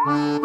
Bum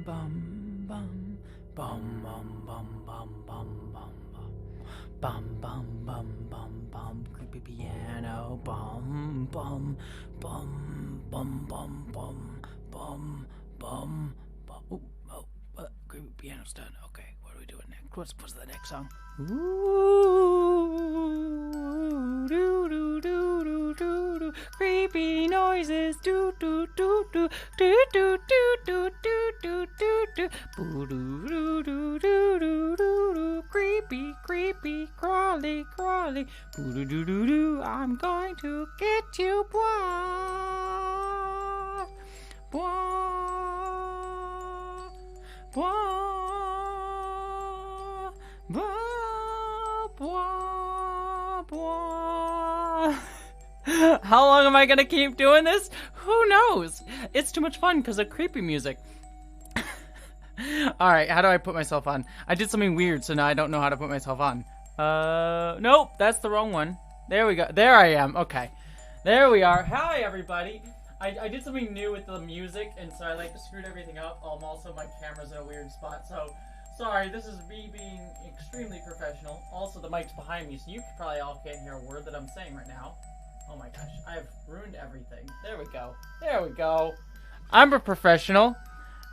bum bum bum bum bum bum bum bum bum bum creepy piano bum bum bum bum bum bum bum bum bum. Creepy piano's done. Okay, what are we doing next? What's the next song? Ooh, doo doo doo doo doo doo. Creepy noises. Doo doo doo doo doo doo doo doo doo doo doo doo. Boo doo doo doo doo doo doo doo. Creepy, creepy, crawly, crawly. Boo doo doo doo doo. I'm going to get you, boy. Boy. Boy. Boy, boy, boy. How long am I gonna keep doing this? Who knows? It's too much fun because of creepy music. Alright, how do I put myself on? I did something weird, so now I don't know how to put myself on. Nope, that's the wrong one. There we go. There I am. Okay. There we are. Hi, everybody. I did something new with the music, and so I screwed everything up. Also, my camera's in a weird spot, so Sorry, this is me being extremely professional. Also, the mic's behind me, so you probably all can't hear a word that I'm saying right now. Oh my gosh, I've ruined everything. There we go. There we go. I'm a professional.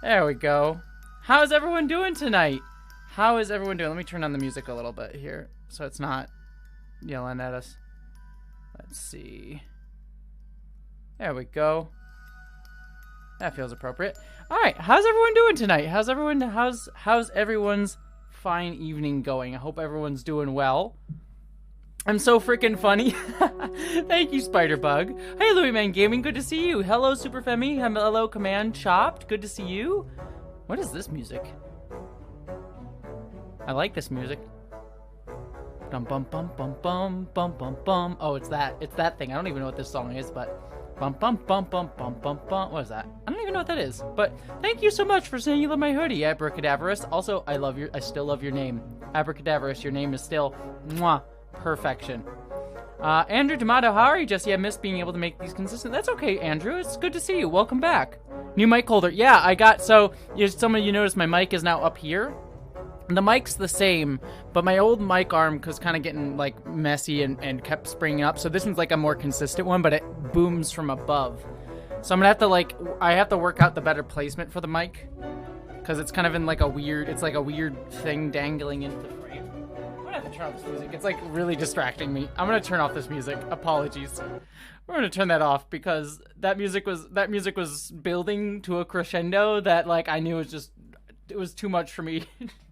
There we go. How's everyone doing tonight? How is everyone doing? Let me turn on the music a little bit here so it's not yelling at us. Let's see. There we go. That feels appropriate. All right, how's everyone doing tonight? How's everyone's fine evening going? I hope everyone's doing well. I'm so freaking funny. Thank you, Spiderbug. Hey, Louis Man Gaming, good to see you. Hello, Superfemi. Hello, Command Chopped. Good to see you. What is this music? I like this music. Bum bum bum bum bum bum bum bum. Oh, it's that thing. I don't even know what this song is, but bum bum bum bum bum bum bum. What is that? I don't even know what that is. But thank you so much for saying you love my hoodie, Abracadaverous. Also, I still love your name, Abracadaverous. Your name is still mwah, perfection. Andrew D'Amato, how are you, Jessie? I miss being able to make these consistent. That's okay, Andrew. It's good to see you. Welcome back. New mic holder. Yeah, I got, so some of you noticed my mic is now up here. The mic's the same, but my old mic arm was kind of getting like messy and kept springing up. So this one's like a more consistent one, but it booms from above. So I'm gonna have to I have to work out the better placement for the mic, because it's kind of in like a weird, it's like a weird thing dangling into the frame. I'm gonna have to turn off this music. It's like really distracting me. I'm gonna turn off this music. Apologies. We're gonna turn that off because that music was building to a crescendo that like I knew it was too much for me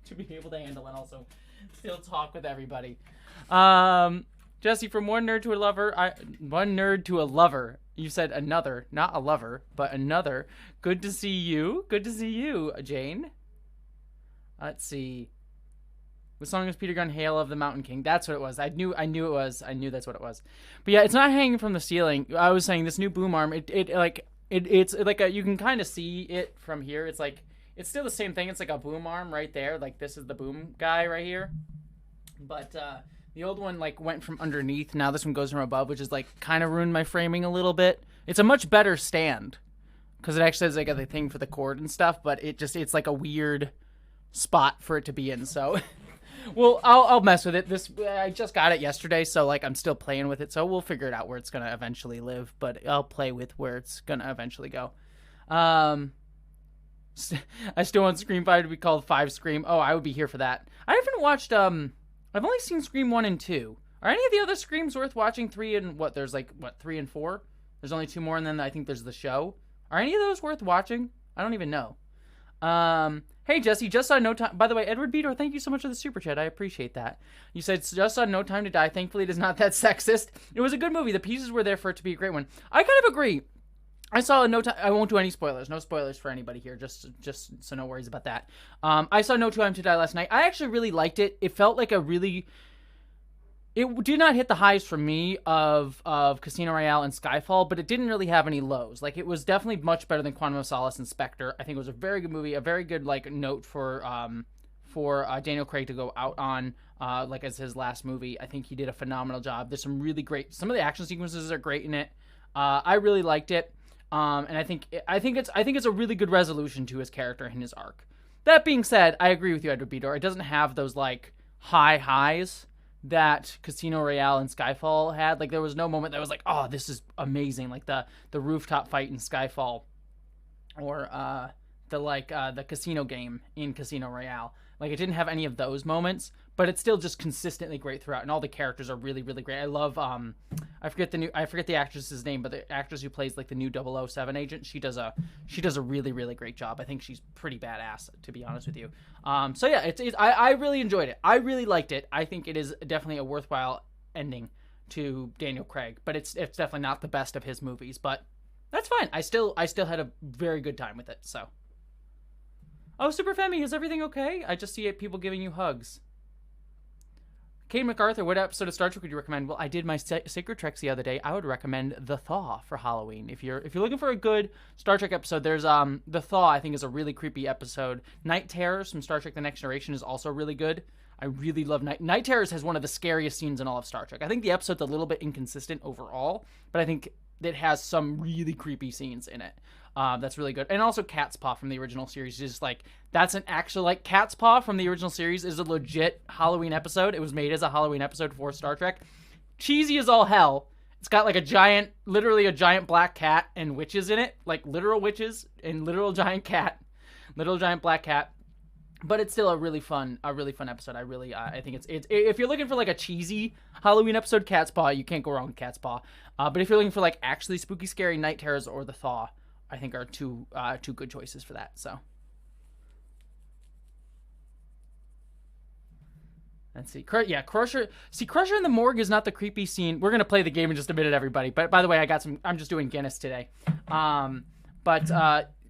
to be able to handle and also still talk with everybody. Jessie, from one nerd to a lover, you said another, not a lover, but another. Good to see you. Good to see you, Jane. Let's see. What song is Peter Gunn? Hail of the Mountain King. That's what it was. I knew it was. I knew that's what it was. But yeah, it's not hanging from the ceiling. I was saying this new boom arm, it's like you can kind of see it from here. It's like, it's still the same thing. It's like a boom arm right there. Like this is the boom guy right here. But the old one like went from underneath. Now this one goes from above, which is like kind of ruined my framing a little bit. It's a much better stand because it actually has like a thing for the cord and stuff. But it's like a weird spot for it to be in. So, well, I'll mess with it. I just got it yesterday, so like I'm still playing with it. So we'll figure it out where it's gonna eventually live. But I'll play with where it's gonna eventually go. I still want Scream 5 to be called 5 Scream. Oh, I would be here for that. I haven't watched, I've only seen Scream 1 and 2. Are any of the other Screams worth watching? 3 and, there's 3 and 4? There's only 2 more, and then I think there's the show. Are any of those worth watching? I don't even know. Hey, Jessie, just saw No Time, by the way, Edward Beator, thank you so much for the super chat. I appreciate that. You said, just saw No Time to Die. Thankfully, it is not that sexist. It was a good movie. The pieces were there for it to be a great one. I kind of agree. I saw No Time. I won't do any spoilers. No spoilers for anybody here. Just so no worries about that. I saw No Time to Die last night. I actually really liked it. It felt like it did not hit the highs for me of Casino Royale and Skyfall, but it didn't really have any lows. Like it was definitely much better than Quantum of Solace and Spectre. I think it was a very good movie, a very good like note for Daniel Craig to go out on like as his last movie. I think he did a phenomenal job. There's some really great. Some of the action sequences are great in it. I really liked it. And I think it's a really good resolution to his character and his arc. That being said, I agree with you, Edward Beator. It doesn't have those like high highs that Casino Royale and Skyfall had. Like there was no moment that was like, oh, this is amazing. Like the rooftop fight in Skyfall, or the casino game in Casino Royale. Like it didn't have any of those moments, but it's still just consistently great throughout, and all the characters are really, really great. I love I forget the actress's name, but the actress who plays like the new 007 agent, she does a really, really great job. I think she's pretty badass, to be honest with you. So yeah, I really enjoyed it. I really liked it. I think it is definitely a worthwhile ending to Daniel Craig, but it's definitely not the best of his movies, but that's fine. I still had a very good time with it. So. Oh, Super Femi, is everything okay? I just see people giving you hugs. Kate MacArthur, what episode of Star Trek would you recommend? Well, I did my Sacred Treks the other day. I would recommend The Thaw for Halloween. If you're looking for a good Star Trek episode, there's The Thaw, I think, is a really creepy episode. Night Terrors from Star Trek The Next Generation is also really good. I really love Night Terrors has one of the scariest scenes in all of Star Trek. I think the episode's a little bit inconsistent overall, but I think it has some really creepy scenes in it. That's really good. And also Cat's Paw from the original series is like, that's an actual, like, Cat's Paw from the original series is a legit Halloween episode. It was made as a Halloween episode for Star Trek. Cheesy as all hell. It's got like a giant, literally a giant black cat and witches in it, like literal witches and literal giant cat, literal giant black cat. But it's still a really fun episode. I think it's if you're looking for like a cheesy Halloween episode, Cat's Paw, you can't go wrong with Cat's Paw. But if you're looking for like actually spooky, scary Night Terrors or The Thaw, I think are two good choices for that. So let's see. Yeah, Crusher. See, Crusher in the Morgue is not the creepy scene. We're gonna play the game in just a minute, everybody. But by the way, I'm just doing Guinness today.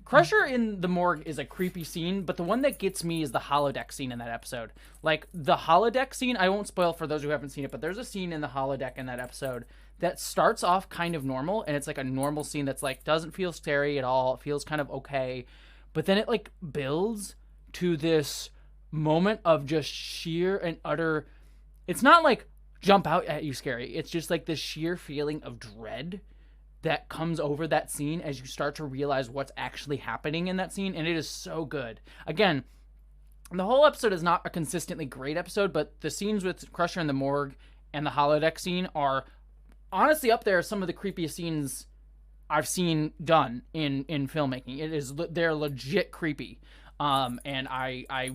Crusher in the Morgue is a creepy scene, but the one that gets me is the holodeck scene in that episode. Like, the holodeck scene, I won't spoil for those who haven't seen it, but there's a scene in the holodeck in that episode that starts off kind of normal, and it's like a normal scene that's like, doesn't feel scary at all, it feels kind of okay, but then it like builds to this moment of just sheer and utter, it's not like jump out at you scary, it's just like this sheer feeling of dread that comes over that scene as you start to realize what's actually happening in that scene, and it is so good. Again, the whole episode is not a consistently great episode, but the scenes with Crusher in the Morgue and the holodeck scene are honestly up there some of the creepiest scenes I've seen done in filmmaking. They're legit creepy. And I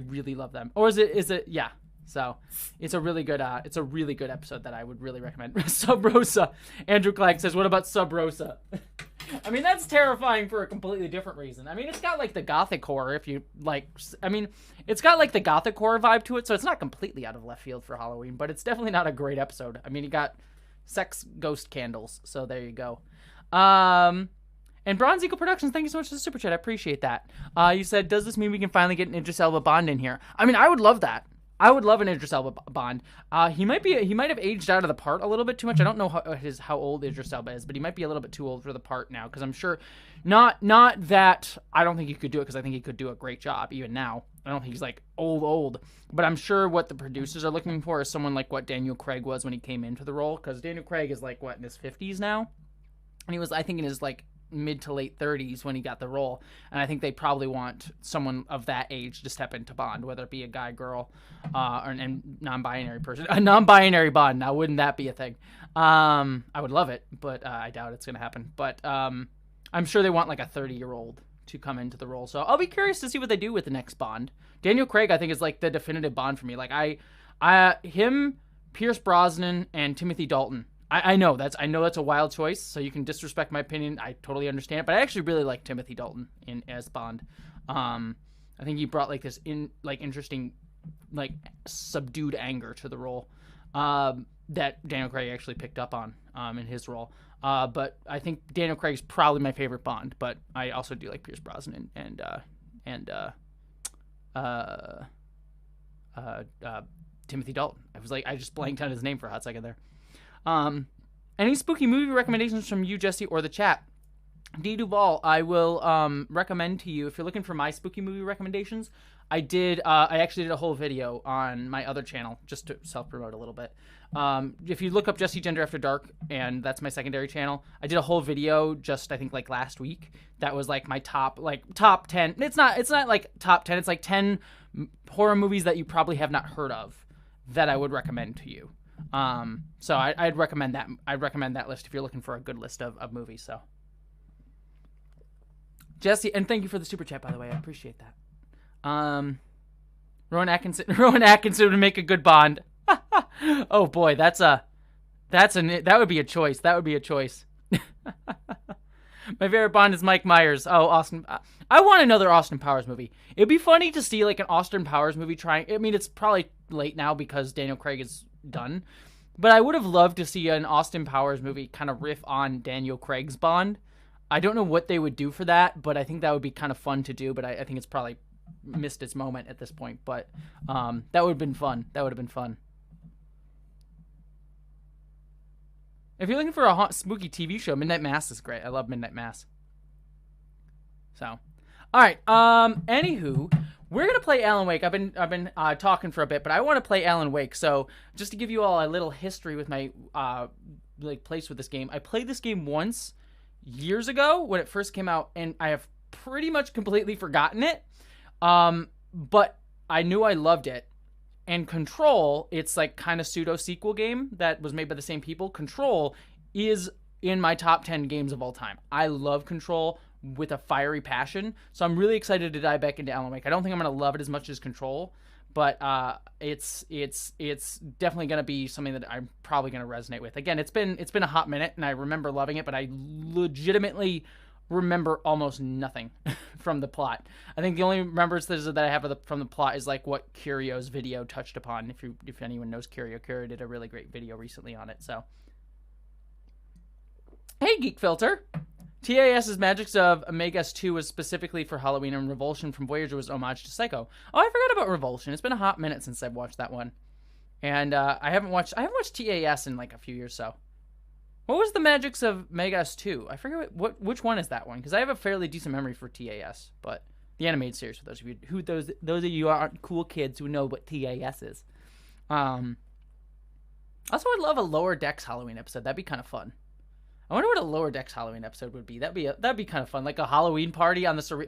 really love them. Or is it yeah. So it's a really good episode that I would really recommend. Sub Rosa. Andrew Clegg says, what about Sub Rosa? I mean, that's terrifying for a completely different reason. I mean, it's got like the gothic horror it's got like the gothic horror vibe to it, so it's not completely out of left field for Halloween, but it's definitely not a great episode. I mean, you got sex ghost candles, so there you go. And Bronze Eagle Productions, thank you so much for the super chat. I appreciate that. You said, does this mean we can finally get an Idris Elba Bond in here? I mean, I would love that. I would love an Idris Elba Bond. He might have aged out of the part a little bit too much. I don't know how old Idris Elba is, but he might be a little bit too old for the part now, because I'm sure, not that I don't think he could do it, because I think he could do a great job even now. I don't think he's like old, but I'm sure what the producers are looking for is someone like what Daniel Craig was when he came into the role, because Daniel Craig is like, what, in his 50s now? And he was, I think, in his like mid to late 30s when he got the role, and I think they probably want someone of that age to step into Bond, whether it be a guy, girl, or a non-binary person. A non-binary Bond, now wouldn't that be a thing? I would love it, but I doubt it's gonna happen. But I'm sure they want like a 30-year-old to come into the role, so I'll be curious to see what they do with the next Bond. Daniel Craig, I think, is like the definitive Bond for me. Like him, Pierce Brosnan, and Timothy Dalton. I know that's a wild choice, so you can disrespect my opinion. I totally understand it, but I actually really like Timothy Dalton as Bond. I think he brought like this interesting, like, subdued anger to the role that Daniel Craig actually picked up on in his role. But I think Daniel Craig's probably my favorite Bond, but I also do like Pierce Brosnan and Timothy Dalton. I just blanked on his name for a hot second there. Any spooky movie recommendations from you, Jessie, or the chat? D. Duval, I will recommend to you, if you're looking for my spooky movie recommendations, I actually did a whole video on my other channel, just to self-promote a little bit. If you look up Jessie Gender After Dark, and that's my secondary channel, I did a whole video just, I think, like last week, that was like my top 10, it's not like top 10, it's like 10 horror movies that you probably have not heard of that I would recommend to you. So I'd recommend that. I'd recommend that list if you're looking for a good list of movies. So, Jessie, and thank you for the super chat, by the way. I appreciate that. Rowan Atkinson would make a good Bond. Oh boy, that would be a choice. That would be a choice. My favorite Bond is Mike Myers. Oh, Austin. I want another Austin Powers movie. It'd be funny to see like an Austin Powers movie trying. I mean, it's probably late now because Daniel Craig is done, but I would have loved to see an Austin Powers movie kind of riff on Daniel Craig's Bond. I don't know what they would do for that, but I think that would be kind of fun to do, but I think it's probably missed its moment at this point, but that would have been fun. That would have been fun. If you're looking for a spooky TV show, Midnight Mass is great. I love Midnight Mass. So, all right. Anywho, we're gonna play Alan Wake. I've been talking for a bit, but I want to play Alan Wake. So, just to give you all a little history with my place with this game, I played this game once years ago when it first came out, and I have pretty much completely forgotten it. But I knew I loved it. And Control, it's like kind of pseudo sequel game that was made by the same people. Control is in my top 10 games of all time. I love Control with a fiery passion. So I'm really excited to dive back into Alan Wake. I don't think I'm going to love it as much as Control, but it's definitely going to be something that I'm probably going to resonate with. Again, it's been a hot minute, and I remember loving it, but I legitimately remember almost nothing from the plot. I think the only remembrances that I have from the plot is like what Curio's video touched upon. If anyone knows Curio did a really great video recently on it. So, hey, Geek Filter. TAS's Magics of Amegas 2 was specifically for Halloween, and Revulsion from Voyager was homage to Psycho. Oh, I forgot about Revulsion. It's been a hot minute since I've watched that one. And I haven't watched TAS in like a few years, so. What was the Magics of Megas 2? I forget which one is that one, because I have a fairly decent memory for TAS, but the animated series for those of you those of you aren't cool kids who know what TAS is. Also, I'd love a Lower Decks Halloween episode. That'd be kind of fun. I wonder what a Lower Decks Halloween episode would be. That'd be kind of fun, like a Halloween party on the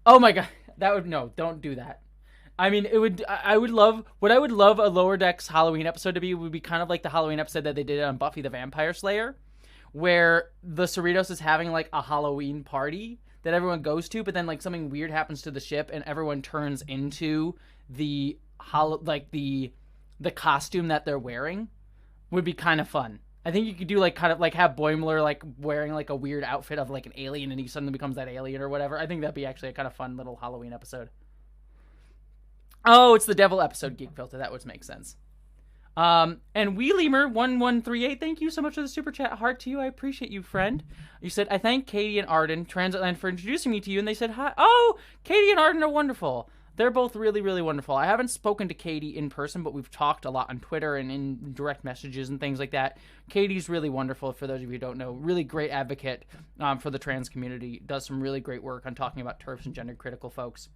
Oh my god, don't do that. I mean, I would love a Lower Decks Halloween episode to be would be kind of like the Halloween episode that they did on Buffy the Vampire Slayer, where the Cerritos is having like a Halloween party that everyone goes to, but then like something weird happens to the ship and everyone turns into the costume that they're wearing. Would be kind of fun. I think you could do like kind of like have Boimler like wearing like a weird outfit of like an alien and he suddenly becomes that alien or whatever. I think that'd be actually a kind of fun little Halloween episode. Oh, it's the devil episode, Geek Filter. That would make sense. And WeeLemer1138, thank you so much for the super chat. Heart to you. I appreciate you, friend. You said, I thank Katie and Arden, Transatlantic, for introducing me to you. And they said, hi. Oh, Katie and Arden are wonderful. They're both really, really wonderful. I haven't spoken to Katie in person, but we've talked a lot on Twitter and in direct messages and things like that. Katie's really wonderful, for those of you who don't know. Really great advocate for the trans community. Does some really great work on talking about TERFs and gender-critical folks.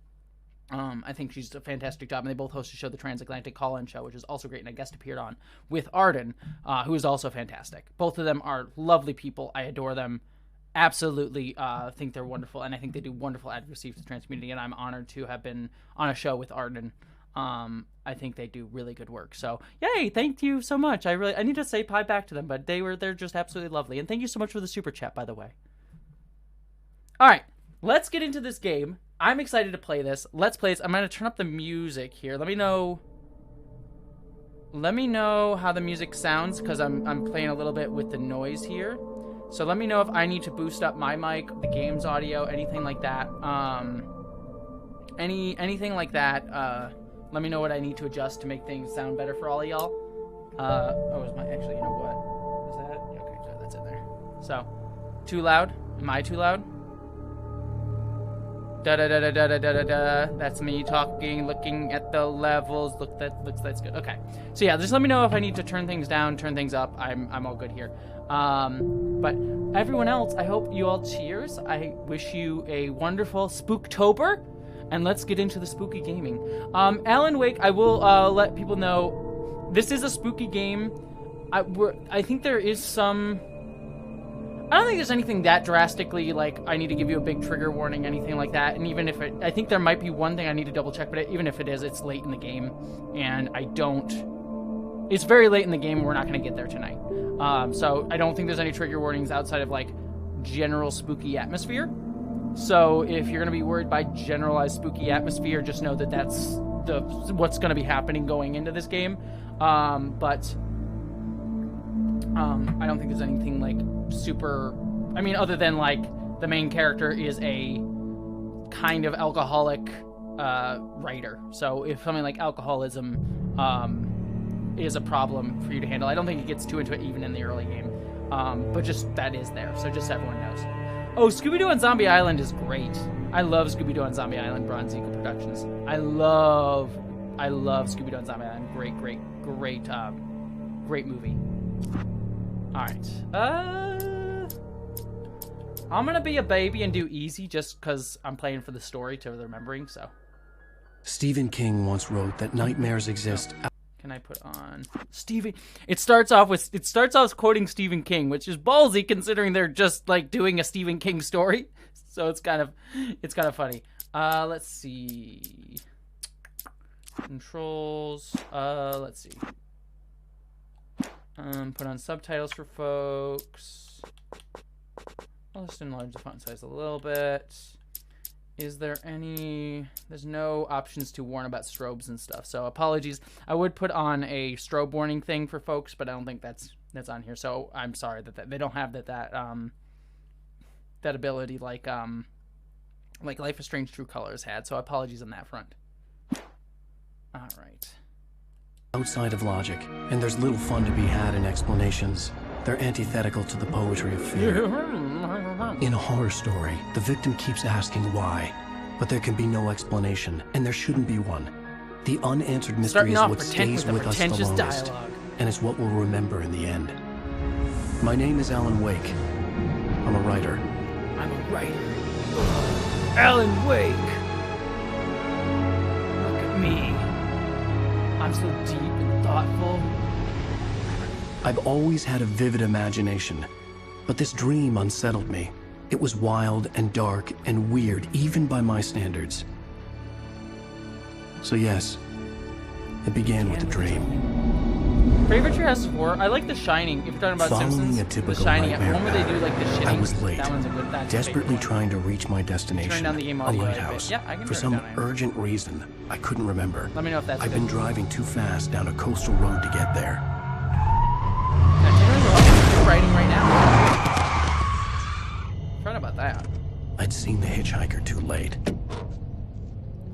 I think she's a fantastic job, and they both host a show, the Transatlantic Call-In Show, which is also great, and I guest appeared on with Arden, who is also fantastic. Both of them are lovely people. I adore them. Absolutely think they're wonderful, and I think they do wonderful advocacy for the trans community, and I'm honored to have been on a show with Arden. I think they do really good work. So, yay, thank you so much. I need to say hi back to them, but they're just absolutely lovely. And thank you so much for the super chat, by the way. All right, let's get into this game. I'm excited to play this. Let's play this. I'm going to turn up the music here. Let me know how the music sounds, because I'm playing a little bit with the noise here. So let me know if I need to boost up my mic, the game's audio, anything like that. Anything like that. Let me know what I need to adjust to make things sound better for all of y'all. Actually, you know what? Is that? Yeah, okay, good, that's in there. So, too loud? Am I too loud? Da-da-da-da-da-da-da-da. That's me talking, looking at the levels. That's good. Okay. So yeah, just let me know if I need to turn things down, turn things up. I'm all good here. But everyone else, I hope you all cheers. I wish you a wonderful Spooktober, and let's get into the spooky gaming. Alan Wake, I will let people know, this is a spooky game. I think there is some... I don't think there's anything that drastically, like, I need to give you a big trigger warning, anything like that. And even if I think there might be one thing I need to double check, but even if it is, it's late in the game. And it's very late in the game, and we're not going to get there tonight. So I don't think there's any trigger warnings outside of, like, general spooky atmosphere. So if you're going to be worried by generalized spooky atmosphere, just know that that's what's going to be happening going into this game. I don't think there's anything, like, super... I mean, other than, like, the main character is a kind of alcoholic writer. So if something like alcoholism is a problem for you to handle, I don't think it gets too into it even in the early game. But just that is there, so just so everyone knows. Oh, Scooby-Doo on Zombie Island is great. I love Scooby-Doo on Zombie Island, Bronze Eagle Productions. I love Scooby-Doo on Zombie Island. Great movie. Alright. I'm gonna be a baby and do easy just because I'm playing for the story to the remembering, so. Stephen King once wrote that nightmares exist. Can can I put on? Stephen. It starts off quoting Stephen King, which is ballsy considering they're just like doing a Stephen King story. So it's kind of funny. Let's see. Controls. Let's see. Put on subtitles for folks. I'll just enlarge the font size a little bit. Is there any... There's no options to warn about strobes and stuff, so apologies. I would put on a strobe warning thing for folks, but I don't think that's on here, so I'm sorry that they don't have that ability like Life is Strange True Colors had, so apologies on that front. Alright. Outside of logic, and there's little fun to be had in explanations. They're antithetical to the poetry of fear. In a horror story, the victim keeps asking why, but there can be no explanation, and there shouldn't be one. The unanswered mystery is what stays with us the longest, and it's what we'll remember in the end. My name is Alan Wake. I'm a writer. I'm a writer. Alan Wake. Look at me. I'm so deep and thoughtful. I've always had a vivid imagination, but this dream unsettled me. It was wild and dark and weird, even by my standards. So yes, it began with a dream. Favorite Your House 4? I like The Shining. If you're talking about Following Simpsons, a typical The Shining. nightmare When they do like the shitting, I was late, that one's a good. That's desperately trying to reach my destination, Turn down the game a audio lighthouse. Yeah, I can For turn some it down. urgent reason, I couldn't remember. Let me know if that's I've good. been driving too fast down a coastal road to get there. You're writing right now. Forgot about that. I'd seen the hitchhiker too late.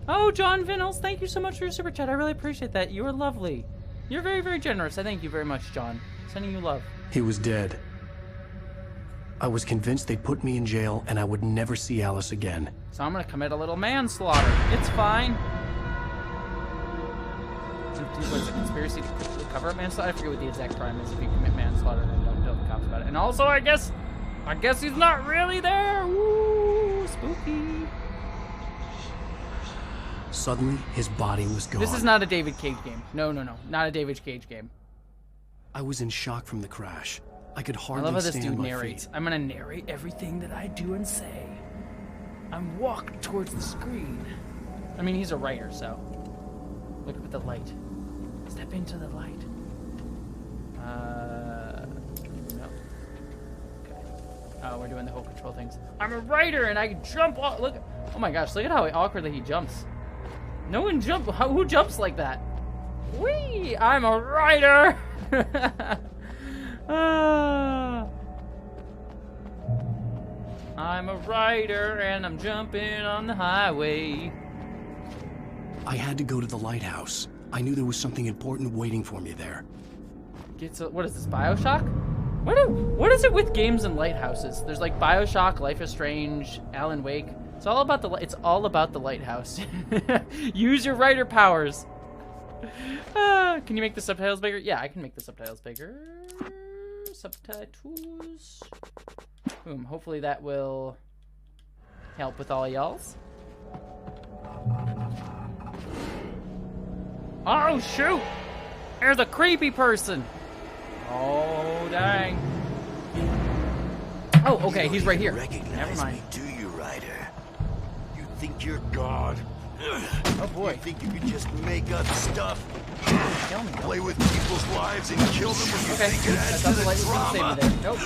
Oh, John Vinnels, thank you so much for your super chat. I really appreciate that. You are lovely. You're very, very generous. I thank you very much, John. Sending you love. He was dead. I was convinced they'd put me in jail and I would never see Alice again. So I'm gonna commit a little manslaughter. It's fine. What's a conspiracy to cover up manslaughter? I forget what the exact crime is if you commit manslaughter and don't tell the cops about it. And also, I guess he's not really there. Woo, spooky. Suddenly, his body was gone. This is not a David Cage game. No, not a David Cage game. I was in shock from the crash. I could I hardly love how this stand dude my narrates. feet. I'm gonna narrate everything that I do and say. I'm walking towards the screen. I mean, he's a writer, so look up at the light. Step into the light. No. Okay. Oh, we're doing the whole control things. I'm a writer and I can jump off. Look. Oh my gosh, look at how awkwardly he jumps. No one jump. Who jumps like that? Whee! I'm a writer. I'm a writer and I'm jumping on the highway. I had to go to the lighthouse. I knew there was something important waiting for me there. What is this, BioShock? What is it with games and lighthouses? There's like BioShock, Life is Strange, Alan Wake. It's all about the lighthouse. Use your writer powers. Can you make the subtitles bigger? Yeah, I can make the subtitles bigger. Subtitles. Boom. Hopefully that will help with all y'all's. Oh, shoot! There's a creepy person. Oh, dang. Oh, okay, he's right here. Never mind. Do you, Ryder? You think you're God? Oh boy. You think you could just make up stuff? Kill me. Play with people's lives and kill them when you Okay, think it I adds thought to the the light was gonna save drama? me there. Nope, I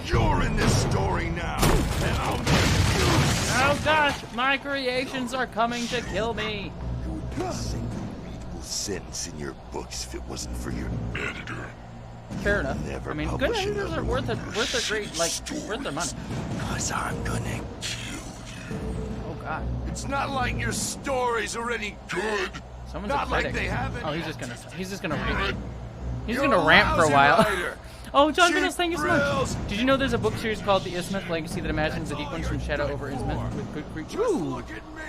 just run. You're in this story now, and I'll make you. Oh gosh, my creations are coming to kill me. There would be a single readable sentence in your books if it wasn't for your editor. Fair enough. Never I mean, good publish editors are another worth one a of your great, like, worth their money. Cause I'm gonna kill you. Oh god. It's not like your story's already good. Someone's Not a like critic. they haven't. Oh, he's just gonna rant. He's You're gonna a rant for a lousy while. writer. Oh, John Cheap Vinos, thank you so thrills. much. Did you know there's a book series called The Ismith Legacy that imagines the deep ones from Shadow over Ismith with good creatures? Just Ooh. look at me.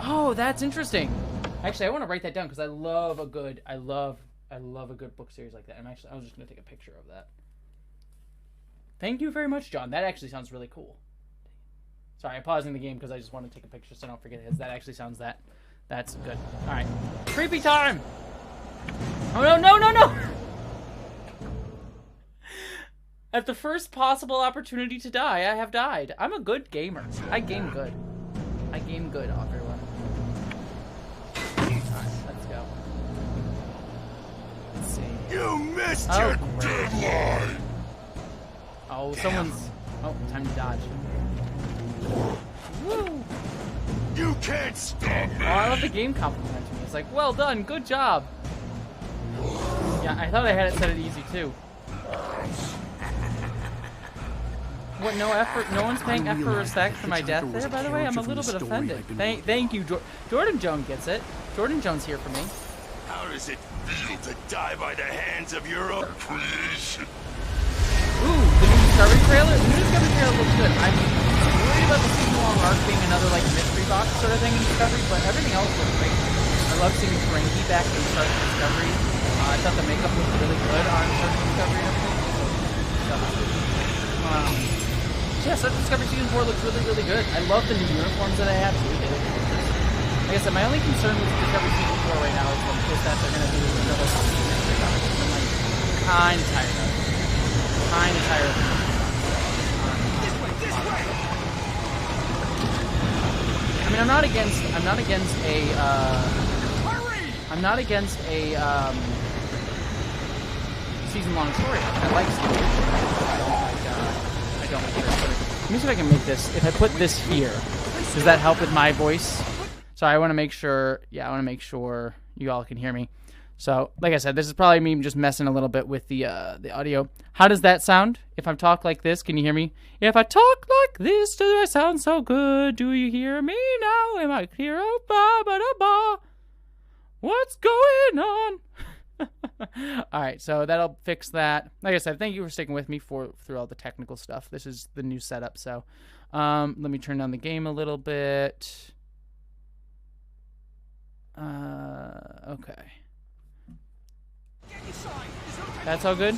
Oh, that's interesting. Actually, I want to write that down because I love a good book series like that. I was just gonna take a picture of that. Thank you very much, John. That actually sounds really cool. Sorry, I'm pausing the game because I just want to take a picture so I don't forget it. That actually sounds that That's good. All right. Creepy time. Oh, no, no, no, no. At the first possible opportunity to die, I have died. I'm a good gamer. I game good. I game good, everyone. Alright, let's go. Let's see. You missed your great. deadline! Oh, someone's... Oh, time to dodge. Woo! You can't stop me! Oh, I love the game complimenting me. It's like, well done, good job. Yeah, I thought I had it set it easy, too. What, no effort? No one's paying effort or respect for my death there, by the way? I'm a little bit offended. Thank you, Jordan Jones gets it. Jordan Jones here for me. How does it feel to die by the hands of your own creation? Ooh, the new Discovery trailer? The new Discovery trailer looks good. I'm worried about the season-long arc being another, like, mystery box sort of thing in Discovery, but everything else looks great. I love seeing Frankie back in Star Trek Discovery. I thought the makeup looked really good on Star Trek Discovery and everything. Yeah, Star Trek Discovery Season 4 looks really, really good. I love the new uniforms that I have, too. They look gorgeous. Like I said, my only concern with Discovery Season 4 right now is that they're going to do another mystery box. I'm, like, kind of tired of it. Kind of tired of it. I mean, I'm not against a season-long story. I like season. I don't like it. Let me see if I can make this. If I put this here, does that help with my voice? So I want to make sure. Yeah, I want to make sure you all can hear me. So, like I said, this is probably me just messing a little bit with the audio. How does that sound? If I talk like this, can you hear me? If I talk like this, do I sound so good? Do you hear me now? Am I clear? Oh, ba ba da ba. What's going on? All right, so that'll fix that. Like I said, thank you for sticking with me through all the technical stuff. This is the new setup, so let me turn down the game a little bit. Okay. That's all good?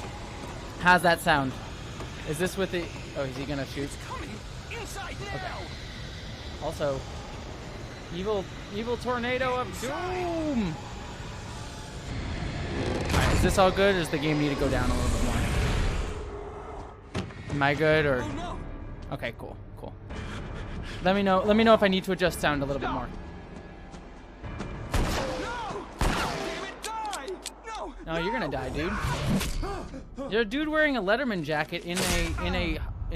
How's that sound? Is this with the... Oh, is he gonna shoot? Okay. Also, evil tornado of doom! Alright, is this all good, or does the game need to go down a little bit more? Am I good, or... Okay, cool. Let me know if I need to adjust sound a little bit more. No, you're gonna die, dude. You're a dude wearing a Letterman jacket in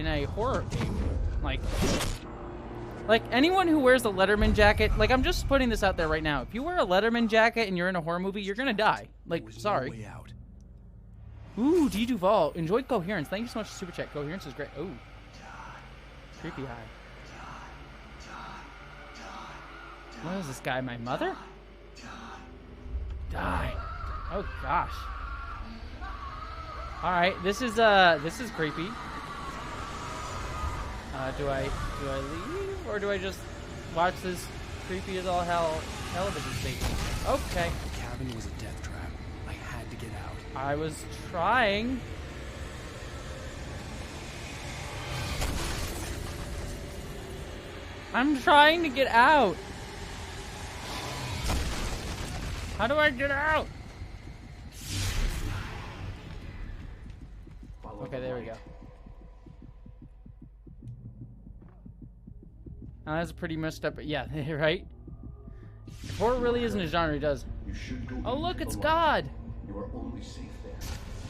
a horror game. Like anyone who wears a Letterman jacket, like I'm just putting this out there right now. If you wear a Letterman jacket and you're in a horror movie, you're gonna die. Like, sorry. Ooh, D. Duval. Enjoyed Coherence. Thank you so much for Super Chat. Coherence is great. Ooh. Creepy high. What is this guy? My mother? Die. Oh gosh. All right, this is creepy. Do I leave or do I just watch this creepy as all hell television station? Okay. The cabin was a death trap. I had to get out. I was trying. I'm trying to get out. How do I get out? Okay, there we go. Now that's pretty messed up, yeah, right? If horror really isn't a genre, it does. Oh look, it's God! You are only safe there.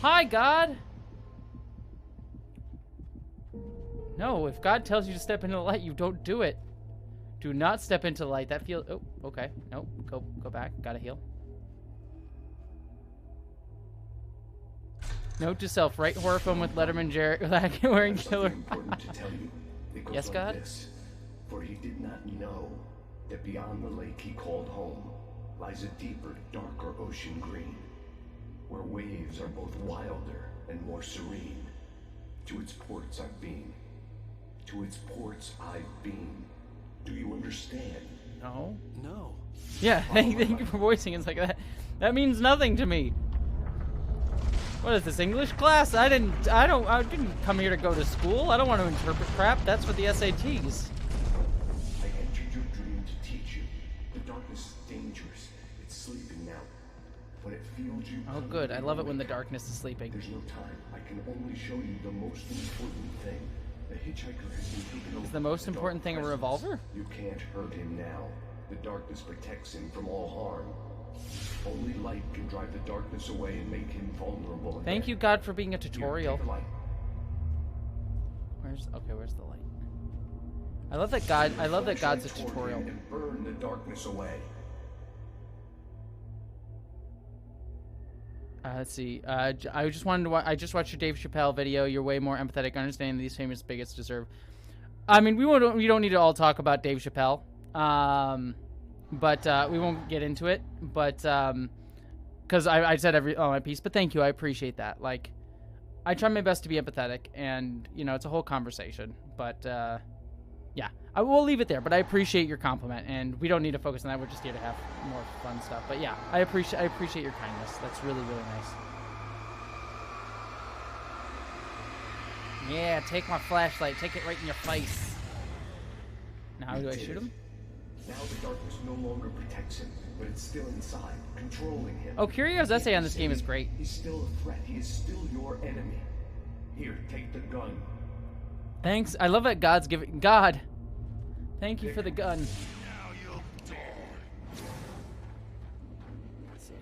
Hi, God! No, if God tells you to step into the light, you don't do it. Do not step into the light. That feels... Oh, okay. Nope. Go back. Gotta heal. Note to self, write horror film with Letterman Jarrett wearing killer. Yes, God? This, for he did not know that beyond the lake he called home lies a deeper, darker ocean green, where waves are both wilder and more serene. To its ports I've been. To its ports I've been. Do you understand? No. No. Yeah, thank you for voicing it like that. That means nothing to me. What is this, English class? I didn't come here to go to school. I don't want to interpret crap. That's for the SATs. I entered your dream to teach you The darkness is dangerous. It's sleeping now. When it feels you... Oh, good. I love it when the darkness is sleeping. There's no time. I can only show you the most important thing. The hitchhiker has been taken over. Is the most important thing a revolver? You can't hurt him now. The darkness protects him from all harm. Only light can drive the darkness away and make him vulnerable again. Thank you, God, for being a Here, tutorial. take the light. Where's the light? I love that God. I love that God's a Toward him tutorial. and burn the darkness away. Let's see. I just wanted to. I just watched your Dave Chappelle video. You're way more empathetic, understanding these famous bigots deserve. I mean, we don't need to all talk about Dave Chappelle. But we won't get into it. But because I said my piece. But thank you. I appreciate that. Like, I try my best to be empathetic, and you know, it's a whole conversation. But yeah, I will leave it there. But I appreciate your compliment, and we don't need to focus on that. We're just here to have more fun stuff. But yeah, I appreciate your kindness. That's really, really nice. Yeah, take my flashlight. Take it right in your face. Now, how do I shoot him? Now the darkness no longer protects him, but it's still inside, controlling him. Oh, Kirio's essay on this game is great. He's still a threat. He is still your enemy. Here, take the gun. Thanks. I love that God's giving... God, thank you for the gun. Now you'll die. Let's see.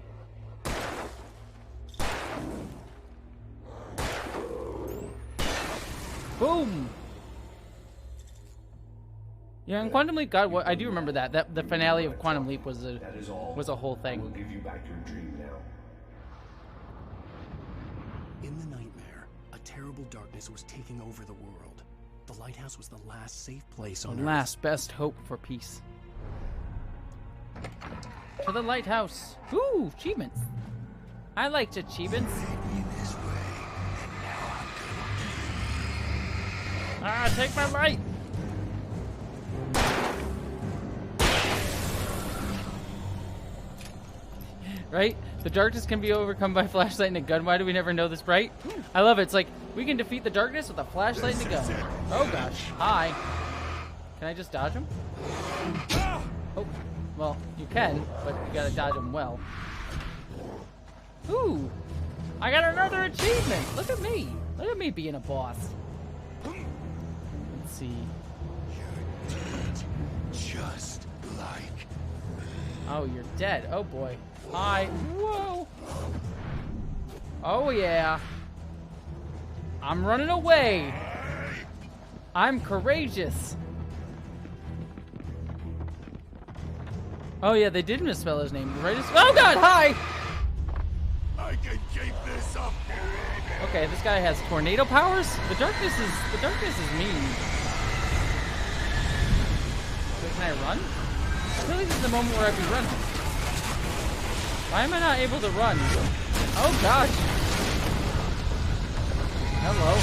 Boom! Yeah, in Quantum Leap, God, I do remember that the finale of Quantum Leap was a whole thing. We'll give you back your dream now. In the nightmare, a terrible darkness was taking over the world. The lighthouse was the last safe place on Earth. Last best hope for peace. To the lighthouse. Ooh, achievements. I liked achievements. Ah, take my light. Right? The darkness can be overcome by a flashlight and a gun. Why do we never know this, right? I love it. It's like, we can defeat the darkness with a flashlight and a gun. Oh, gosh. Hi. Can I just dodge him? Oh, well, you can, but you gotta dodge him well. Ooh, I got another achievement. Look at me. Look at me being a boss. Let's see. You're dead, just like... Oh, you're dead. Oh, boy. Hi. Whoa. Oh, yeah. I'm running away. I'm courageous. Oh, yeah, they did misspell his name. Right? Oh, God, hi. I can keep this up. Okay, this guy has tornado powers? The darkness is mean. Wait, can I run? I feel like this is the moment where I'd be running. Why am I not able to run? Oh gosh. Hello.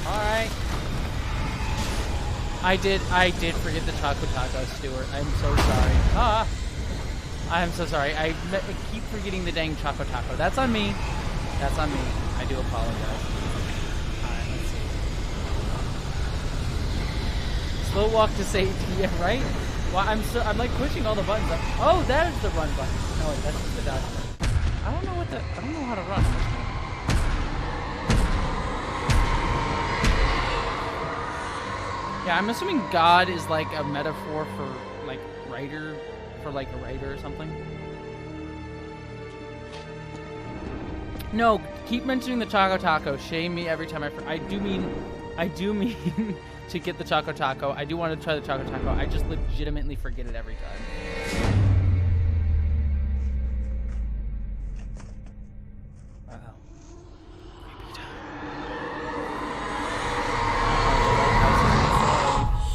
Alright. I did forget the Taco Taco, Stuart. I'm so sorry. I'm so sorry. I keep forgetting the dang Choco Taco. That's on me. That's on me. I do apologize. Alright, let's see. Slow walk to safety, yeah, right? Well, I'm like pushing all the buttons up. Oh, that is the run button. No, wait, that's just the dodge button. I don't know how to run. Yeah, I'm assuming God is like a metaphor for like writer, for like a writer or something. No, keep mentioning the Choco Taco. Shame me every time I do mean to get the Choco Taco. I do want to try the Choco Taco. I just legitimately forget it every time. Uh-oh.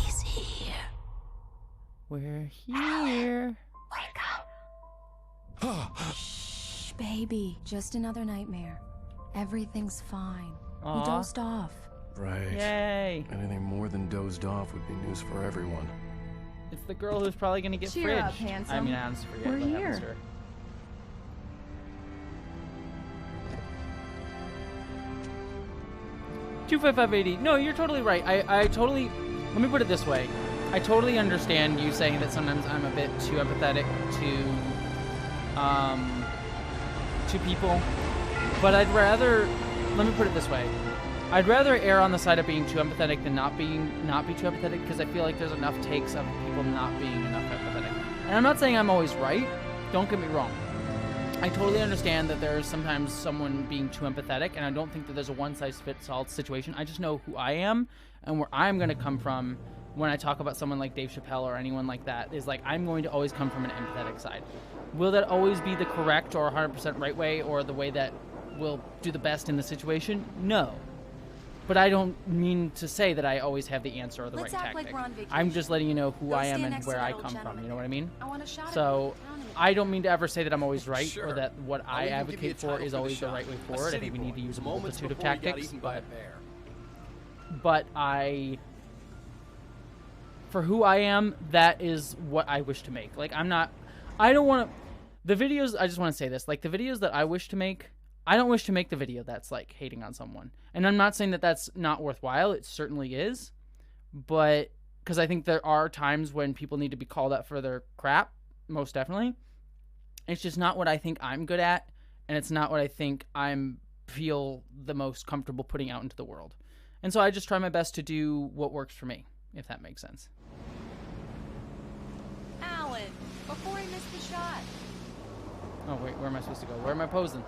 He's here. We're here. Wake up. Shh, baby. Just another nightmare. Everything's fine. Aw. You dozed off. Right. Yay. Anything more than dozed off would be news for everyone. It's the girl who's probably going to get Cheer fridged. up, handsome. I mean, I honestly forget We're what happens here. to her. $255.80. No, you're totally right. I totally... Let me put it this way. I totally understand you saying that sometimes I'm a bit too empathetic to people, but I'd rather, let me put it this way, I'd rather err on the side of being too empathetic than not be too empathetic, because I feel like there's enough takes of people not being enough empathetic. And I'm not saying I'm always right, don't get me wrong. I totally understand that there's sometimes someone being too empathetic, and I don't think that there's a one-size-fits-all situation. I just know who I am and where I'm going to come from when I talk about someone like Dave Chappelle or anyone like that, is like, I'm going to always come from an empathetic side. Will that always be the correct or 100% right way, or the way that will do the best in the situation? No. But I don't mean to say that I always have the answer or the right tactic. I'm just letting you know who I am and where I come from, you know what I mean? So I don't mean to ever say that I'm always right, or that what I advocate for is always the right way forward. I think we need to use a multitude of tactics, but for who I am, that is what I wish to make. Like, I don't want to, the videos, I just want to say this, like, the videos that I wish to make, I don't wish to make the video that's, like, hating on someone. And I'm not saying that that's not worthwhile. It certainly is. But, because I think there are times when people need to be called out for their crap, most definitely. It's just not what I think I'm good at, and it's not what I think feel the most comfortable putting out into the world. And so I just try my best to do what works for me, if that makes sense. Alan, before I miss the shot. Oh, wait, where am I supposed to go? Where am I posing?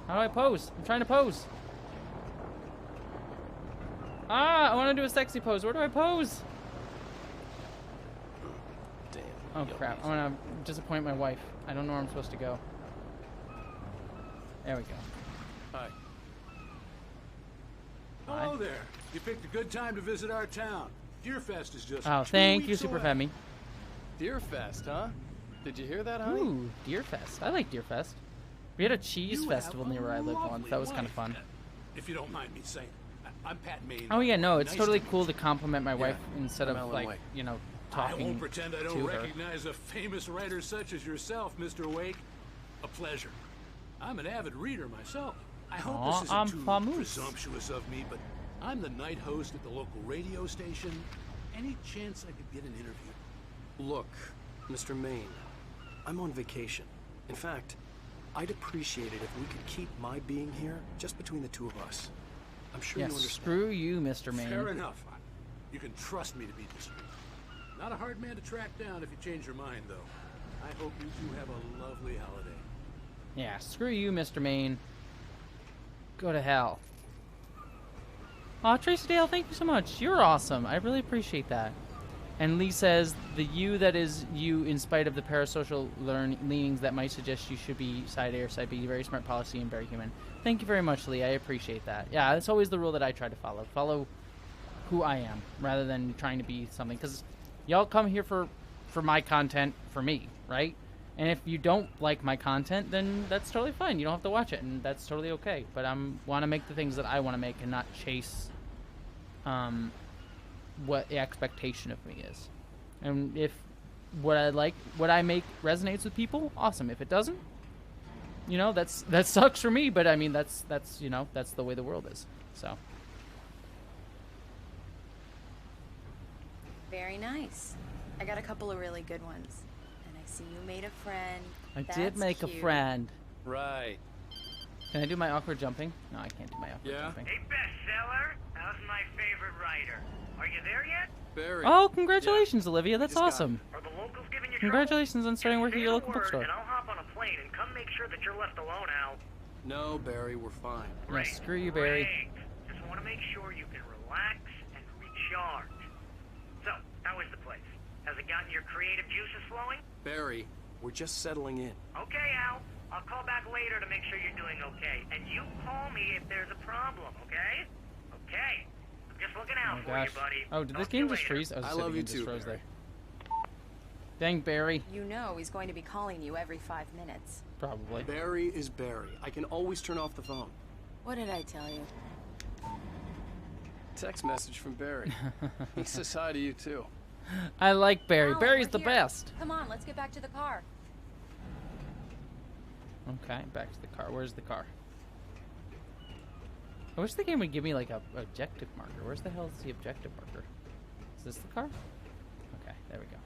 How do I pose? I'm trying to pose. I want to do a sexy pose. Where do I pose? Damn. Oh, crap. I'm going to disappoint my wife. I don't know where I'm supposed to go. There we go. Hi. Hello there. You picked a good time to visit our town. Deerfest is just Oh, thank you, Super Femi. Deerfest, huh? Did you hear that, honey? Ooh, Deerfest. I like Deerfest. We had a cheese festival near where I lived once. That was kind of fun. If you don't mind me saying, I'm Pat Maine. Oh, yeah, no, it's Nice totally to meet cool to compliment my wife instead I'm of, Alan like, Wake. you know, I talking won't pretend I don't to her. recognize a famous writer such as yourself, Mr. Wake. A pleasure. I'm an avid reader myself. I hope Aw, this I'm isn't too famous. presumptuous of me, but I'm the night host at the local radio station. Any chance I could get an interview? Look, Mr. Maine, I'm on vacation. In fact, I'd appreciate it if we could keep my being here just between the two of us. I'm sure you Yes, understand. screw you, Mr. Maine. Fair enough. You can trust me to be discreet. Not a hard man to track down if you change your mind, though. I hope you two have a lovely holiday. Yeah, screw you, Mr. Maine. Go to hell. Aw, Tracy Dale, thank you so much. You're awesome. I really appreciate that. And Lee says, the you that is you in spite of the parasocial leanings that might suggest you should be side A or side B. Very smart policy and very human. Thank you very much, Lee. I appreciate that. Yeah, that's always the rule that I try to follow. Follow who I am rather than trying to be something. Because y'all come here for my content for me, right? And if you don't like my content, then that's totally fine. You don't have to watch it, and that's totally okay. But I want to make the things that I want to make and not chase what the expectation of me is. And if what I make resonates with people, awesome. If it doesn't, you know, that sucks for me. But I mean, that's you know, that's the way the world is. So. Very nice. I got a couple of really good ones. And I see you made a friend. I That's did make cute. a friend. Right. Can I do my awkward jumping? No, I can't do my awkward jumping. Hey, bestseller, how's my favorite writer? Are you there yet? Barry. Oh, congratulations, Olivia. That's just got awesome. Are the locals giving you Congratulations on trouble? starting Just working at say your the local word, bookstore. And I'll hop on a plane and come make sure that you're left alone, Al. No, Barry, we're fine. Yeah, screw you, Barry. Great. Just want to make sure you can relax and recharge. So, how is the place? Has it gotten your creative juices flowing? Barry, we're just settling in. Okay, Al. I'll call back later to make sure you're doing okay. And you call me if there's a problem, okay? Okay. I'm just looking out Oh for gosh. you, buddy. Oh, did this Talk to you game just later. freeze? Oh, I so love the you game just too, froze Barry. there. Dang, Barry. You know he's going to be calling you every 5 minutes. Probably. Barry is Barry. I can always turn off the phone. What did I tell you? Text message from Barry. He says hi to you too. I like Barry. Alan, Barry's we're the here. best. Come on, let's get back to the car. Okay, back to the car. Where's the car? I wish the game would give me like a objective marker. Where's the hell is the objective marker? Is this the car? Okay, there we go.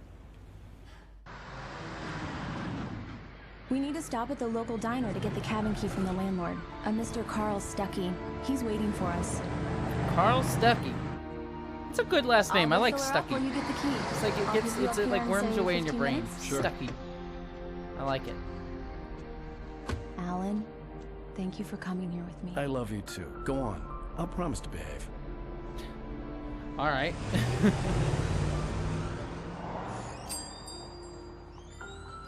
We need to stop at the local diner to get the cabin key from the landlord, a Mr. Carl Stuckey. He's waiting for us. Carl Stuckey. It's a good last name. I like Stuckey. When you get the key. It's like it like worms away in your brain. Sure. Stuckey. I like it. Alan, thank you for coming here with me. I love you too. Go on. I'll promise to behave. All right.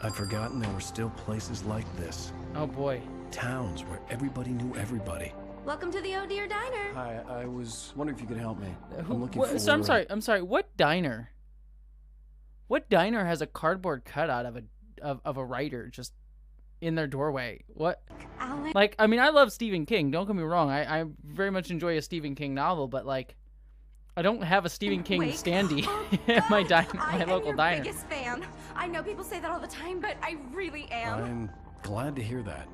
I'd forgotten there were still places like this. Oh boy. Towns where everybody knew everybody. Welcome to the Oh Dear Diner. Hi, I was wondering if you could help me. I'm looking for... So I'm sorry. What diner? What diner has a cardboard cutout of a writer just in their doorway? What? Alan. Like, I mean, I love Stephen King. Don't get me wrong. I very much enjoy a Stephen King novel, but like, I don't have a Stephen King standee at my local diner. I'm your biggest fan. I know people say that all the time, but I really am. I'm glad to hear that.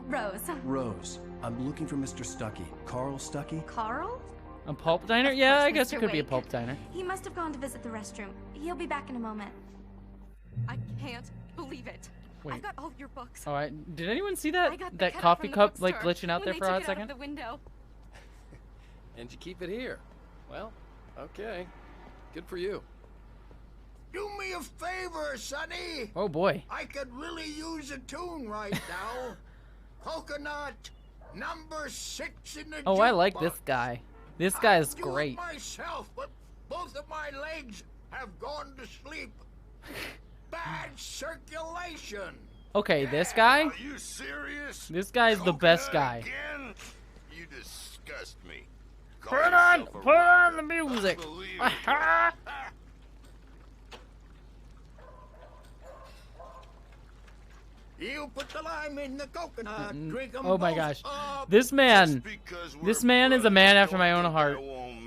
Rose. Rose, I'm looking for Mr. Stuckey. Carl Stuckey? Carl? A pulp diner? Yeah, I guess Mr. it could be a Wake. pulp diner. He must have gone to visit the restroom. He'll be back in a moment. I can't believe it. Wait. I got all of your books. All right. Did anyone see that That coffee cup like glitching out there for a hot second? The window. And you keep it here. Well, okay. Good for you. Do me a favor, Sonny. Oh boy. I could really use a tune right now. Coconut, number 6 in the Oh, I like jukebox. this guy. This guy is I'd do it great. myself, but both of my legs have gone to sleep. Bad circulation. Okay, this guy? Are you serious? This guy's the best guy. Again? You disgust me. Put on the music. You put the lime in the coconut, drink 'em Oh my both gosh. up. This man is a man after my own heart.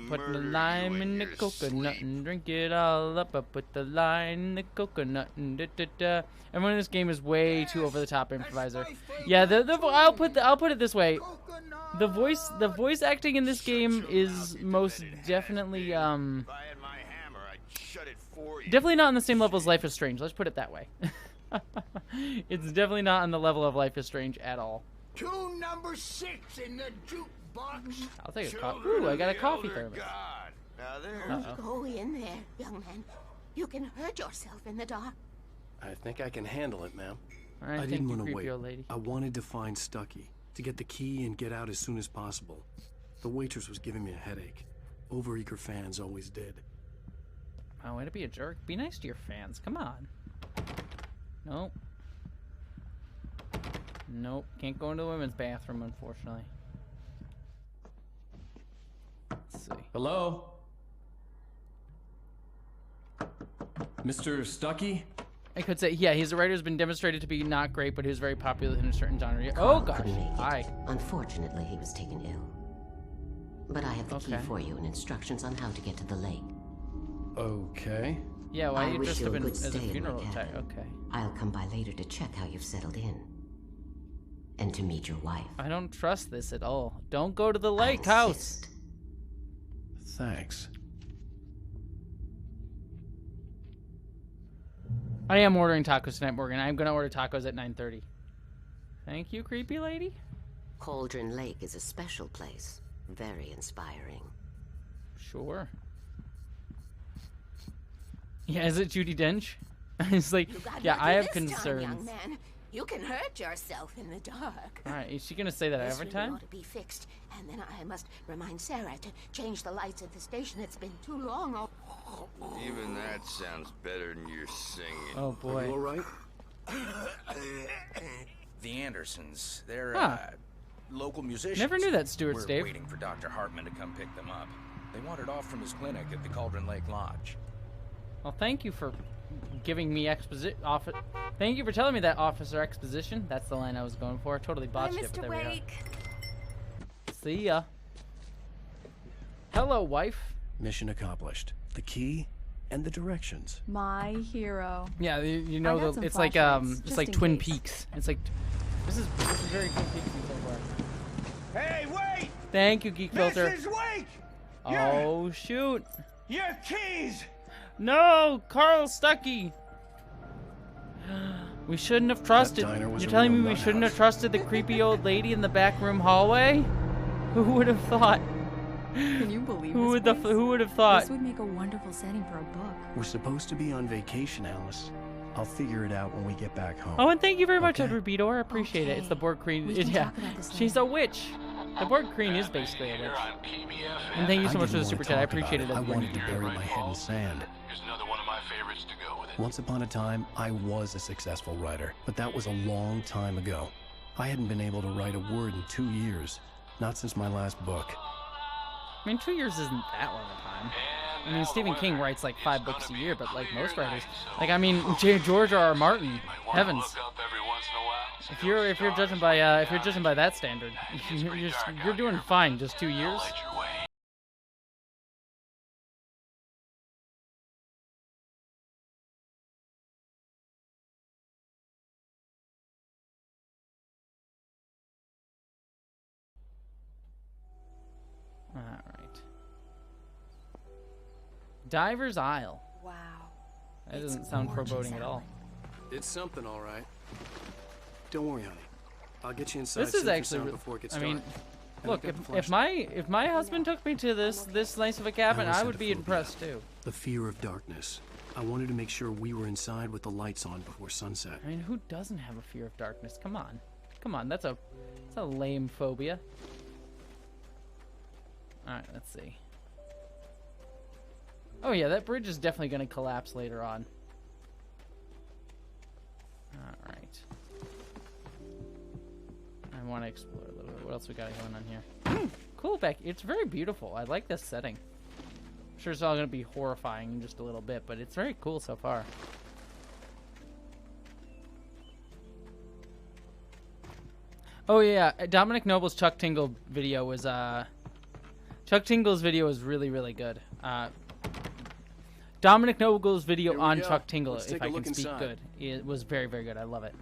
Put the lime in the coconut and drink it all up. I put the lime in the coconut and da da da. Everyone in this game is way too over the top improviser. Yeah, I'll put it this way. The voice acting in this game is most definitely definitely not on the same level as Life is Strange. Let's put it that way. It's definitely not on the level of Life is Strange at all. Tune number 6 in the jukebox. I'll take a coffee. Ooh, I got a coffee thermos. Now Uh-oh. Go in there, young man. You can hurt yourself in the dark. I think I can handle it, ma'am. All right, I thank didn't you, want to creepy wait. old lady. I wanted to find Stuckey, to get the key and get out as soon as possible. The waitress was giving me a headache. Overeager fans always did. Oh, way to be a jerk. Be nice to your fans. Come on. Nope. Nope. Can't go into the women's bathroom, unfortunately. Let's see. Hello? Mr. Stuckey? I could say, yeah, he's a writer who's been demonstrated to be not great, but who's very popular in a certain genre. Oh, gosh. Couldn't make it. Hi. Unfortunately, he was taken ill. But I have the key Okay. for you and instructions on how to get to the lake. Okay. Yeah, why I you wish just you have a been good as a stay in my funeral cabin. type. Okay. I'll come by later to check how you've settled in. And to meet your wife. I don't trust this at all. Don't go to the I lake house. insist. Thanks. I am ordering tacos tonight, Morgan. I'm going to order tacos at 9:30. Thank you, creepy lady. Cauldron Lake is a special place. Very inspiring. Sure. Yeah, is it Judi Dench? It's like, yeah, I have concerns. Young man. You can hurt yourself in the dark. All right, is she gonna say that This every really time? ought to be fixed, and then I must remind Sarah to change the lights at the station. It's been too long. Even that sounds better than your singing. Oh Are you boy. all right? The Andersons, they're Huh. local musicians. Never knew that, Stuart We're Stave. waiting for Dr. Hartman to come pick them up. They wandered off from his clinic at the Cauldron Lake Lodge. Well, thank you for giving me Thank you for telling me that, Officer Exposition. That's the line I was going for. Totally Bye, botched it, but Mr. there we go. Wake. See ya. Hello, wife. Mission accomplished. The key and the directions. My hero. Yeah, you I know got some it's like flashlights, it's just like in Twin case. Peaks. It's like this is very Twin Peaks so far. Hey, wait! Thank you, Geek Filter. Mrs. Wake! Oh shoot. Your keys! No, Carl Stuckey. We shouldn't have trusted. You're telling me we shouldn't have trusted the creepy old lady in the back room hallway? Who would have thought? Can you believe who would have thought? This would make a wonderful setting for a book. We're supposed to be on vacation, Alice. I'll figure it out when we get back home. Oh, and thank you very much, Edward Beador. I appreciate it. It's the Borg Queen. Yeah, she's a witch. The Borg Queen is basically a witch. And thank you so much for the super chat. I appreciate it. I wanted to bury my head in sand. Here's another one of my favorites to go with it. Once upon a time, I was a successful writer, but that was a long time ago. I hadn't been able to write a word in 2 years, not since my last book. I mean, 2 years isn't that long a time. I mean, Stephen King writes like 5 books a year, but like most writers, like I mean, George R. R. Martin, heavens. If you're judging by that standard, you're doing fine. Just 2 years. All right. Diver's Isle. Wow. That doesn't sound foreboding at all. It's something, all right. Don't worry, honey. I'll get you inside. This is actually. Before it gets I mean, dark. look, if my husband took me to this nice of a cabin, I would be impressed too. The fear of darkness. I wanted to make sure we were inside with the lights on before sunset. I mean, who doesn't have a fear of darkness? Come on, that's a lame phobia. All right, let's see. Oh yeah, that bridge is definitely going to collapse later on. All right. I want to explore a little bit. What else we got going on here? Cool, Beck. It's very beautiful. I like this setting. I'm sure it's all going to be horrifying in just a little bit, but it's very cool so far. Oh yeah, Dominic Noble's Chuck Tingle video was Chuck Tingle's video was really, really good. Dominic Noble's video on Chuck Tingle, if I can speak good, it was very, very good. I love it.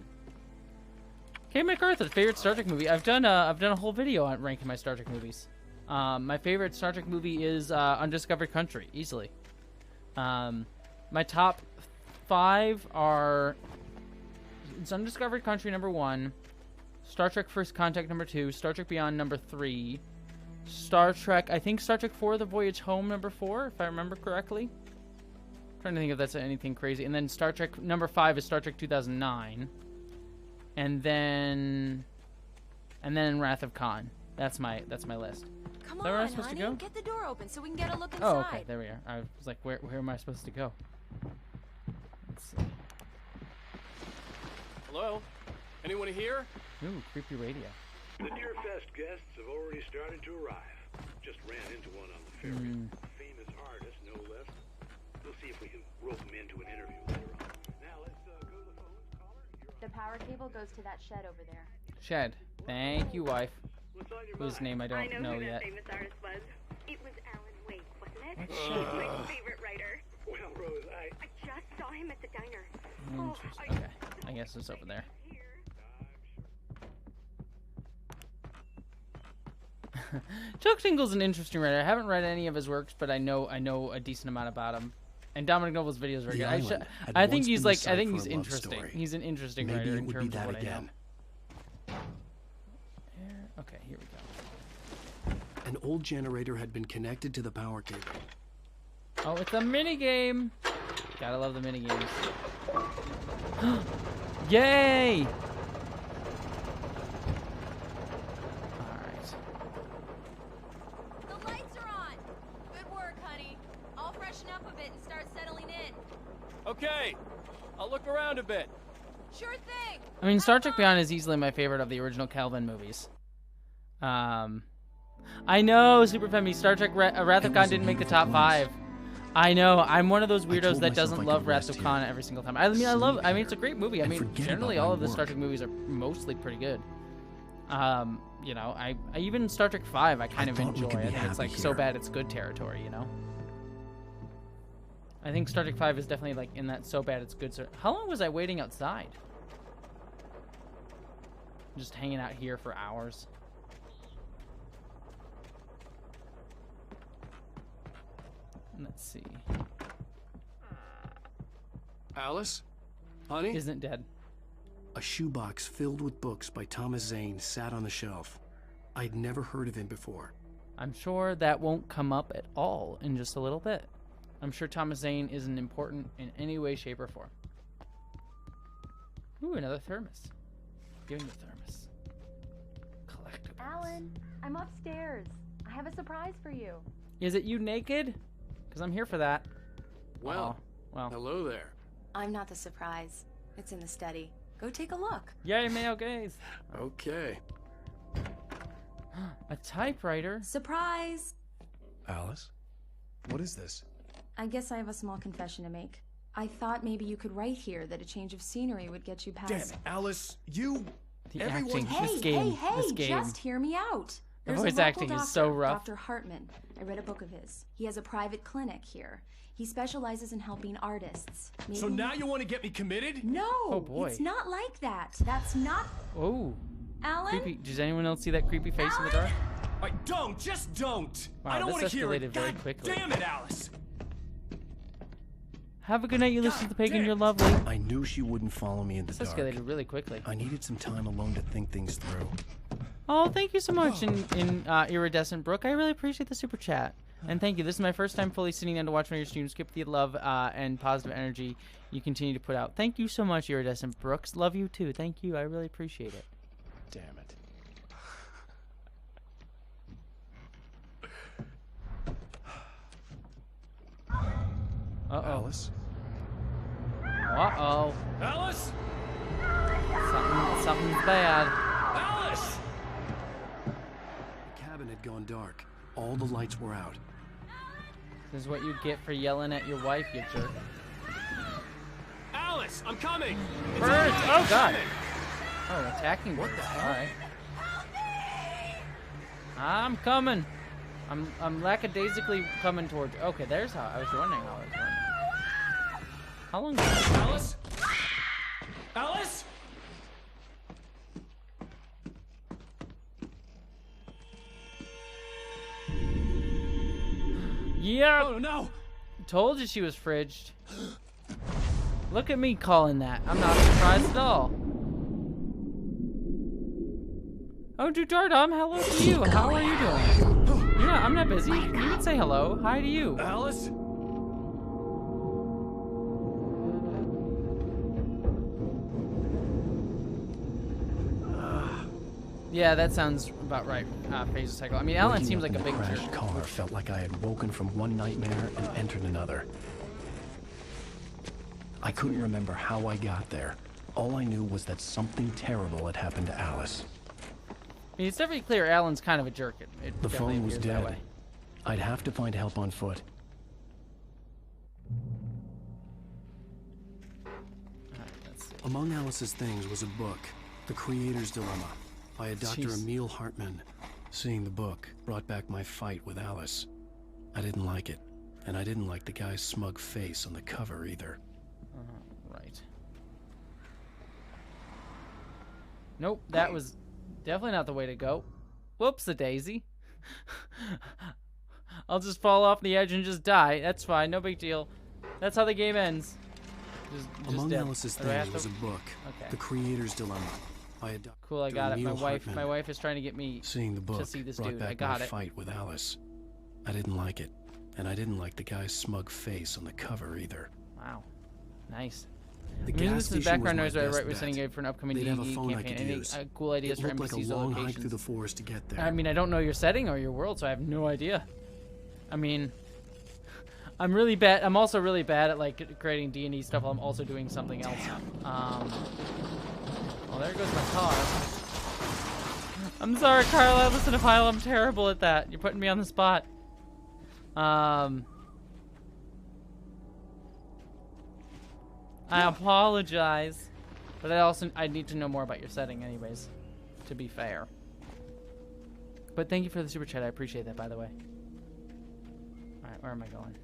Kay MacArthur, favorite Star Trek movie. I've done a whole video on ranking my Star Trek movies. My favorite Star Trek movie is Undiscovered Country, easily. My top 5 are it's Undiscovered Country number 1, Star Trek First Contact number 2, Star Trek Beyond number 3, Star Trek 4 The Voyage Home number 4, if I remember correctly. I'm trying to think if that's anything crazy. And then Star Trek number 5 is Star Trek 2009. And then Wrath of Khan. That's my list. Come Is that where I'm on, supposed honey. to go? Get the door open so we can get a look inside. Oh, okay, there we are. I was like, where am I supposed to go? Let's see. Hello? Anyone here? Ooh, creepy radio. The Deerfest guests have already started to arrive. Just ran into one on the ferry. Famous artist, no less. We'll see if we can rope him into an interview later on. Now let's go to the phones. Caller, The power cable goes to that shed over there. Shed. Thank you, wife. Whose name I don't know yet. Famous artist was. It was Alan Wake, wasn't it? What's He's Shed? my favorite writer. Well, Rose, I just saw him at the diner. Interesting. Okay, I guess it's over there. Chuck Tingle's an interesting writer. I haven't read any of his works, but I know a decent amount about him. And Dominic Noble's videos are very good. I think he's interesting. He's an interesting writer in terms of what I know. Okay, here we go. An old generator had been connected to the power cable. Oh, it's a mini game. Gotta love the mini games. Yay! The lights are on. Good work, honey. I'll freshen up a bit and start settling in. Okay, I'll look around a bit. Sure thing. I mean, Star Trek Beyond is easily my favorite of the original Kelvin movies. I know, Super Femi, Star Trek Wrath of Khan didn't make the top 5. I know, I'm one of those weirdos that doesn't love Wrath of Khan every single time. I mean, it's a great movie. I mean, generally all of the Star Trek movies are mostly pretty good. You know, I even Star Trek 5 I kind of enjoy. I think it's like so bad it's good territory, you know? I think Star Trek 5 is definitely like in that so bad it's good. How long was I waiting outside? Just hanging out here for hours. Let's see. Alice? Honey? Isn't dead. A shoebox filled with books by Thomas Zane sat on the shelf. I'd never heard of him before. I'm sure that won't come up at all in just a little bit. I'm sure Thomas Zane isn't important in any way, shape, or form. Ooh, another thermos. Give me the thermos. Collectibles. Alan, I'm upstairs. I have a surprise for you. Is it you naked? Because I'm here for that. Well, well. Hello there. I'm not the surprise. It's in the study. Go take a look. Yay, male gaze. Okay. A typewriter? Surprise! Alice? What is this? I guess I have a small confession to make. I thought maybe you could write here that a change of scenery would get you past... Damn it, Alice, you... The everyone... acting, Hey, this game, hey, this game. just hear me out. The There's voice a local acting is doctor, so rough. Dr. Hartman. I read a book of his. He has a private clinic here. He specializes in helping artists. Maybe... So now you want to get me committed? No, Oh, boy. it's not like that. That's not... Oh. Alan? Creepy. Does anyone else see that creepy face in the dark? I don't, just don't. Wow, I don't want this to hear it. escalated very God quickly. damn it, Alice. Have a good night, Ulysses the Pagan. You're lovely. I knew she wouldn't follow me in the This dark. escalated really quickly. I needed some time alone to think things through. Oh, thank you so much, Iridescent Brooke. I really appreciate the super chat. And thank you. This is my first time fully sitting down to watch one of your streams. Keep the love and positive energy you continue to put out. Thank you so much, Iridescent Brooks. Love you too. Thank you. I really appreciate it. Damn it. Uh-oh. Alice? Uh-oh. Alice? Something's bad. Alice! The cabin had gone dark. All the lights were out. This is what you get for yelling at your wife, you jerk. Alice, I'm coming! Birds! Oh, God! Oh, attacking birds. Alright. I'm coming. I'm lackadaisically coming towards you. Okay, there's how I was wondering how I was running. How long? Alice? Alice? Yeah. Oh no! Told you she was fridged. Look at me calling that. I'm not surprised at all. Oh, Dudardum, hello to you. How are you doing? Yeah, I'm not busy. You can say hello. Hi to you. Alice? Yeah, that sounds about right. Phase cycle. I mean, Alan Waking seems up like a in the big crashed jerk. car felt like I had woken from one nightmare and entered another. I couldn't remember how I got there. All I knew was that something terrible had happened to Alice. I mean, it's definitely clear Alan's kind of a jerk. It The definitely phone was appears that dead. way. I'd have to find help on foot. Among Alice's things was a book, The Creator's Dilemma, by a Dr. Jeez. Emil Hartman. Seeing the book brought back my fight with Alice. I didn't like it, and I didn't like the guy's smug face on the cover either. Right. Nope, that was definitely not the way to go. Whoops-a-daisy. I'll just fall off the edge and just die. That's fine, no big deal. That's how the game ends. Just Among dead. Alice's Do I have things to- was a book, Okay. The Creator's Dilemma, by a Dr. Cool, I got it. Emil My Hartman. wife is trying to get me Seeing the book to see this brought dude. back I got my it. fight with Alice. I didn't like it, and I didn't like the guy's smug face on the cover either. Wow. Nice. The I'm using gas this as station background was noise my while I best write with sending bet. aid for an upcoming They'd have a D&D phone I campaign. could Any use. cool ideas It for looked like a NPCs or long hike locations? through the forest to get there. I mean, I don't know your setting or your world, so I have no idea. I mean, I'm really bad. I'm also really bad at like creating D&D stuff while I'm also doing something else. Well, there goes my car. I'm sorry, Carla. Listen to Pile. I'm terrible at that. You're putting me on the spot. I apologize, but I need to know more about your setting, anyways. To be fair. But thank you for the super chat. I appreciate that, by the way. All right, where am I going?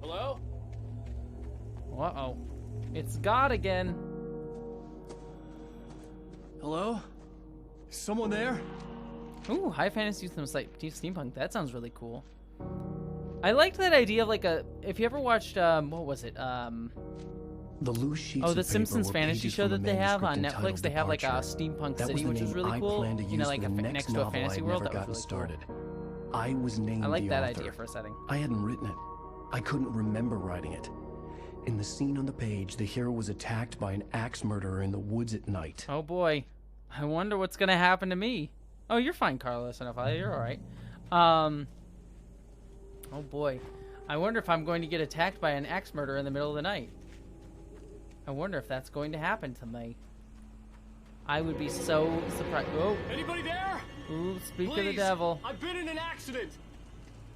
Hello? Uh-oh. It's God again. Hello? Is someone there? Ooh, high fantasy steampunk. That sounds really cool. I liked that idea of like a. If you ever watched, what was it? The loose sheets The of Simpsons paper were fantasy pages show from that a they have on manuscript Netflix. They have like a entitled steampunk Departure. city, which is really cool. You know, like next to a fantasy world. That was really started. cool. I was named I like the that author. idea for a setting. I hadn't written it. I couldn't remember writing it. In the scene on the page, the hero was attacked by an axe murderer in the woods at night. Oh boy, I wonder what's gonna happen to me. Oh, you're fine, Carlos. You're all right. Oh boy, I wonder if I'm going to get attacked by an axe murderer in the middle of the night. I wonder if that's going to happen to me. I would be so surprised. Oh. Anybody there? Ooh, speak Please, of the devil. I've been in an accident.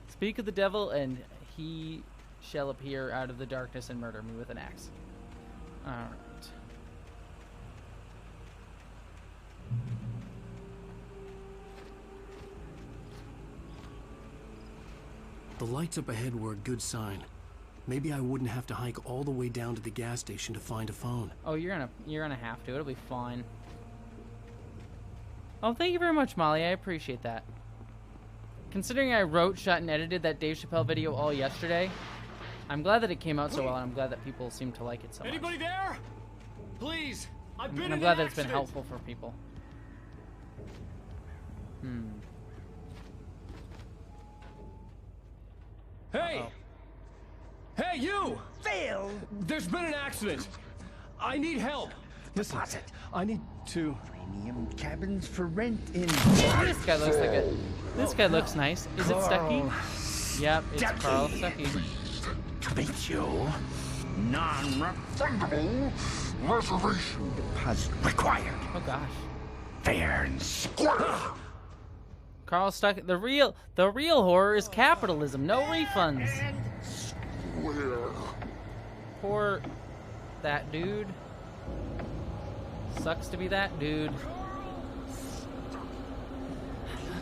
Speak of the devil, and he shall appear out of the darkness and murder me with an axe. All right. The lights up ahead were a good sign. Maybe I wouldn't have to hike all the way down to the gas station to find a phone. Oh, you're gonna have to. It'll be fine. Oh, thank you very much, Molly. I appreciate that. Considering I wrote, shot, and edited that Dave Chappelle video all yesterday, I'm glad that it came out so well, and I'm glad that people seem to like it so much. Anybody there? Please, I've been And I'm in glad an that it's been accident. helpful for people. Hey! Hey, you! Phil! There's been an accident. I need help. Listen, I need to... Premium cabins for rent in... This guy looks like a... This guy looks nice. Is it Stucky? Yep, it's Carl Stucky. To meet you. Non-refundable reservation deposit required. Oh gosh. Fair and square. Carl Stucky. The real horror is capitalism. No refunds. Poor that dude. Sucks to be that dude.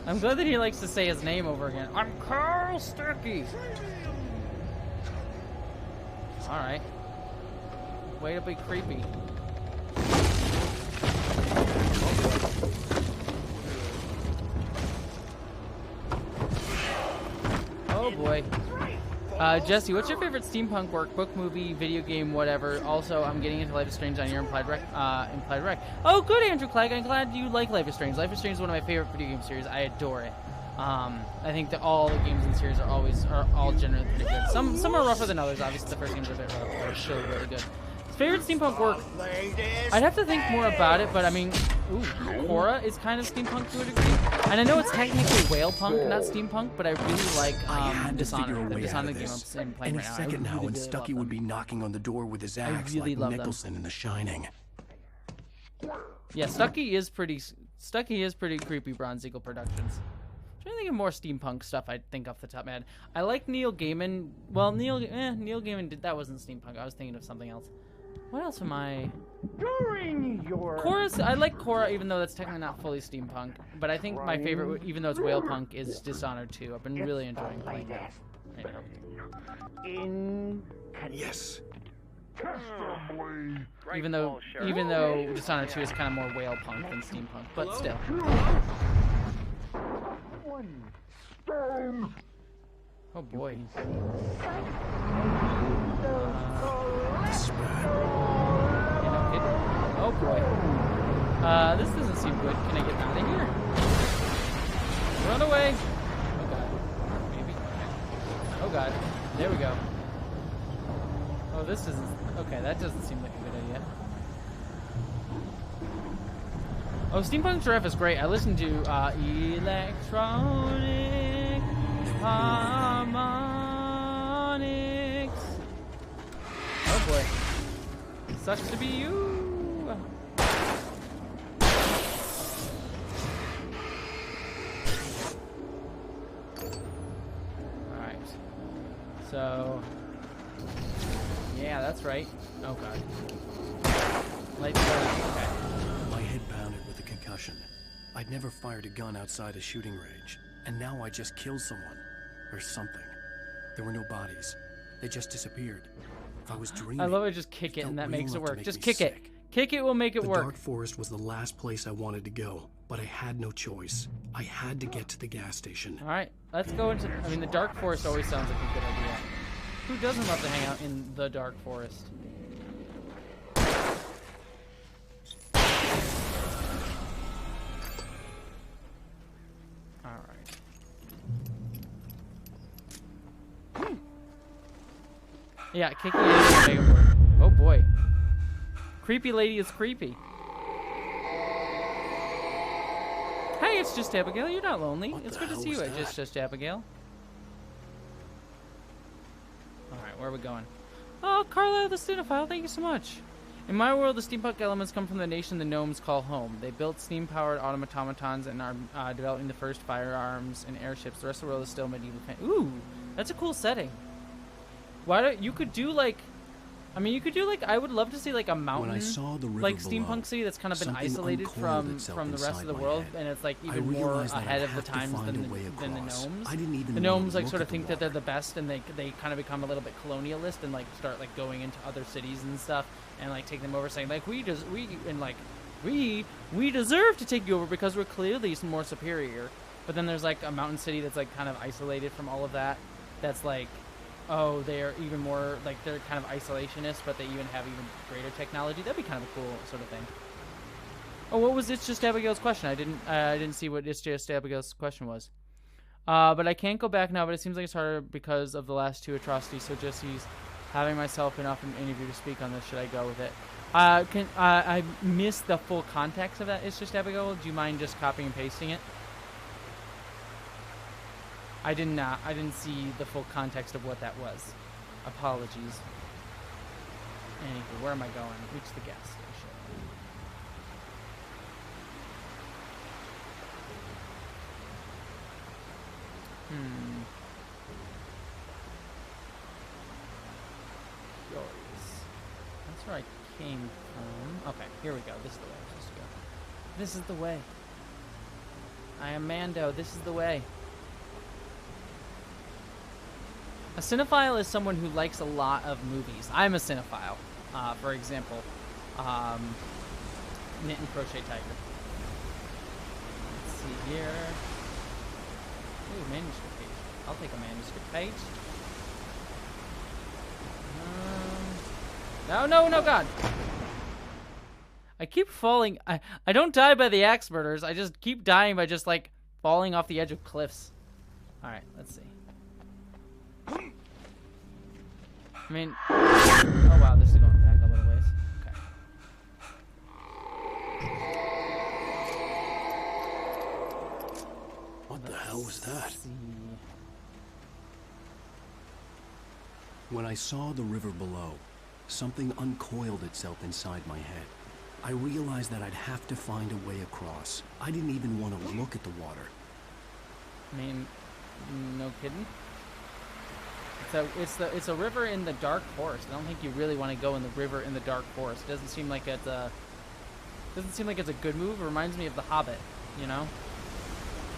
I'm glad that he likes to say his name over again. I'm Carl Stucky. Alright. Way to be creepy. Oh boy. Jessie, what's your favorite steampunk work, book, movie, video game, whatever? Also, I'm getting into Life is Strange on your Implied Rec. Oh, good, Andrew Clegg. I'm glad you like Life is Strange. Life is Strange is one of my favorite video game series. I adore it. I think that all the games in the series are all generally pretty good. Some are rougher than others. Obviously, the first games are a bit rough, but they're still really good. Favorite steampunk work? I'd have to think more about it, but I mean, Korra is kind of steampunk to a degree. And I know it's technically whale punk, not steampunk, but I really like Dishonored. The Dishonored game I'm playing Any right now. second now, and Stucky would be knocking on the door with his axe really like love them. Nicholson in The Shining. Yeah, Stucky is pretty creepy. Bronze Eagle Productions. I'm trying to think of more steampunk stuff. I think off the top of my head. I like Neil Gaiman. Well, Neil Gaiman that wasn't steampunk. I was thinking of something else. What else am I? During your... Korra, I like Korra, even though that's technically not fully steampunk. But I think my favorite, even though it's whale punk, is Dishonored 2. I've been really enjoying playing that right now. Yes. Even though Dishonored 2 is kind of more whale punk than steampunk, but still. Oh boy. Oh boy. This doesn't seem good. Can I get out of here? Run away. Oh god. Maybe. Okay. Oh god. There we go. Oh, this isn't... Okay, that doesn't seem like a good idea. Oh, Steampunk Giraffe is great. I listened to Electronic Harmonics. Oh boy. Sucks to be you. Alright. So... Yeah, that's right. Oh god. Lights okay. My head pounded with a concussion. I'd never fired a gun outside a shooting range, and now I just killed someone. Or something. There were no bodies. They just disappeared. If I was dreaming... I love it, just kick it and that makes it work. Just kick it. Kick it will make it work. The dark forest was the last place I wanted to go. but I had no choice. I had to get to the gas station. All right, let's go into. I mean, the dark forest always sounds like a good idea. Who doesn't love to hang out in the dark forest? All right. Yeah, kicking it is a mega board. Oh boy. Creepy lady is creepy. Hey, it's just Abigail. You're not lonely. It's good to see you. It's just Abigail. Alright, where are we going? Oh, Carlisle the Cinephile, thank you so much. In my world, the steampunk elements come from the nation the gnomes call home. They built steam-powered automatons and are developing the first firearms and airships. The rest of the world is still medieval. Ooh, that's a cool setting. Why don't you could do like... I mean, you could do like I would love to see like a mountain, When I saw the river like below, steampunk city that's kind of been something isolated uncoiled from the rest itself of the inside world, my head. and it's like I even more realized that ahead I'd of the have to times find than a way the across. gnomes. I didn't even The want to gnomes like look sort of at the think that they're water. the best, and they kind of become a little bit colonialist and like start like going into other cities and stuff and like take them over, saying like we deserve to take you over because we're clearly more superior. But then there's like a mountain city that's like kind of isolated from all of that. That's like, oh, they're even more like they're kind of isolationist, but they even have even greater technology. That'd be kind of a cool sort of thing. Oh, what was It's Just Abigail's question? I didn't see what It's Just Abigail's question was. But I can't go back now. But it seems like it's harder because of the last two atrocities. So Jesse's having myself enough an interview to speak on this. Should I go with it? I missed the full context of that. It's Just Abigail. Do you mind just copying and pasting it? I didn't see the full context of what that was. Apologies. Anywho, where am I going? Reach the gas station. Yours. That's where I came from. Okay, here we go. This is the way I'm supposed to go. This is the way. I am Mando. This is the way. A cinephile is someone who likes a lot of movies. I'm a cinephile. For example, Knit and Crochet Tiger. Let's see here. Ooh, manuscript page. I'll take a manuscript page. No, God! I keep falling. I don't die by the axe murders. I just keep dying by just, like, falling off the edge of cliffs. Alright, let's see. I mean, oh wow, this is going back a little ways. Okay. What the hell was that? When I saw the river below, something uncoiled itself inside my head. I realized that I'd have to find a way across. I didn't even want to look at the water. I mean, no kidding. It's a river in the dark forest. I don't think you really want to go in the river in the dark forest. It doesn't seem like it's a good move. It reminds me of The Hobbit, you know.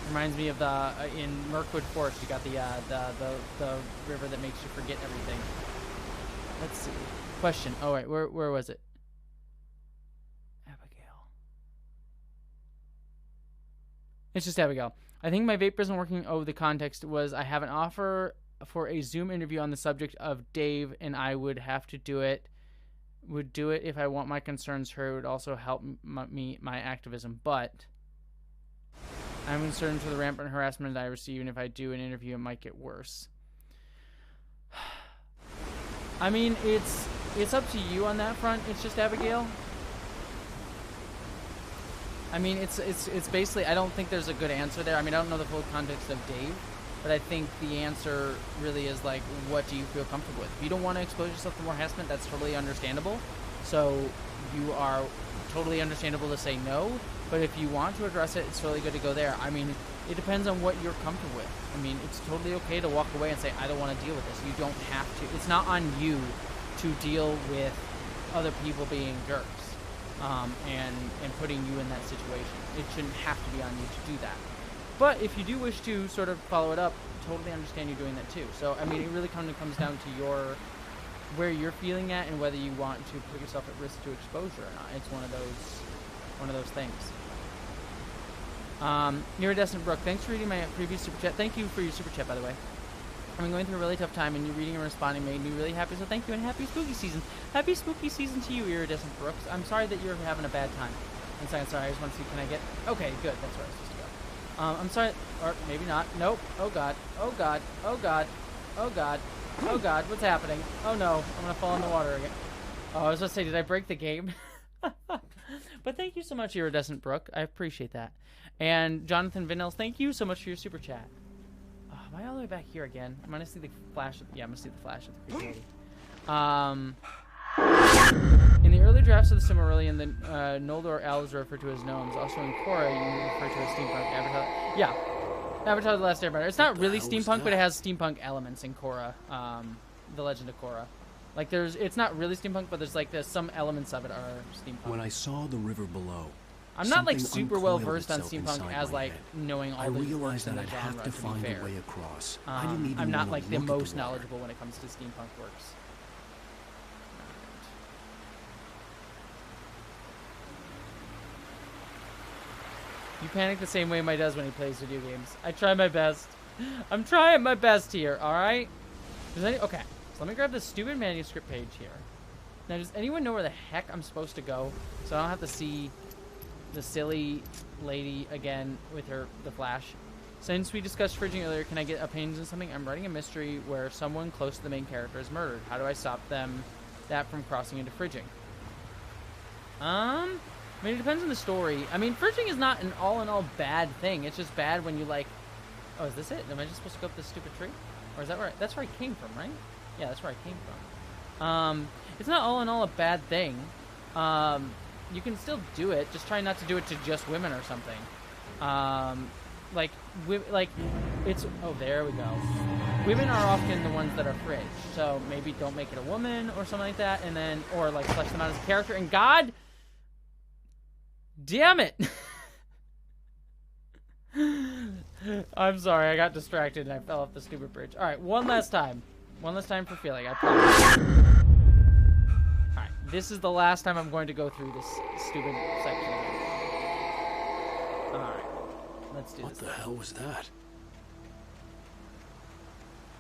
Reminds me of the in Mirkwood Forest. You got the river that makes you forget everything. Let's see. Question. Oh wait, where was it? Abigail. It's just Abigail. I think my vape isn't working. Oh, the context was I have an offer for a Zoom interview on the subject of Dave, and I would have to do it. Would do it if I want my concerns heard. It would also help my activism, but I'm concerned for the rampant harassment I receive, and if I do an interview, it might get worse. I mean, it's up to you on that front. It's just Abigail. I mean, it's basically, I don't think there's a good answer there. I mean, I don't know the full context of Dave, but I think the answer really is like, what do you feel comfortable with? If you don't want to expose yourself to more harassment, that's totally understandable. So you are totally understandable to say no, but if you want to address it, it's really good to go there. I mean, it depends on what you're comfortable with. I mean, it's totally okay to walk away and say, I don't want to deal with this. You don't have to. It's not on you to deal with other people being jerks and putting you in that situation. It shouldn't have to be on you to do that. But if you do wish to sort of follow it up, totally understand you doing that too. So, I mean, it really comes down to where you're feeling at and whether you want to put yourself at risk to exposure or not. It's one of those things. Iridescent Brook, thanks for reading my previous super chat. Thank you for your super chat, by the way. I've been going through a really tough time, and you reading and responding made me really happy, so thank you, and happy spooky season. Happy spooky season to you, Iridescent Brooks. I'm sorry that you're having a bad time. I'm sorry, I just want to see, can I get... Okay, good, that's where I was supposed to go. I'm sorry, or maybe not. Nope. Oh god, oh god, oh god, oh god, oh god, what's happening? Oh no, I'm gonna fall in the water again. Oh, I was gonna say, did I break the game? But thank you so much, Iridescent Brook. I appreciate that. And Jonathan Vinnells, thank you so much for your super chat. Am I all the way back here again? I'm gonna see the flash. Yeah, I'm gonna see the flash of the creepy lady. In the early drafts of the Silmarillion, the Noldor elves are referred to as gnomes. Also in Korra, you refer to as steampunk. Avatar. Yeah, Avatar: The Last Airbender. It's not really steampunk, but it has steampunk elements in Korra. The Legend of Korra. Like it's not really steampunk, but there's some elements of it are steampunk. When I saw the river below, I'm not like super well versed on steampunk as like knowing all the realized that I'd genre, have to find a way across. I didn't even I'm not want like to the look most at the water. knowledgeable when it comes to steampunk works. You panic the same way Mike does when he plays video games. I try my best. I'm trying my best here, alright? Okay, so let me grab this stupid manuscript page here. Now, does anyone know where the heck I'm supposed to go? So I don't have to see the silly lady again with the flash. Since we discussed fridging earlier, can I get opinions on something? I'm writing a mystery where someone close to the main character is murdered. How do I stop that from crossing into fridging? I mean, it depends on the story. I mean, fridging is not an all-in-all bad thing. It's just bad when you, like... Oh, is this it? Am I just supposed to go up this stupid tree? Or is that where... That's where I came from, right? Yeah, that's where I came from. It's not all-in-all a bad thing. You can still do it. Just try not to do it to just women or something. It's... Oh, there we go. Women are often the ones that are fridged. So maybe don't make it a woman or something like that. And then... Or, like, flesh them out as a character. And God... Damn it! I'm sorry, I got distracted and I fell off the stupid bridge. Alright, one last time. One last time for feeling, I promise. Alright, this is the last time I'm going to go through this stupid section again. Alright, let's do this. What the hell was that?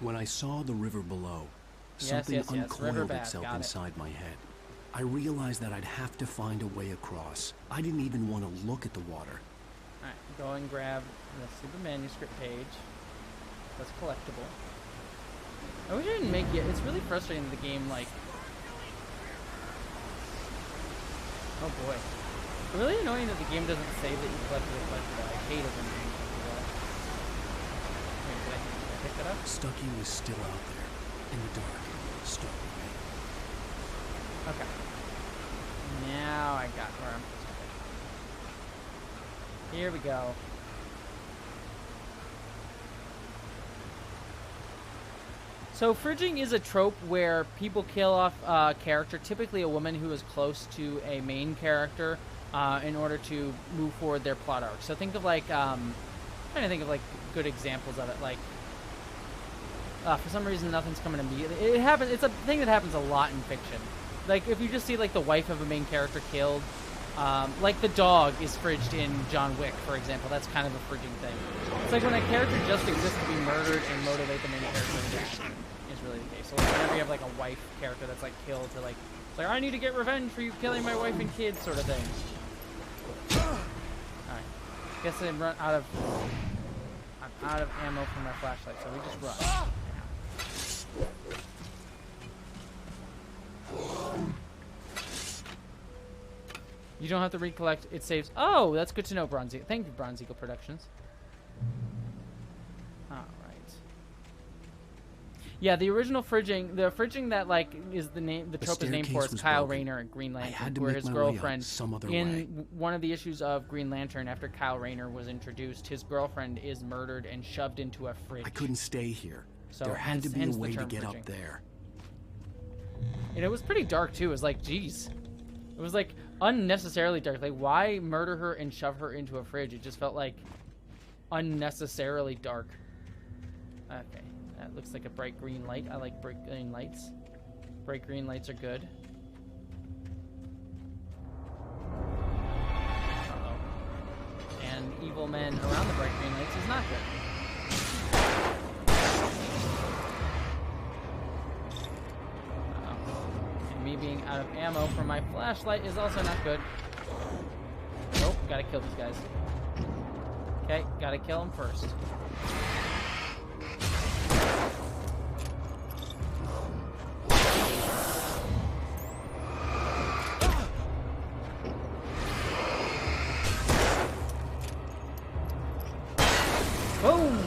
When I saw the river below, something uncoiled itself inside my head. I realized that I'd have to find a way across. I didn't even want to look at the water. Alright, go and grab the stupid manuscript page. That's collectible. I wish I didn't make it. It's really frustrating that the game, like... Oh boy. It's really annoying that the game doesn't say that you collected a collectible. I hate it when games don't do that. Wait, did I pick that up? Stucky was still out there, in the dark, stuck with me. Okay. Now I got where I'm supposed to be. Here we go. So fridging is a trope where people kill off a character, typically a woman who is close to a main character, in order to move forward their plot arc. So think of like, I'm trying to think of like good examples of it. Like, for some reason nothing's coming immediately. It happens. It's a thing that happens a lot in fiction. Like, if you just see, like, the wife of a main character killed, like the dog is fridged in John Wick, for example. That's kind of a fridging thing. It's like when a character just exists to be murdered and motivate the main character to death is really the case. So like, whenever you have, like, a wife character that's, like, killed to, like, it's like, I need to get revenge for you killing my wife and kids sort of thing. Alright. Guess I'm out of ammo for my flashlight, so we just run. You don't have to recollect. It saves. Oh, that's good to know, Bronze Eagle. Thank you, Bronze Eagle Productions. All right. Yeah, the original fridging, the fridging that like is the name, the trope is named for is Kyle Rayner in Green Lantern, where his girlfriend in one of the issues of Green Lantern, after Kyle Rayner was introduced, his girlfriend is murdered and shoved into a fridge. I couldn't stay here. So there had to be a way to get up there. And it was pretty dark too. It was like, geez. It was like unnecessarily dark. Like, why murder her and shove her into a fridge? It just felt like unnecessarily dark. Okay, that looks like a bright green light. I like bright green lights. Bright green lights are good. Uh-oh. And evil men around the bright green lights is not good. And me being out of ammo for my flashlight is also not good. Oh, gotta kill these guys. Okay, gotta kill them first. Boom!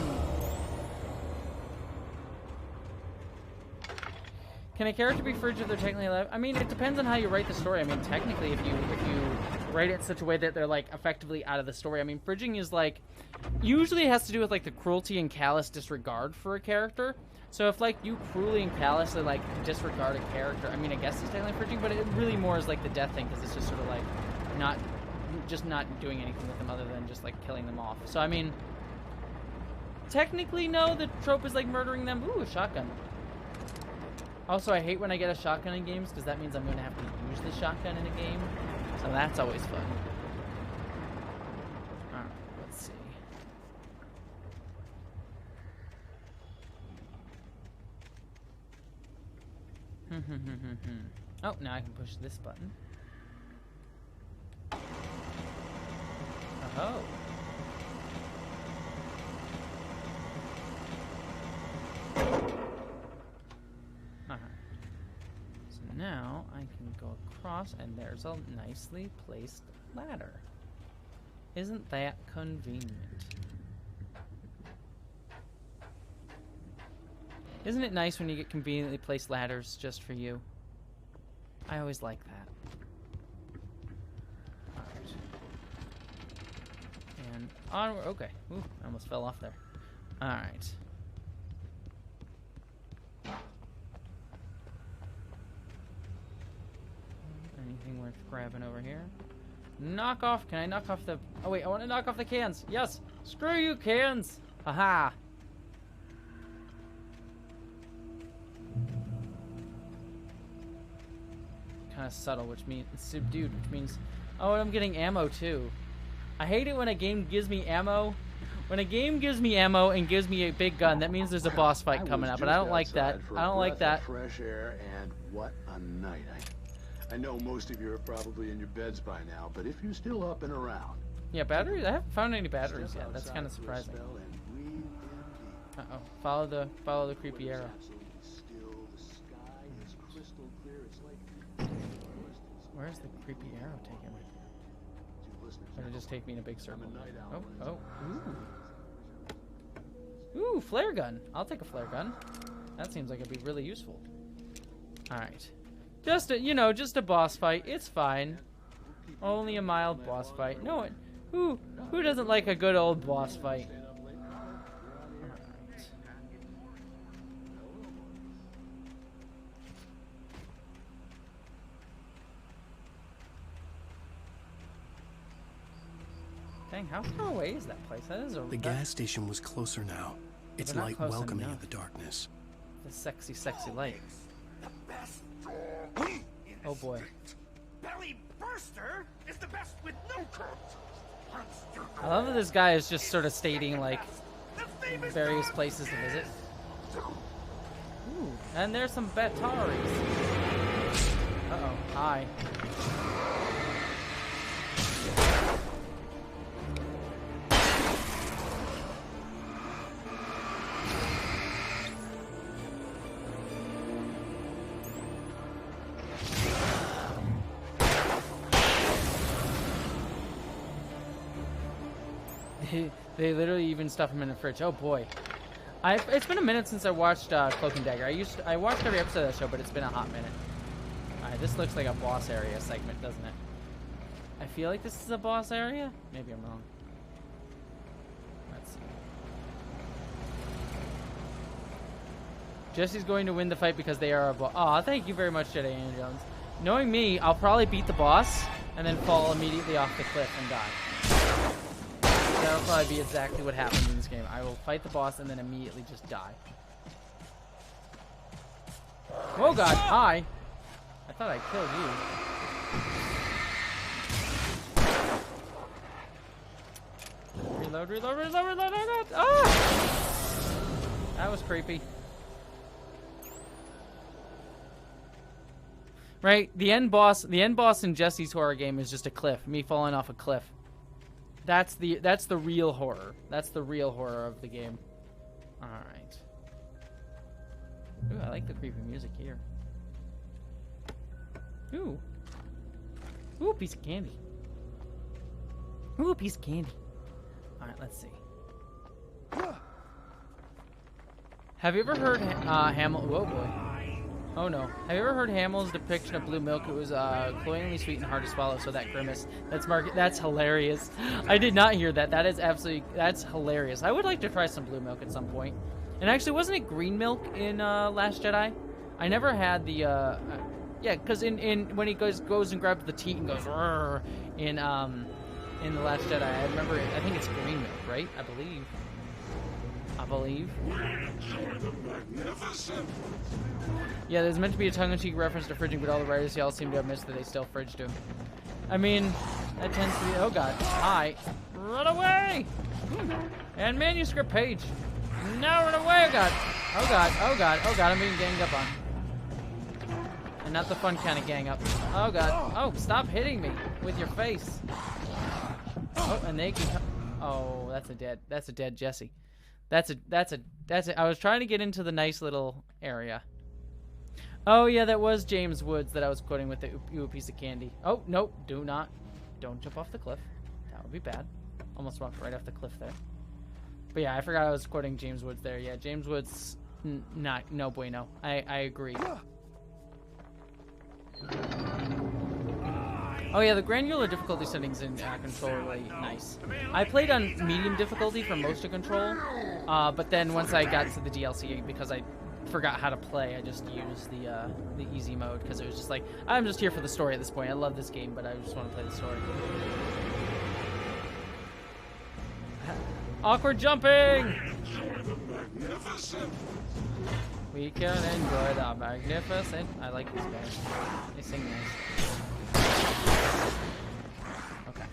Can a character be fridged if they're technically alive? I mean, it depends on how you write the story. I mean, technically, if you write it in such a way that they're like effectively out of the story. I mean, fridging is like usually it has to do with like the cruelty and callous disregard for a character. So if like you cruelly and callously like disregard a character, I mean, I guess it's technically fridging, but it really more is like the death thing because it's just sort of like not doing anything with them other than just like killing them off. So I mean, technically no, the trope is like murdering them. Ooh, a shotgun. Also, I hate when I get a shotgun in games because that means I'm going to have to use the shotgun in a game. So that's always fun. Alright, let's see. Oh, now I can push this button. Oh. Now I can go across and there's a nicely placed ladder. Isn't that convenient? Isn't it nice when you get conveniently placed ladders just for you? I always like that. Alright. And onward. Okay. Ooh, I almost fell off there. Alright. Anything worth grabbing over here? Knock off. Can I knock off the... Oh, wait. I want to knock off the cans. Yes. Screw you, cans. Aha. Kind of subtle, which means... Subdued, which means... Oh, and I'm getting ammo, too. I hate it when a game gives me ammo. When a game gives me ammo and gives me a big gun, that means there's a boss fight coming up. And I don't like that. I don't like that. Fresh air, and what a night. I know most of you are probably in your beds by now, but if you're still up and around... Yeah, batteries? I haven't found any batteries yet. That's kind of surprising. Uh-oh. Follow the creepy arrow. Where's the creepy arrow taking me? Or did it just take me in a big circle? Oh. Ooh, flare gun. I'll take a flare gun. That seems like it'd be really useful. Alright. Just a boss fight. It's fine. Only a mild boss fight. No, who doesn't like a good old boss fight? Alright. Dang, how far away is that place? The gas station was closer now. Its light welcoming in the darkness. The sexy, sexy light. Oh boy. Belly burster is the best with no cuts. I love that this guy is just sort of stating like various places to visit. Ooh, and there's some Bataris. Uh-oh. Hi. They literally even stuff him in the fridge. Oh boy. It's been a minute since I watched Cloak and Dagger. I watched every episode of that show, but it's been a hot minute. Alright, this looks like a boss area segment, doesn't it? I feel like this is a boss area? Maybe I'm wrong. Let's see. Jessie's going to win the fight because they are a boss. Aw, thank you very much, Jedi Anna Jones. Knowing me, I'll probably beat the boss and then fall immediately off the cliff and die. That'll probably be exactly what happens in this game. I will fight the boss and then immediately just die. Oh god, hi! I thought I killed you. Reload, reload, reload, reload, reload. Ah! That was creepy. Right? The end boss in Jessie's horror game is just a cliff. Me falling off a cliff. That's the real horror. That's the real horror of the game. Alright. Ooh, I like the creepy music here. Ooh. Ooh, a piece of candy. Ooh, a piece of candy. Alright, let's see. Have you ever heard Hamill? Whoa, boy. Oh no. Have you ever heard Hamill's depiction of blue milk? It was cloyingly sweet and hard to swallow, so that grimace. That's hilarious. I did not hear that. That's hilarious. I would like to try some blue milk at some point. And actually, wasn't it green milk in Last Jedi? I never had the yeah, because in when he goes and grabs the teat and goes in the Last Jedi, I remember I think it's green milk, right? I believe. Yeah, there's meant to be a tongue-in-cheek reference to fridging, but all the writers y'all seem to have missed that they still fridged him. I mean, that tends to be. Oh god, hi, run away! And manuscript page. No, run away! Oh god, oh god, oh god, oh god, I'm being ganged up on. And not the fun kind of gang up. Oh god, oh stop hitting me with your face. Oh, and they can. Oh, that's a dead Jessie. That's it. I was trying to get into the nice little area. Oh yeah, that was James Woods that I was quoting with the ooh, piece of candy. Oh nope, don't jump off the cliff. That would be bad. Almost walked right off the cliff there. But yeah, I forgot I was quoting James Woods there. Yeah, James Woods, no bueno. I agree. Oh yeah, the granular difficulty settings in Control are really nice. I played on medium difficulty for most of Control, but then once I got to the DLC, because I forgot how to play, I just used the easy mode, because it was just like, I'm just here for the story at this point. I love this game, but I just want to play the story. Awkward jumping! We can enjoy the magnificent. I like these guys. They sing nice. Okay.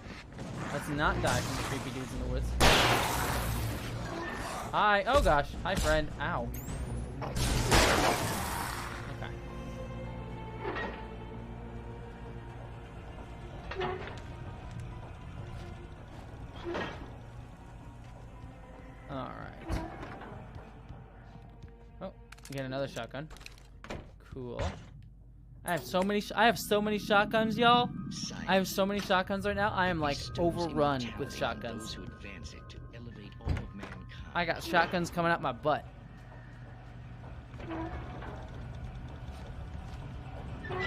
Let's not die from the creepy dudes in the woods. Hi. Oh gosh. Hi, friend. Ow. Okay. Alright. Oh, get another shotgun. Cool. I have so many shotguns, y'all. I have so many shotguns right now. I am like overrun with shotguns. I got shotguns coming out my butt. Did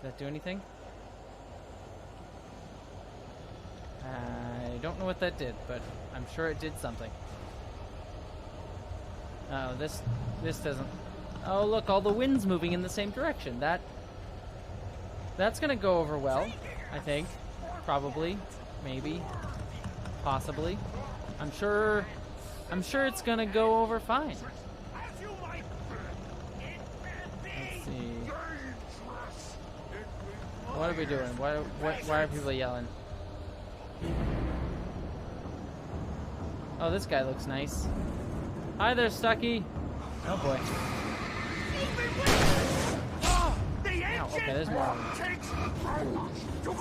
that do anything? I don't know what that did, but I'm sure it did something. Oh, this doesn't. Oh, look, all the wind's moving in the same direction. That's gonna go over well, I think. Probably, maybe, possibly. I'm sure it's gonna go over fine. Let's see. What are we doing? Why are people yelling? Oh, this guy looks nice. Hi there, Stucky. Oh boy. Ow, okay, there's more. Oh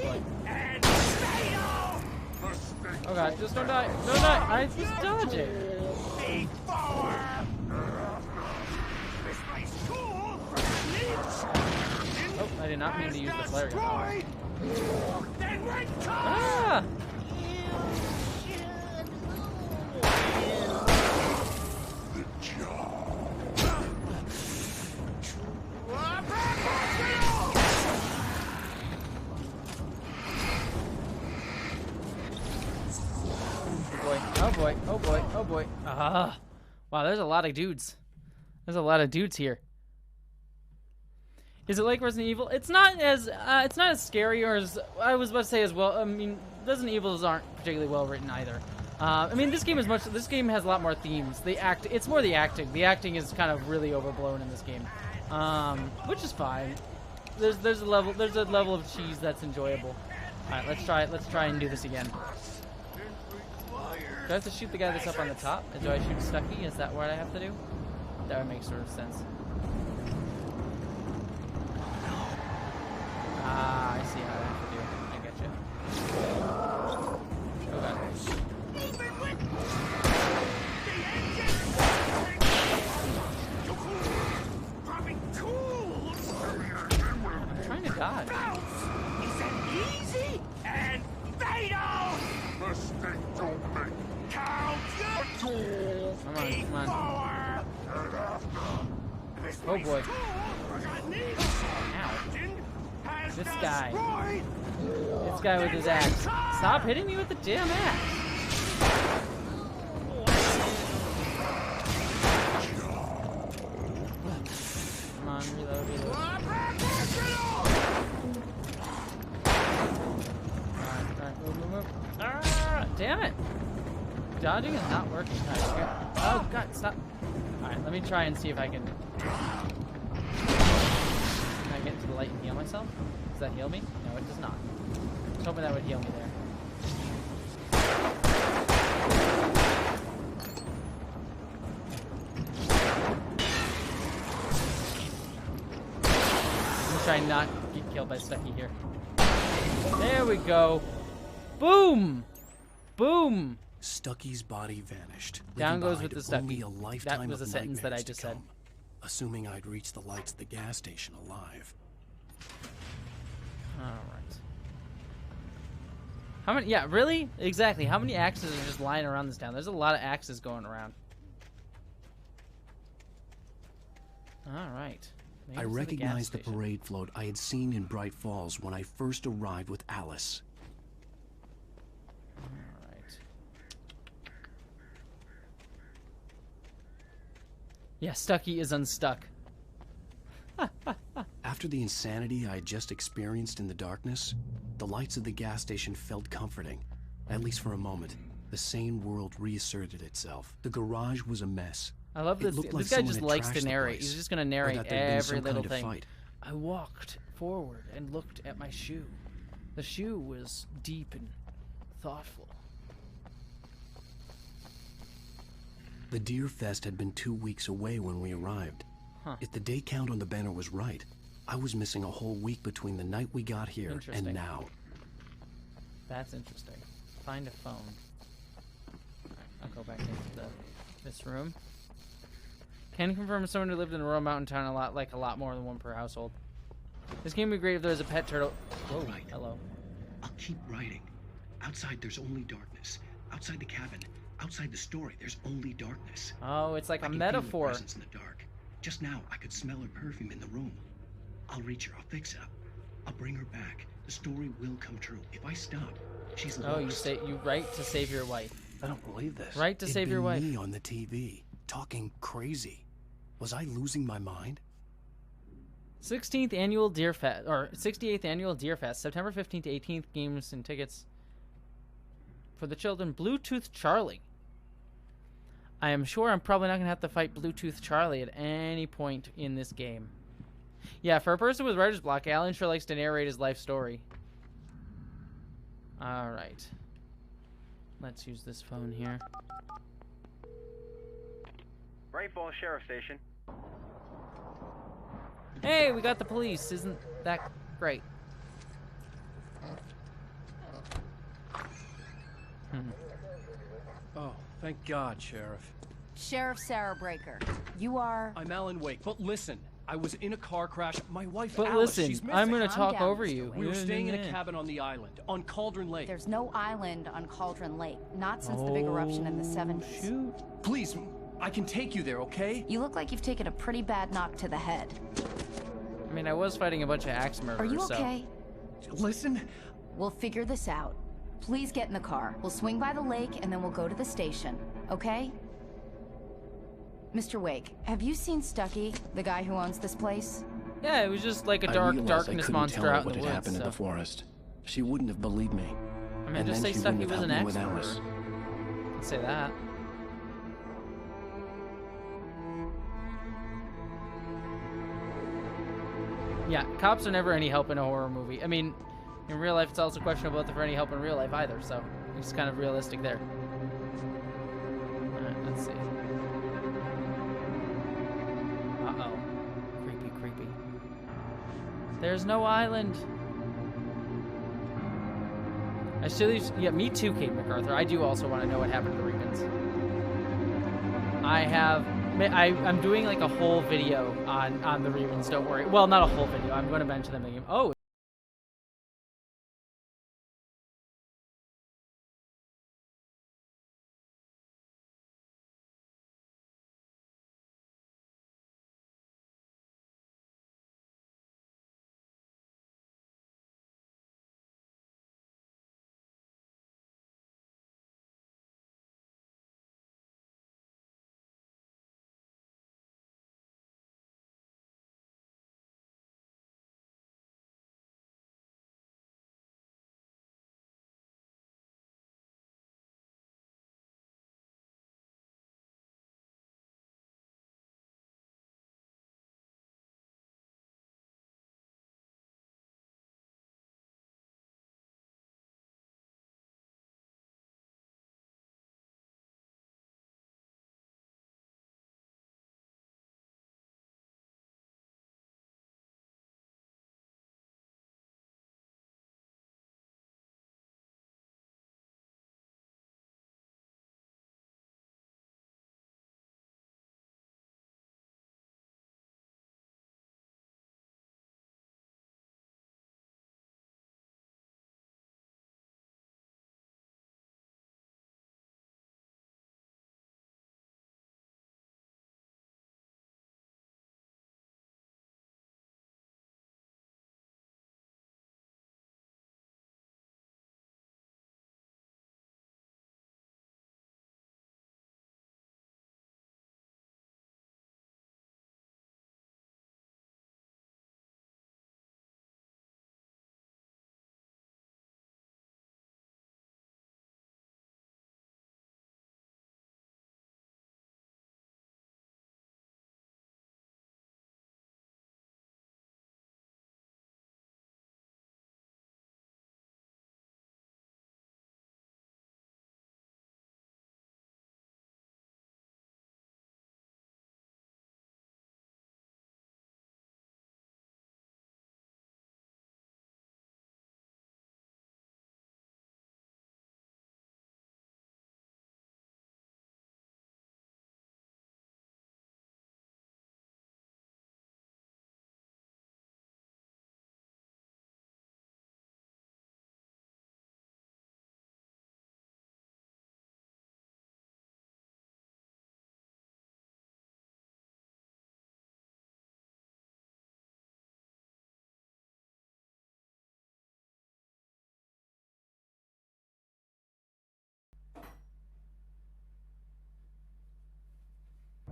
boy. Oh god, just don't die. Don't die. I just dodge it. Oh, I did not mean to use the flare gun. Ah! Oh boy, oh boy, oh boy. Ah. Wow, there's a lot of dudes. There's a lot of dudes here. Is it like Resident Evil? It's not as scary or as I was about to say as well. I mean, Resident Evils aren't particularly well written either. I mean, this game has a lot more themes. It's more the acting. The acting is kind of really overblown in this game, which is fine. There's a level of cheese that's enjoyable. All right, let's try and do this again. Do I have to shoot the guy that's up on the top? Do I shoot Stucky? Is that what I have to do? That would make sort of sense. Ah, I see how I have to do it. I get you. I'm trying to dodge. Is that easy and fatal? Mistake don't make. Count your Come on. Oh boy. Ow. This guy with his axe. Stop hitting me with the damn axe. Come on, reload. Alright, move. Ah, damn it. Dodging is not working. Right, here. Oh god, stop. Alright, let me try and see if I can get into the light and heal myself. Does that heal me? No, it does not. I was hoping that would heal me there. I'm trying not to get killed by Stucky here. There we go. Boom! Boom! Stucky's body vanished. Down goes with the Stucky. Stucky. That was a sentence that I just said. Assuming I'd reach the lights at the gas station alive. Alright. How many? Yeah, really? Exactly. How many axes are just lying around this town? There's a lot of axes going around. Alright. I recognized the parade float I had seen in Bright Falls when I first arrived with Alice. Alright. Yeah, Stucky is unstuck. After the insanity I had just experienced in the darkness, the lights of the gas station felt comforting. At least for a moment. The sane world reasserted itself. The garage was a mess. I love this. This guy just likes to narrate. He's just going to narrate every little thing. I walked forward and looked at my shoe. The shoe was deep and thoughtful. The Deer Fest had been 2 weeks away when we arrived. Huh. If the day count on the banner was right, I was missing a whole week between the night we got here and now. That's interesting. Find a phone. Alright, I'll go back into this room. Can confirm someone who lived in a rural mountain town a lot more than one per household. This game would be great if there was a pet turtle. Whoa, right. Hello. I'll keep writing. Outside there's only darkness. Outside the cabin, outside the story, there's only darkness. Oh, it's like a I can metaphor. Feel her presence in the dark. Just now, I could smell her perfume in the room. I'll reach her. I'll fix it up. I'll bring her back. The story will come true. If I stop, she's lost. Oh, you write to save your wife. I don't believe this. Right to save your wife. Me on the TV, talking crazy. Was I losing my mind? 16th annual Deer Fest, or 68th annual Deer Fest, September 15th to 18th. Games and tickets for the children. Bluetooth Charlie. I am sure I'm probably not going to have to fight Bluetooth Charlie at any point in this game. Yeah, for a person with writer's block, Alan sure likes to narrate his life story. Alright. Let's use this phone here. Bright Falls Sheriff Station. Hey, we got the police. Isn't that great? Oh, thank God, Sheriff. Sheriff Sarah Breaker. You are... I'm Alan Wake, but listen. I was in a car crash. My wife, but Alice, listen, she's missing. I'm going to talk over you. We were staying in a cabin on the island, on Cauldron Lake. There's no island on Cauldron Lake. Not since the big eruption in the 70s. Shoot. Please, I can take you there, okay? You look like you've taken a pretty bad knock to the head. I mean, I was fighting a bunch of axe murderers, Are you okay? So. Listen. We'll figure this out. Please get in the car. We'll swing by the lake, and then we'll go to the station. Okay? Mr. Wake, have you seen Stucky, the guy who owns this place? Yeah, it was just like a darkness monster out in the woods. What had happened in the forest. She wouldn't have believed me. I mean, just say Stucky was an axe. can say that. Yeah, cops are never any help in a horror movie. I mean, in real life, it's also questionable if they're any help in real life either, so it's kind of realistic there. Alright, let's see. Uh-oh. Creepy, creepy. There's no island. I still use, yeah, me too, Kate MacArthur. I do also want to know what happened to the Regans. I'm doing like a whole video on the Regans, don't worry. Well, not a whole video. I'm going to mention them again. Oh.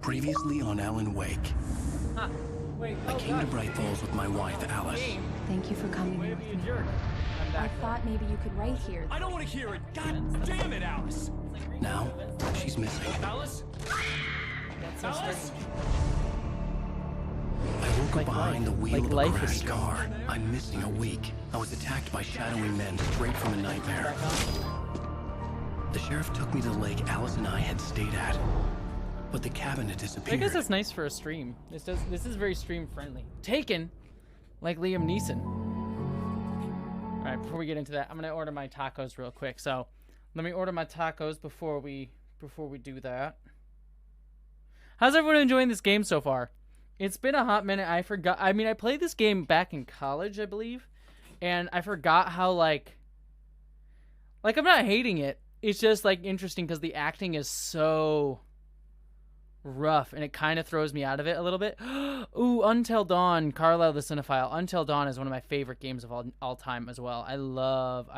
Previously on Alan Wake. Huh. Wait, I came to Bright Falls with my wife, Alice. Thank you for coming with me. I thought maybe you could write here. I don't want to hear it. God damn it, Alice. Now, she's missing. Alice? That's so strange. I woke up behind the wheel of a life crashed is car. I'm missing a week. I was attacked by shadowy men straight from a nightmare. The sheriff took me to the lake Alice and I had stayed at. But the cabin had I disappeared. guess that's nice for a stream. This is very stream friendly. Taken, like Liam Neeson. All right, before we get into that, I'm gonna order my tacos real quick. So, let me order my tacos before we do that. How's everyone enjoying this game so far? It's been a hot minute. I forgot. I mean, I played this game back in college, I believe, and I forgot how like I'm not hating it. It's just like interesting because the acting is so rough and it kind of throws me out of it a little bit. Ooh, Until Dawn, Carlisle the Cinephile. Until Dawn is one of my favorite games of all time as well. I love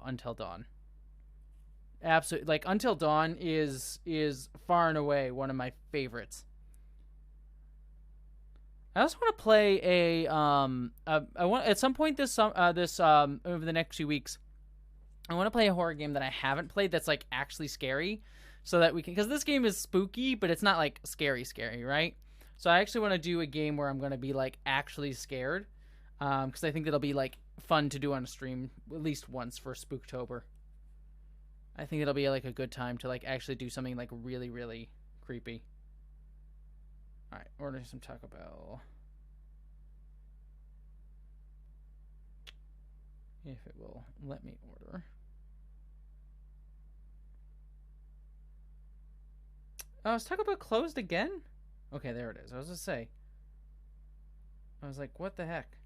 Until Dawn. Absolutely, like Until Dawn is far and away one of my favorites. I also want to play I want at some point this over the next few weeks. I want to play a horror game that I haven't played that's like actually scary, so that we can, because this game is spooky, but it's not like scary, right? So I actually want to do a game where I'm going to be like actually scared, because I think that'll be like fun to do on a stream at least once for Spooktober. I think it'll be like a good time to like actually do something like really, really creepy. All right, ordering some Taco Bell. If it will let me order. Oh, is Taco Bell closed again? Okay, there it is. I was gonna say. I was like, what the heck?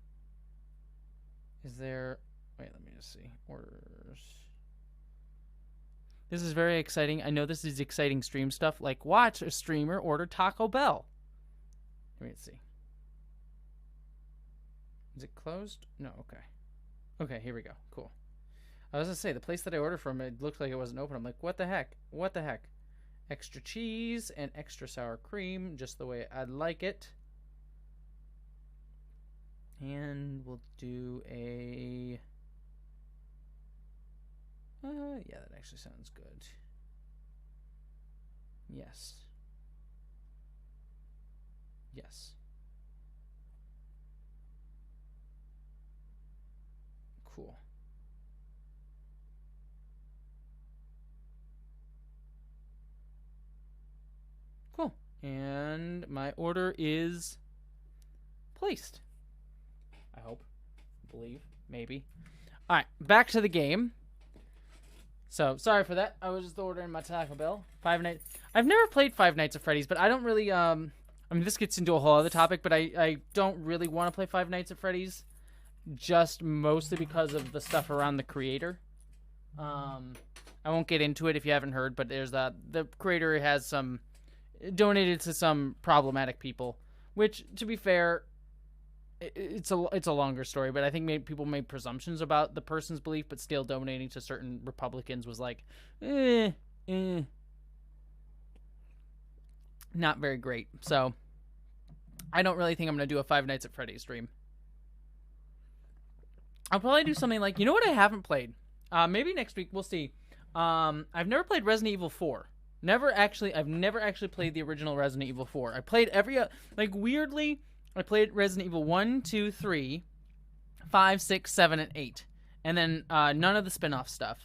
Is there... Wait, let me just see. Orders. This is very exciting. I know this is exciting stream stuff. Like, watch a streamer order Taco Bell. Let me see. Is it closed? No, okay. Okay, here we go. Cool. I was gonna say, the place that I ordered from, it looked like it wasn't open. I'm like, what the heck? What the heck? Extra cheese and extra sour cream, just the way I'd like it. And we'll do a... yeah, that actually sounds good. Yes. Yes. Cool. Cool. And my order is placed. I hope. Believe. Maybe. Alright, back to the game. So, sorry for that. I was just ordering my Taco Bell. Five Nights... I've never played Five Nights at Freddy's, but I don't really, I mean, this gets into a whole other topic, but I don't really want to play Five Nights at Freddy's. Just mostly because of the stuff around the creator. I won't get into it if you haven't heard, but there's the creator has some... donated to some problematic people, which, to be fair, it's a longer story, but I think people made presumptions about the person's belief, but still donating to certain Republicans was like, not very great. So I don't really think I'm going to do a Five Nights at Freddy's stream. I'll probably do something like, you know what I haven't played? Maybe next week, we'll see. I've never played Resident Evil 4. I've never actually played the original Resident Evil 4. I played weirdly, I played Resident Evil 1, 2, 3, 5, 6, 7, and 8. And then none of the spin-off stuff.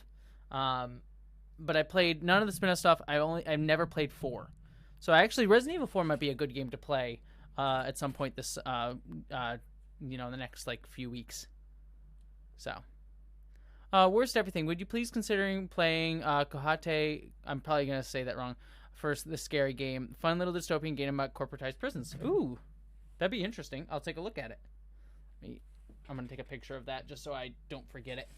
But I played none of the spin-off stuff. I've never played 4. So actually, Resident Evil 4 might be a good game to play at some point this, the next like few weeks. So. Worst everything. Would you please considering playing Kohate? I'm probably gonna say that wrong. First, the scary game, fun little dystopian game about corporatized prisons. Ooh, that'd be interesting. I'll take a look at it. I'm gonna take a picture of that just so I don't forget it.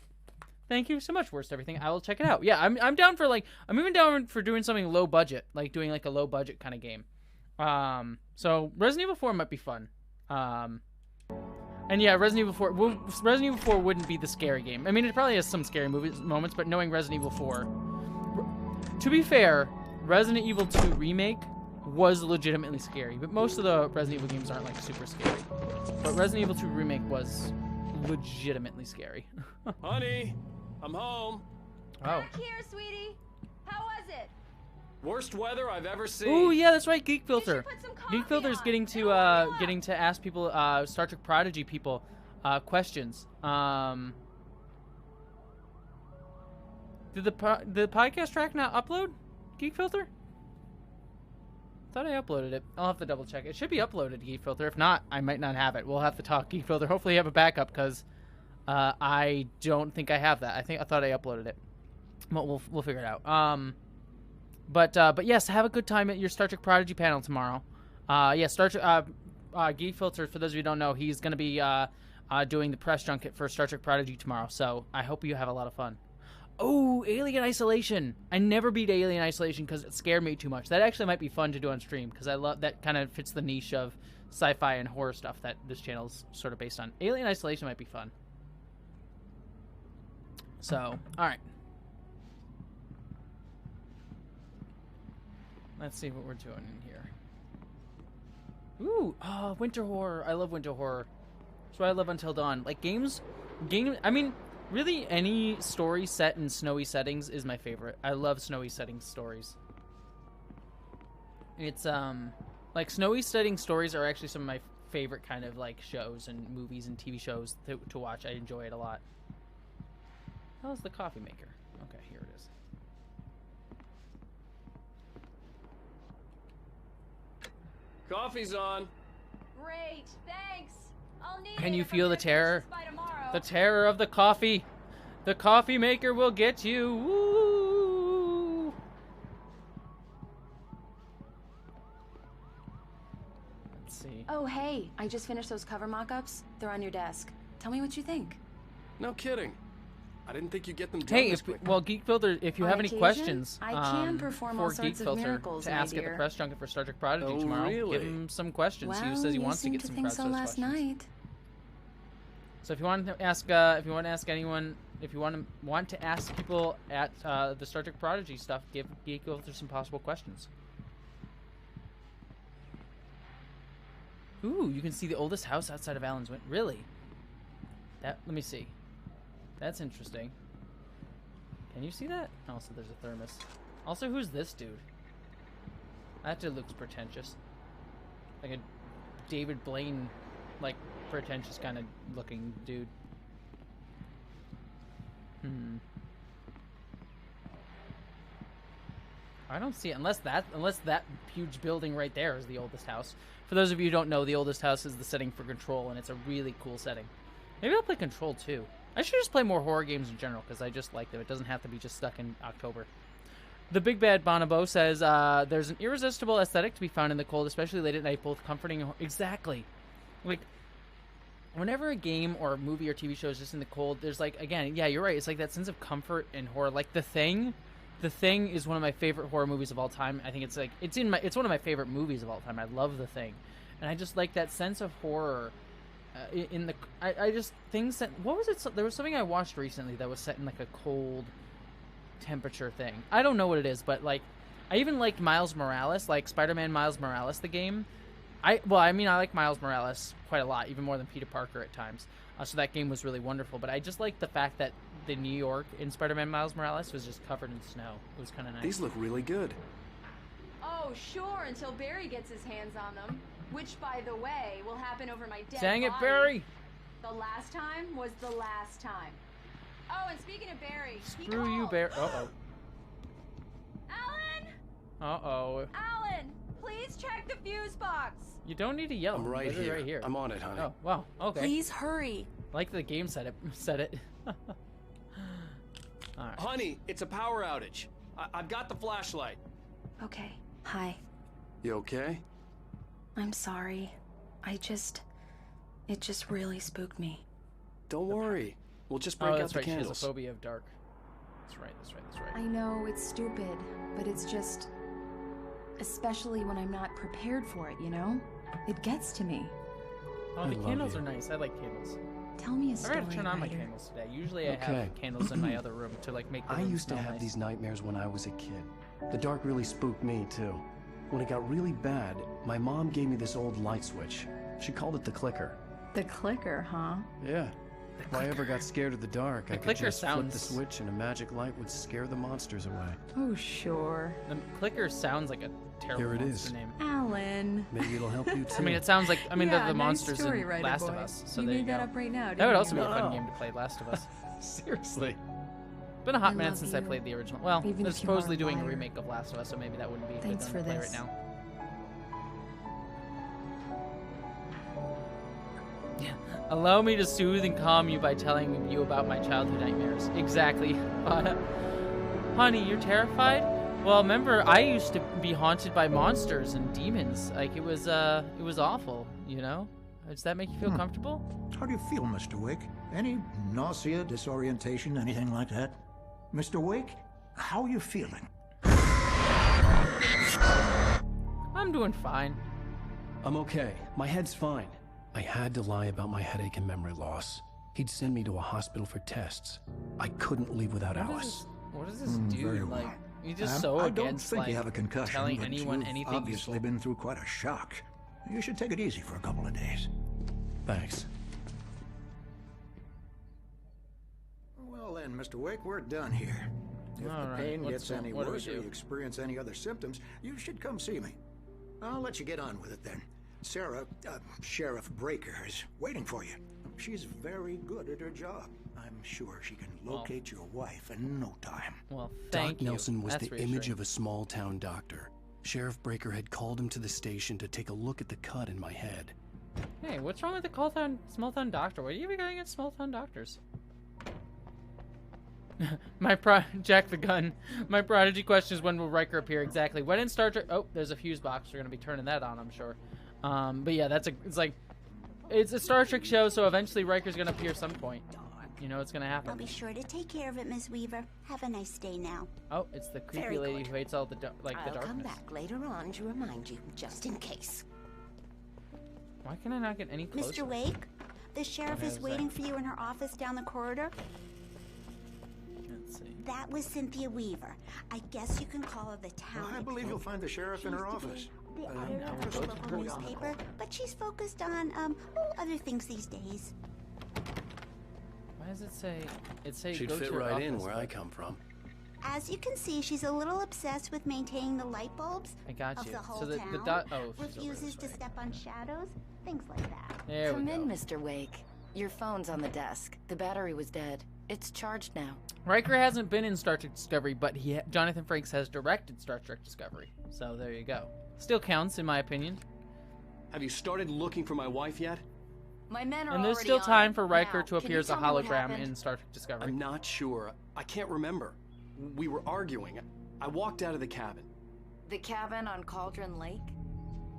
Thank you so much, Worst Everything. I will check it out. Yeah, I'm down for I'm even down for doing something low budget, like doing like a low budget kind of game. So Resident Evil 4 might be fun. And yeah, Resident Evil 4 wouldn't be the scary game. I mean, it probably has some scary moments, but knowing Resident Evil 4... To be fair, Resident Evil 2 Remake was legitimately scary, but most of the Resident Evil games aren't, like, super scary. But Resident Evil 2 Remake was legitimately scary. Honey, I'm home. Oh. Back here, sweetie. How was it? Worst weather I've ever seen. Oh yeah, that's right, Geek Filter. Geek Filter's getting to ask people, Star Trek Prodigy people, questions. Did the podcast track not upload? Geek Filter? Thought I uploaded it. I'll have to double check. It should be uploaded to Geek Filter. If not, I might not have it. We'll have to talk Geek Filter. Hopefully, you have a backup because I don't think I have that. I thought I uploaded it. But we'll figure it out. But yes, have a good time at your Star Trek Prodigy panel tomorrow. Star Trek Geek Filter, for those of you who don't know, he's going to be doing the press junket for Star Trek Prodigy tomorrow. So I hope you have a lot of fun. Oh, Alien Isolation. I never beat Alien Isolation because it scared me too much. That actually might be fun to do on stream because I love that, kind of fits the niche of sci-fi and horror stuff that this channel is sort of based on. Alien Isolation might be fun. So, all right. Let's see what we're doing in here. Ooh, winter horror. I love winter horror. That's why I love Until Dawn. Like, I mean, Really, any story set in snowy settings is my favorite. I love snowy setting stories. It's, like, snowy setting stories are actually some of my favorite kind of, like, shows and movies and TV shows to watch. I enjoy it a lot. How's the coffee maker? Okay, here it is. Coffee's on. Great, thanks. I'll need Can it you if I'm feel the gonna finish terror? this by tomorrow. The terror of the coffee. The coffee maker will get you. Woo! Let's see. Oh, hey, I just finished those cover mock-ups. They're on your desk. Tell me what you think. No kidding. I didn't think you'd get them done Hey, this quick. well, Geek Filter, if you On have any occasion, questions I can perform all for sorts Geek of Filter miracles, to my ask at the dear. press junket for Star Trek Prodigy Oh, tomorrow, really? give him some questions. Well, He says he you wants to seem get to some think press so questions. last night. So if you want to ask, anyone, if you want to ask people at the Star Trek Prodigy stuff, give Geek Filter some possible questions. Ooh, you can see the oldest house outside of Alan's window. Really? Let me see. That's interesting. Can you see that? Also, there's a thermos. Also, who's this dude? That dude looks pretentious. Like a David Blaine, like, pretentious kind of looking dude. I don't see it unless that huge building right there is the oldest house. For those of you who don't know, the oldest house is the setting for Control, and it's a really cool setting. Maybe I'll play Control too. I should just play more horror games in general because I just like them. It doesn't have to be just stuck in October. The Big Bad Bonobo says, there's an irresistible aesthetic to be found in the cold, especially late at night, both comforting and... Exactly. Like, whenever a game or a movie or TV show is just in the cold, there's like, again, yeah, you're right. It's like that sense of comfort and horror. Like The Thing. The Thing is one of my favorite horror movies of all time. I think it's like, it's one of my favorite movies of all time. I love The Thing. And I just like that sense of horror in the... I just... Things that... What was it? There was something I watched recently that was set in like a cold temperature thing. I don't know what it is, but like... I even liked Miles Morales, like Spider-Man Miles Morales, the game. I like Miles Morales quite a lot, even more than Peter Parker at times. So that game was really wonderful. But I just like the fact that the New York in Spider-Man Miles Morales was just covered in snow. It was kind of nice. These look really good. Oh, sure, until Barry gets his hands on them. Which, by the way, will happen over my dead Dang it, body. Barry! The last time was the last time. Oh, and speaking of Barry, Screw you, Barry. Uh-oh. Alan! Uh-oh. Alan, please check the fuse box. You don't need to yell. I'm right Literally here. Right here. I'm on it, honey. Oh, wow. Okay. Please hurry. Like the game said it. All right. Honey, it's a power outage. I've got the flashlight. Okay. Hi. You okay? I'm sorry. It just really spooked me. Don't worry. We'll just break out that's the right. candles. She has a phobia of dark. That's right. I know, it's stupid, but it's just... Especially when I'm not prepared for it, you know? It gets to me. Oh, the candles are nice. I like candles. Tell me a I story, gotta turn on my writer. candles today. Usually I have candles in my other room to like make the I room used to smell have nice. these nightmares when I was a kid. The dark really spooked me, too. When it got really bad, my mom gave me this old light switch. She called it the clicker. The clicker, huh? Yeah. If I ever got scared of the dark, I could clicker just flip the sounds- switch and a magic light would scare the monsters away. Oh, sure. The clicker sounds like a terrible Here it monster is. name. Alan. Maybe it'll help you, too. I mean, it sounds like, Yeah, they're the nice monsters story, in writer Last of boy. Us. So You there made you that go. up right now, That didn't would you? also be a fun No. game to play, Last of Us. Seriously. It's been a hot I minute love since I you. played the original. Well, Even they're if you are a supposedly doing a liar. remake of Last of Us, so maybe that wouldn't be a good Thanks one for to play this. right now. Yeah. Allow me to soothe and calm you by telling you about my childhood nightmares. Exactly. Honey, you're terrified? Well, remember, I used to be haunted by monsters and demons. Like, it was awful, you know? Does that make you feel comfortable? How do you feel, Mr. Wake? Any nausea, disorientation, anything like that? Mr. Wake, how are you feeling? I'm doing fine. I'm okay. My head's fine. I had to lie about my headache and memory loss. He'd send me to a hospital for tests. I couldn't leave without Alice. What does this Very dude, well. like, he's just so I don't against, think like, you have a concussion, telling but anyone you've anything obviously been through quite a shock. You should take it easy for a couple of days. Thanks. then, Mr. Wake, we're done here. If the pain gets any worse or you experience any other symptoms, you should come see me. I'll let you get on with it then. Sarah, Sheriff Breaker, is waiting for you. She's very good at her job. I'm sure she can locate your wife in no time. Well, thank you. Doc Nelson was That's the image reassuring. of a small-town doctor. Sheriff Breaker had called him to the station to take a look at the cut in my head. Hey, what's wrong with the small-town doctor? What are you going against small-town doctors? Jack the Gun. My prodigy question is, when will Riker appear exactly? When in Star Trek? Oh, there's a fuse box. We're gonna be turning that on, I'm sure. But yeah, it's a Star Trek show, so eventually Riker's gonna appear some point. You know what's gonna happen. I'll be sure to take care of it, Miss Weaver. Have a nice day now. Oh, it's the creepy Very lady good. who hates all the I'll darkness. come back later on to remind you, just in case. Why can I not get any closer? Mr. Wake, the sheriff Okay, is what's waiting that? for you in her office down the corridor. Let's see. That was Cynthia Weaver. I guess you can call her the town. I believe you'll find the sheriff in her office. The editor of the local newspaper, but she's focused on other things these days. Why does it say? It say She'd go fit to her right in office, where but- I come from. As you can see, she's a little obsessed with maintaining the light bulbs I got of you. the whole So the town. dot. Oh, she's over Refuses this to way. step on shadows, things like that. There Come we go. in, Mr. Wake. Your phone's on the desk. The battery was dead. It's charged now. Riker hasn't been in Star Trek Discovery, but Jonathan Frakes has directed Star Trek Discovery. So there you go. Still counts, in my opinion. Have you started looking for my wife yet? My men are And there's already still on time it. for Riker Now, to can appear you as a tell me what hologram happened? in Star Trek Discovery. I'm not sure. I can't remember. We were arguing. I walked out of the cabin. The cabin on Cauldron Lake?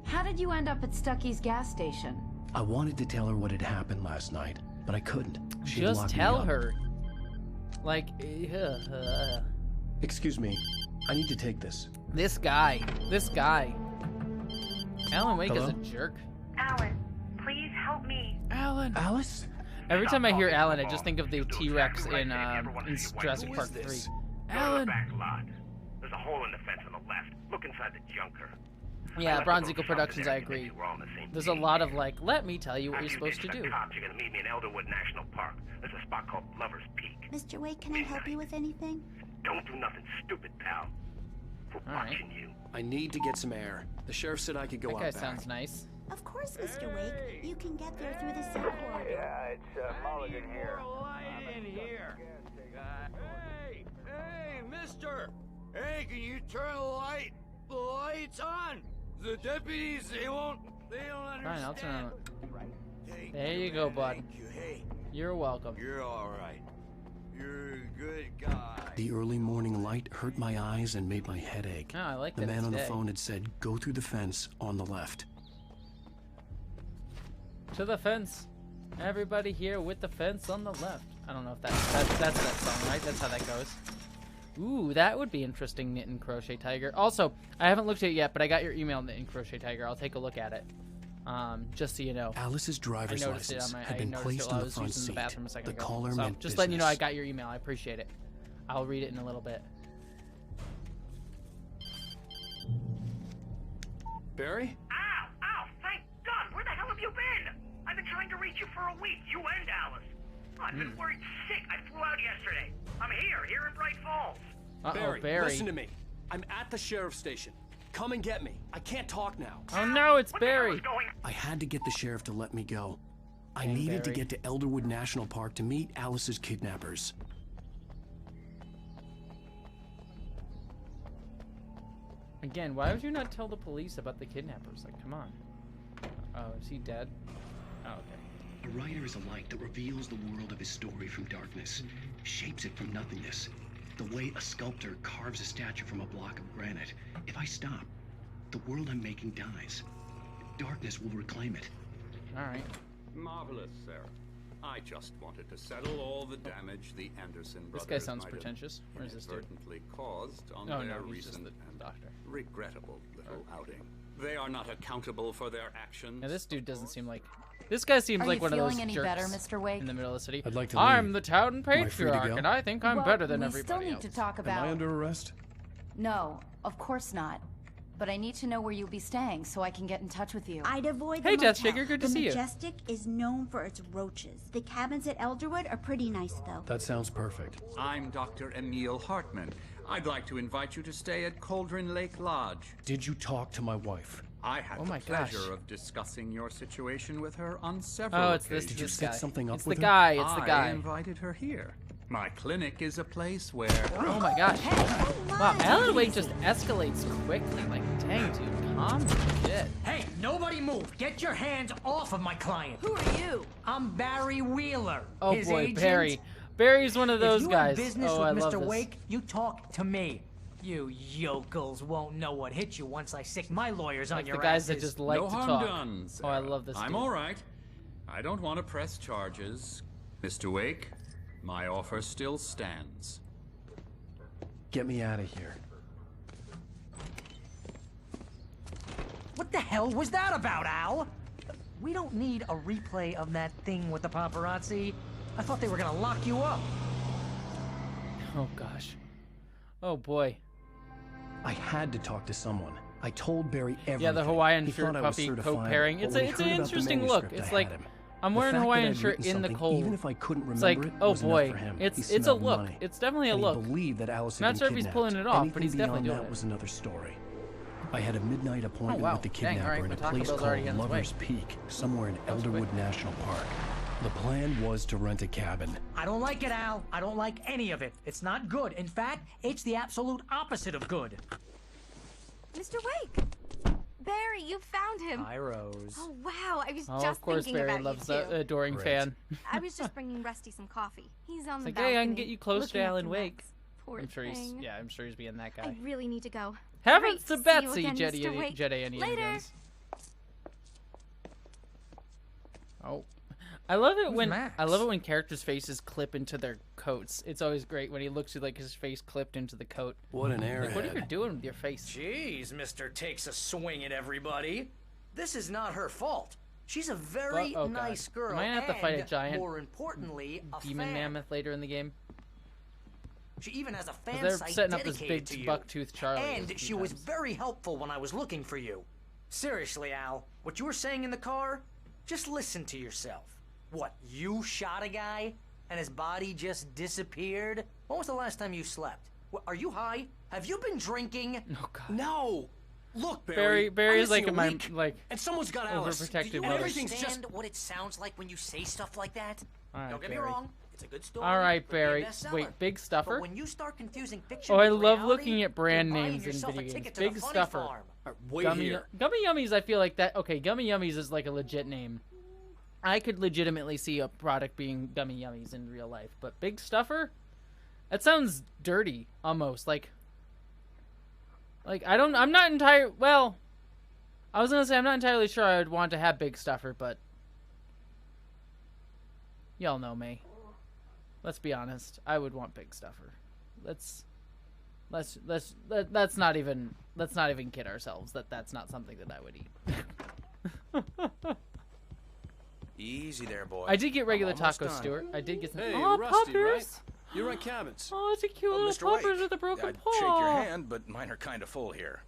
How did you end up at Stucky's gas station? I wanted to tell her what had happened last night, but I couldn't. She'd Just locked me tell up. her. Like, Excuse me. I need to take this. This guy. Alan Wake Hello? is a jerk. Alan, please help me. Alan. Alice? Every time I hear Alan, I just think of the T-Rex in Jurassic Park 3. Go to Alan. the back lot. There's a hole in the fence on the left. Look inside the junker. Yeah, Bronze Eagle Productions, I agree. There's a lot of like, let me tell you what you're supposed to do. Cops, you're gonna meet me in Elderwood National Park. There's a spot called Lover's Peak. Mr. Wake, can I help you with anything? Don't do nothing stupid, pal. We're watching you. I need to get some air. The sheriff said I could go That out guy back. sounds nice. Of course, Mr. Wake. You can get there through the same corridor. Yeah, it's Mulligan here. Light in here. Hey, mister. Hey, can you turn the lights on? The deputies, they don't understand. Fine, I'll turn on. There you go, bud. You're welcome. You're all right. You're a good guy. The early morning light hurt my eyes and made my head ache. Oh, I like the that man it's on the day. phone had said, go through the fence on the left. To the fence. Everybody here with the fence on the left. I don't know if that's that song, right? That's how that goes. Ooh, that would be interesting, Knit and Crochet Tiger. Also, I haven't looked at it yet, but I got your email, Knit and Crochet Tiger. I'll take a look at it. Just so you know. Alice's driver's I noticed license it on my, had I been noticed placed it while in I the was front using the seat. bathroom a second The ago. caller So, meant just letting you know I business. got your email. I appreciate it. I'll read it in a little bit. Barry? Ow! Thank God! Where the hell have you been? I've been trying to reach you for a week. You and Alice. I've been worried sick. I flew out yesterday. I'm here in Bright Falls. Uh-oh, Barry, listen to me. I'm at the sheriff's station. Come and get me. I can't talk now. Oh no, it's Barry. I had to get the sheriff to let me go. I needed to Barry. get to Elderwood National Park to meet Alice's kidnappers. Again, why would you not tell the police about the kidnappers? Like, come on. Oh, is he dead? Oh, okay. A writer is a light that reveals the world of his story from darkness, shapes it from nothingness. The way a sculptor carves a statue from a block of granite. If I stop, the world I'm making dies. Darkness will reclaim it. All right. Marvelous, Sarah. I just wanted to settle all the damage the Anderson This brothers guy sounds might have pretentious. Where's this dude? inadvertently caused on Oh, their no, he's just recent the and doctor. regrettable little outing. They are not accountable for their actions. Yeah, this dude doesn't seem like. This guy seems Are like you one of those feeling any jerks better, Mr. Wake? in the middle of the city. I'd like to I'm leave. the town Am I free to patriarch, go? and I think I'm Well, better than we everybody still need else. to talk about. Am I under arrest? No, of course not. but I need to know where you'll be staying so I can get in touch with you. I'd avoid the Hey, motel. Jess Figure, good to see you. The Majestic is known for its roaches. The cabins at Elderwood are pretty nice, though. That sounds perfect. I'm Dr. Emil Hartman. I'd like to invite you to stay at Cauldron Lake Lodge. Did you talk to my wife? I had the pleasure of discussing your situation with her on several occasions. Did you set something up It's with the her? guy. It's the guy. I invited her here. My clinic is a place where... Oh my gosh. Wow, Alan Wake just escalates quickly. Like, dang, dude, calm shit. Hey, nobody move. Get your hands off of my client. Who are you? I'm Barry Wheeler. Oh his boy, agent. Barry. Barry's one of those if you guys. Have business oh, with I love Mr. this. Wake, you talk to me. You yokels won't know what hit you once I stick my lawyers on Like your the guys asses. that just like no to harm talk. done, Oh, I Sarah. love this. I'm dude. all right. I don't want to press charges. Mr. Wake, my offer still stands. Get me out of here. What the hell was that about, Al? We don't need a replay of that thing with the paparazzi. I thought they were gonna lock you up. Oh gosh. Oh boy. I had to talk to someone. I told Barry everything. Yeah, the Hawaiian He shirt thought I was puppy coat certifiable, pairing. but It's when an he heard about the interesting look. manuscript, It's I like had him. I'm The wearing a fact that Hawaiian I'd shirt written in the something, cold. even if I couldn't It's remember like, it, oh was enough boy, for him. it's He a smelled look. money. It's definitely a And he look. believed that Alice I'm had not been sure if he's kidnapped. pulling it off, but Anything he's definitely beyond doing that it. was another story. I had a midnight appointment wow. with the Dang, kidnapper alright, in a but Taco place Bell's called already on its way. Lover's Peak, somewhere in Elderwood National Park. The plan was to rent a cabin. I don't like it, Al. I don't like any of it. It's not good. In fact, it's the absolute opposite of good. Mr. Wake! Barry, you found him. Hi, Rose. Oh, wow. I was Oh, just of course, thinking Barry about loves you, that too. adoring fan. I was just bringing Rusty some coffee. He's on It's the like, balcony. hey, I can get you close to looking Alan after Wake. Max. Poor I'm sure he's, thing. yeah, I'm sure he's being that guy. I really need to go. Haven't Great the to see you Betsy, again, Jetty, Mr. Wake. Jedi Indiana Later. Jones. Oh, I love it when Max? I love it when characters' faces clip into their coats. It's always great when he looks at like his face clipped into the coat. What an Like, what are you airhead. doing with your face? Jeez, Mr. Takes a swing at everybody. This is not her fault. She's a very But- oh, God. nice girl. Am I gonna have to fight a and, giant more importantly, a demon fan. mammoth later in the game? She even has a 'Cause fan they're site setting up this dedicated big to you. buck-toothed Charlie a And few she was times. very helpful when I was looking for you. Seriously, Al, what you were saying in the car, just listen to yourself. What, you shot a guy and his body just disappeared? When was the last time you slept? What, are you high? Have you been drinking? Oh God. No. Look, Barry. Barry is I'm like in my missing a week, like and someone's got Alice. overprotective Do you mother. everything's understand just- what it sounds like when you say stuff like that? All right, Don't get Barry. me wrong. It's a good story. All right, could be a Barry. bestseller. Wait, Big But Stuffer. when you start confusing fiction Oh, I with love reality, looking at brand you're buying names in yourself a video games. ticket to the Big funny Stuffer. farm. Wait Gummy, here. Gummy Yummies, I feel like that. Okay, Gummy Yummies is like a legit name. I could legitimately see a product being Gummy Yummies in real life, but Big Stuffer? That sounds dirty, almost. Like I'm not entirely, well, I was gonna say I'm not entirely sure I would want to have Big Stuffer, but y'all know me. Let's be honest. I would want Big Stuffer. Let's not even kid ourselves that that's not something that I would eat. Easy there, boy. I did get regular I'm almost taco, done. Stuart. I did get some. Hey, oh, Rusty, puppers! right? You rent cabins. Oh, it's a cute little Mr. puppers Wake, with a broken I'd paw. shake your hand, but mine are kind of full here.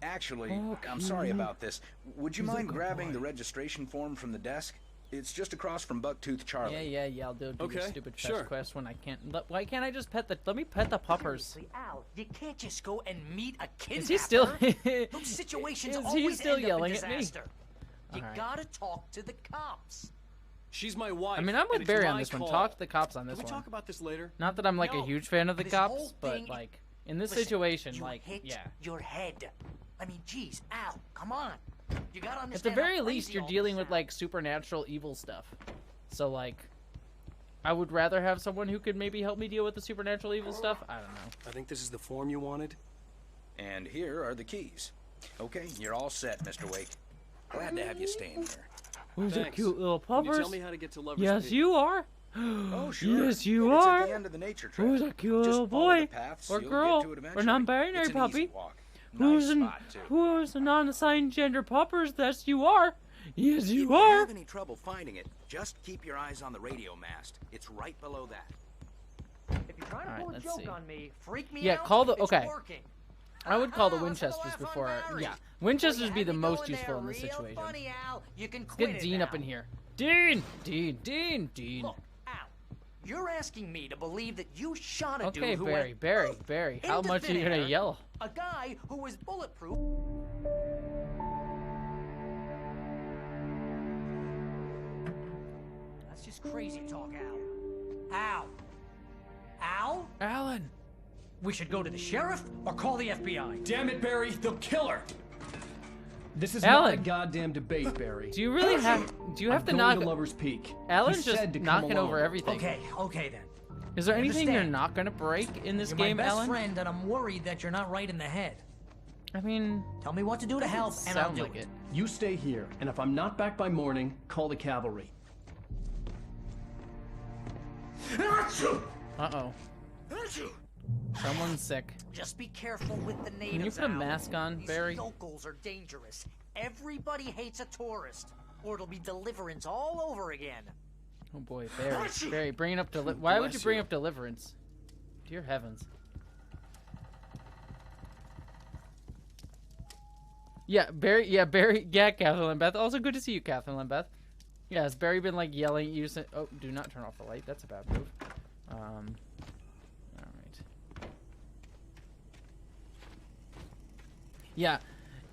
Actually, Oh, I'm sorry cute. about this. Would you He's a mind good grabbing boy. the registration form from the desk? It's just across from Bucktooth Charlie. Yeah. I'll do your Okay, stupid sure. fetch quest when I can't. Why can't I just pet the? Let me pet the puppers. Seriously, Al, you can't just go and meet a kidnapper. Is he still? Those situations Is he always still end yelling up at in me? disaster. You Alright. gotta talk to the cops. She's my wife. I mean, I'm and with it's Barry on my this one. call. Talk to the cops on this Can we one. talk about this later? Not that I'm like a No, huge fan of the this whole cops, but thing- like in this Listen, situation, you like hit yeah. your head. I mean, geez, Al, come on. You gotta At understand. the very how least, crazy you're all dealing this with like supernatural evil stuff. So like, I would rather have someone who could maybe help me deal with the supernatural evil stuff. I don't know. I think this is the form you wanted. And here are the keys. Okay, you're all set, Mr. Wake. Glad to have you staying here. Who's a Thanks. cute little Can you puppers? tell me how to get to Lover's Yes, Peak? you are. Oh, sure. Yes, you It's are. at the end of the nature trail. Who's a cute Just little follow the boy paths, or you'll girl get to it or eventually. non-binary It's an puppy? easy walk. Who's Nice an spot, too. who's a non-assigned gender puppers? Yes, you are. Yes, If you you are. have any trouble finding it, just keep your eyes on the radio mast. It's right below that. If you're trying to Alright, pull a let's joke see. on me, freak me Yeah, out. call the- it's okay. working. I would call the Winchesters before. Yeah, Winchesters be the most useful in this situation. Funny, Al. You can Let's quit get it Dean now. up in here. Dean. Look, Al, you're asking me to believe that you shot a dude Okay, who Barry, Barry. How into much are thin you gonna air, yell? A guy who was bulletproof. That's just crazy talk, Al. Al? Alan. We should go to the sheriff or call the FBI. Damn it, Barry, they'll kill her. This is Alan. not a goddamn debate, Barry. Do you really have? Do you have I'm to going knock? to Lover's Peak. Alan's He just said to come knocking along. over everything. Okay then. Is there I anything you're understand. not gonna break in this You're game, my best Alan? friend, and I'm worried that you're not right in the head. I mean, tell me what to do to help, and I'll sound do like it. You stay here, and if I'm not back by morning, call the cavalry. Uh-oh. Someone's sick. Just be careful with the natives. Can you put a Al. mask on, These Barry? locals are dangerous. Everybody hates a tourist, or it'll be Deliverance all over again. Oh boy, Barry. Barry, bringing up why would you bring up Deliverance? Dear heavens. Yeah, Barry. Yeah, Catherine Lambeth. Also good to see you, Catherine Lambeth. Yeah, has Barry been like yelling at you? Oh, do not turn off the light. That's a bad move. All right. Yeah,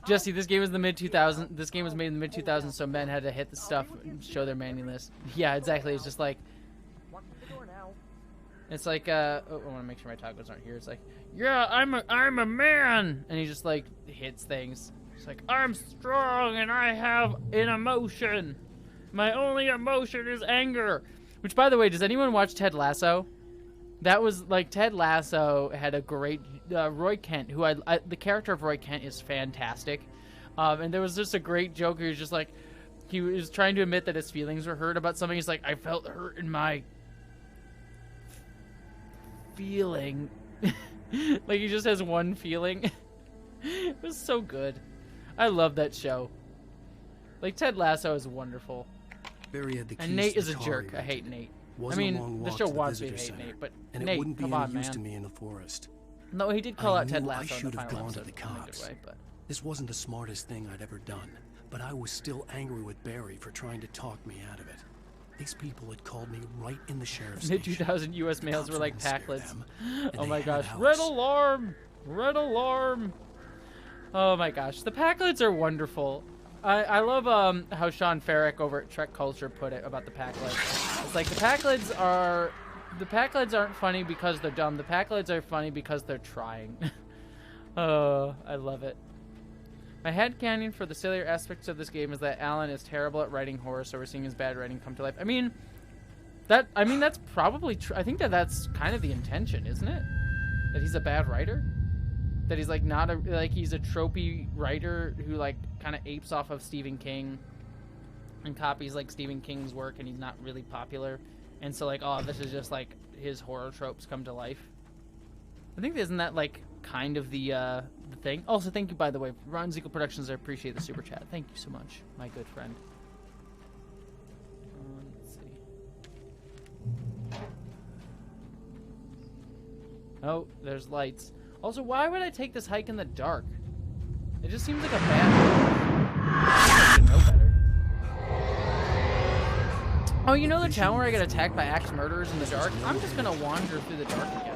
Jesse. This game was the mid-2000s. This game was made in the mid-2000s, so men had to hit the stuff and show their manliness. Yeah, exactly. It's just like. It's like I want to make sure my tacos aren't here. It's like, yeah, I'm a man, and he just like hits things. It's like, I'm strong and I have an emotion. My only emotion is anger. Which, by the way, does anyone watch Ted Lasso? That was like Ted Lasso had a great Roy Kent, who the character of Roy Kent is fantastic, and there was just a great joke. He was just like, he was trying to admit that his feelings were hurt about something. He's like, I felt hurt in my feeling. Like he just has one feeling. It was so good. I love that show. Like Ted Lasso is wonderful. Barry had the keys And Nate to is the a car jerk. he I hate rented. Nate. Wasn't I a mean, long the walk show to the wants me to visitor hate center, Nate, but and Nate, it wouldn't be come any on, use man. to me in the forest. No, he did call I out Ted knew Lasso I in the should have final gone to episode the in a good cops. way, but This wasn't the smartest thing I'd ever done, but I was still angry with Barry for trying to talk me out of it. These people had called me right in the sheriff's station. Mid-2000 U.S. males cops were like wouldn't spare Packlets. them, and Oh they my had gosh. ours. Red alarm! Red alarm! Oh my gosh. The Packlets are wonderful. I love how Sean Farrick over at Trek Culture put it about the Packlets. It's like the Packlets aren't funny because they're dumb. The Packlets are funny because they're trying. Oh, I love it. My headcanon for the sillier aspects of this game is that Alan is terrible at writing horror, so we're seeing his bad writing come to life. I mean, that's probably true. I think that's kind of the intention, isn't it? That he's a bad writer? That he's like not he's a tropey writer who like kind of apes off of Stephen King and copies like Stephen King's work, and he's not really popular, and so like, oh, this is just like his horror tropes come to life. I think isn't that like kind of the thing? Also, thank you, by the way, Ron Ziegler Productions. I appreciate the super chat. Thank you so much, my good friend. Let's see. Oh, there's lights. Also, why would I take this hike in the dark? It just seems like a bad I should know better. Oh, you know the town where I get attacked by axe murderers in the dark? I'm just gonna wander through the dark again.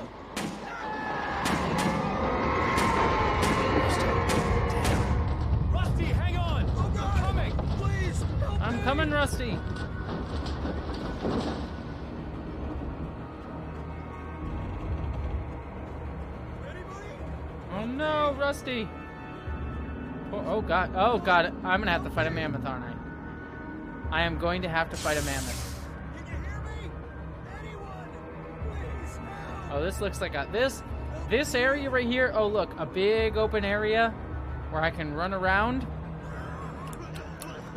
Rusty, hang on! Oh God, I'm coming! Please, help I'm coming, Rusty. Oh no, Rusty! Oh god, I'm gonna have to fight a mammoth, aren't I? I am going to have to fight a mammoth. Oh, this looks like this area right here. Oh look, a big open area where I can run around.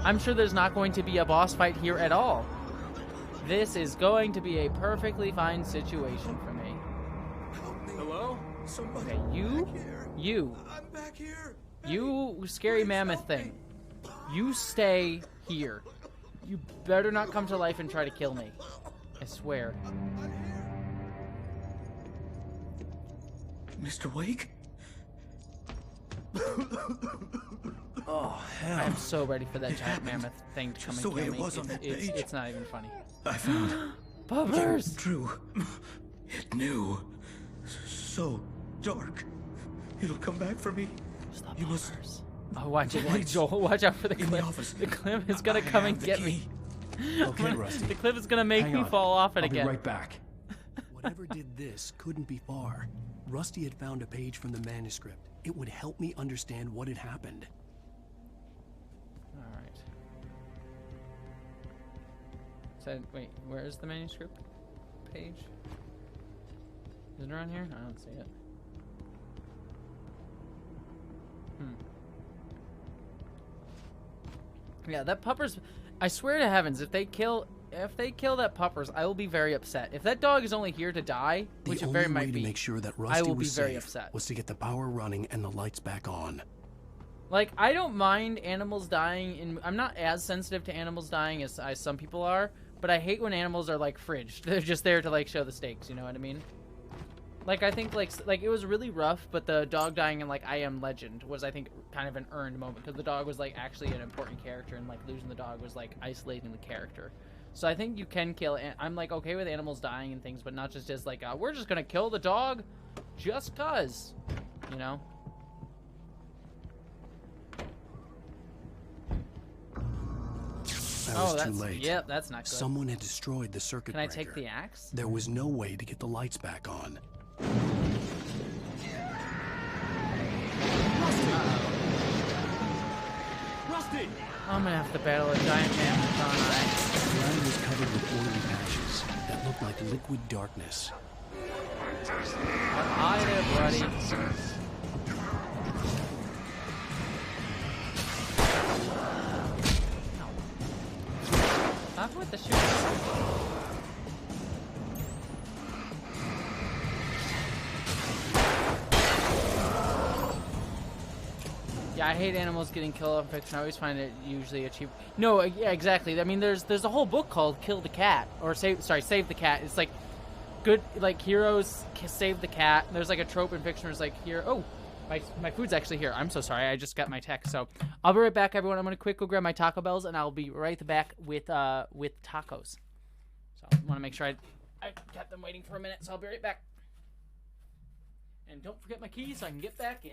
I'm sure there's not going to be a boss fight here at all. This is going to be a perfectly fine situation for me. Hello? Okay, you. I'm back here. You scary mammoth thing. You stay here. You better not come to life and try to kill me. I swear. Mr. Wake? Oh, hell. I'm so ready for that giant mammoth thing to come Just and the way kill it me. was on that page. It's not even funny. I found Puppers! True. It knew. So dark. It'll come back for me. Stop. You must. Oh, watch it, Lights Joel. Watch out for the in cliff. the office. The cliff is gonna come and get me. Okay, Rusty. The cliff is gonna make Hang me on. fall off it I'll again. be right back. Whatever did this couldn't be far. Rusty had found a page from the manuscript. It would help me understand what had happened. All right. So wait, where is the manuscript page? Is it around here? I don't see it. Yeah, that puppers. I swear to heavens, if they kill that puppers, I will be very upset. If that dog is only here to die, which it very might be, The only way to make sure that I Rusty will be was very safe upset. was to get the power running and the lights back on. Like, I don't mind animals dying, and I'm not as sensitive to animals dying as some people are, but I hate when animals are, like, fridged. They're just there to, like, show the stakes, you know what I mean? Like, I think, like it was really rough, but the dog dying in, like, I Am Legend was, I think, kind of an earned moment, because the dog was, like, actually an important character, and, like, losing the dog was, like, isolating the character. So I think you can kill, I'm, like, okay with animals dying and things, but not just as, like, we're just gonna kill the dog just 'cause, you know? That was too late. Yep, that's not good. Someone had destroyed the circuit Can I breaker. take the axe? There was no way to get the lights back on. Rusty! I'm gonna have to battle a giant mammoth, aren't I? The ground was covered with oily patches that looked like liquid darkness. Hi there, buddy. Stop with the shooting. Yeah, I hate animals getting killed in fiction. I always find it usually a cheap. No, yeah, exactly. I mean, there's a whole book called "Kill the Cat" or Save the Cat. It's like good, like heroes save the cat. There's like a trope in fiction where it's like here. Oh, my food's actually here. I'm so sorry. I just got my text. So I'll be right back, everyone. I'm gonna quick go grab my Taco Bells, and I'll be right back with tacos. So I want to make sure I kept them waiting for a minute. So I'll be right back. And don't forget my keys so I can get back in.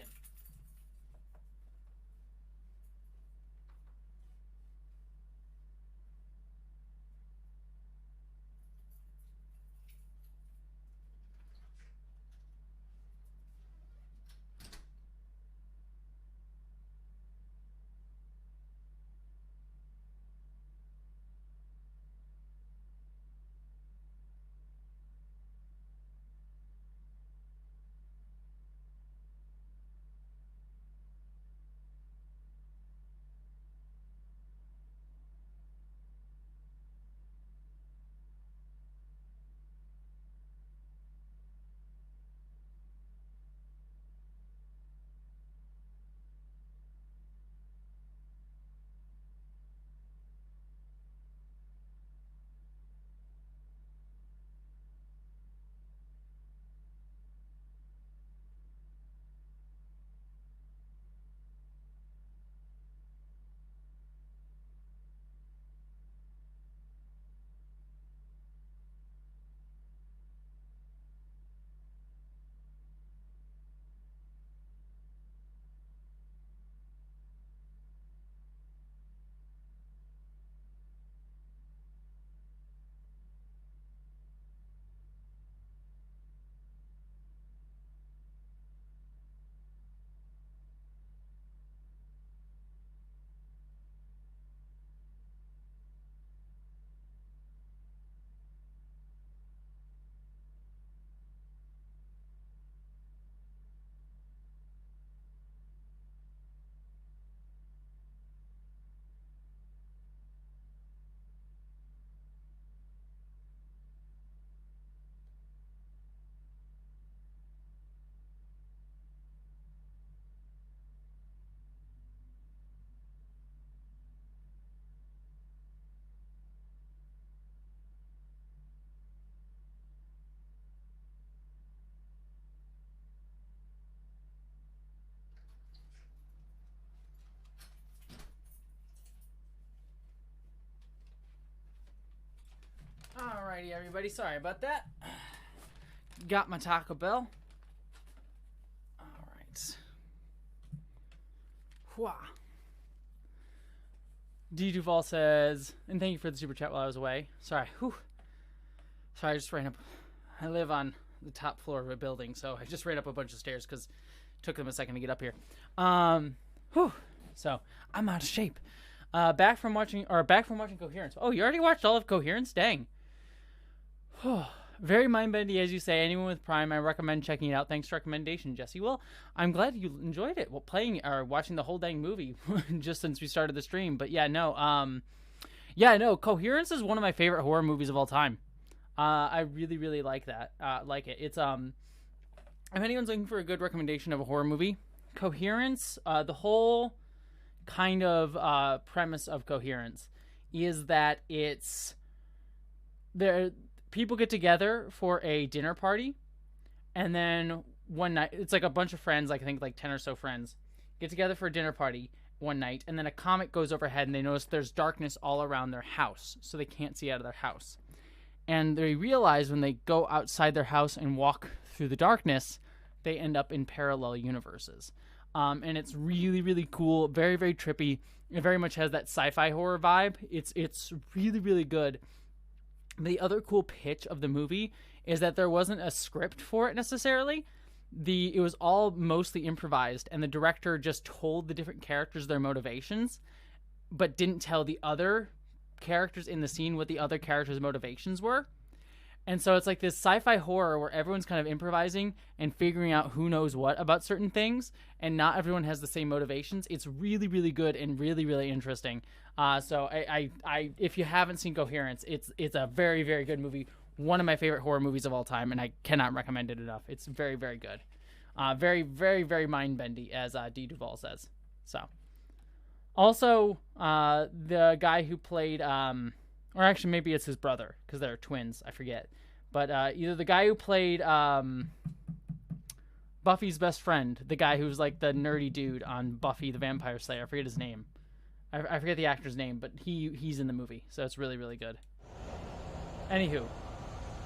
everybody. Sorry about that. Got my Taco Bell. All right. Whoa. D. Duval says, and thank you for the super chat while I was away. Sorry. Whew. Sorry, I just ran up. I live on the top floor of a building, so I just ran up a bunch of stairs because it took them a second to get up here. Whew. So I'm out of shape. Back from watching Coherence. Oh, you already watched all of Coherence? Dang. Very mind-bendy, as you say. Anyone with Prime, I recommend checking it out. Thanks for recommendation, Jesse. Well, I'm glad you enjoyed it. Well, playing or watching the whole dang movie just since we started the stream. But yeah, no. Coherence is one of my favorite horror movies of all time. I really, really like that. Like it. It's if anyone's looking for a good recommendation of a horror movie, Coherence. The whole kind of premise of Coherence is that it's there. People get together for a dinner party, and then one night, it's like a bunch of friends, like I think like 10 or so friends, get together for a dinner party one night, and then a comet goes overhead, and they notice there's darkness all around their house, so they can't see out of their house. And they realize when they go outside their house and walk through the darkness, they end up in parallel universes. And it's really, really cool, very, very trippy. It very much has that sci-fi horror vibe. It's really, really good. The other cool pitch of the movie is that there wasn't a script for it necessarily. It was all mostly improvised, and the director just told the different characters their motivations, but didn't tell the other characters in the scene what the other characters' motivations were. And so it's like this sci-fi horror where everyone's kind of improvising and figuring out who knows what about certain things, and not everyone has the same motivations. It's really, really good and really, really interesting. So I if you haven't seen Coherence, it's a very, very good movie. One of my favorite horror movies of all time, and I cannot recommend it enough. It's very, very good. Very, very, very mind-bendy, as D. Duval says. So, also, the guy who played... or actually, maybe it's his brother, because they're twins. I forget. But either the guy who played Buffy's best friend, the guy who's like the nerdy dude on Buffy the Vampire Slayer. I forget his name. I forget the actor's name, but he's in the movie, so it's really, really good. Anywho,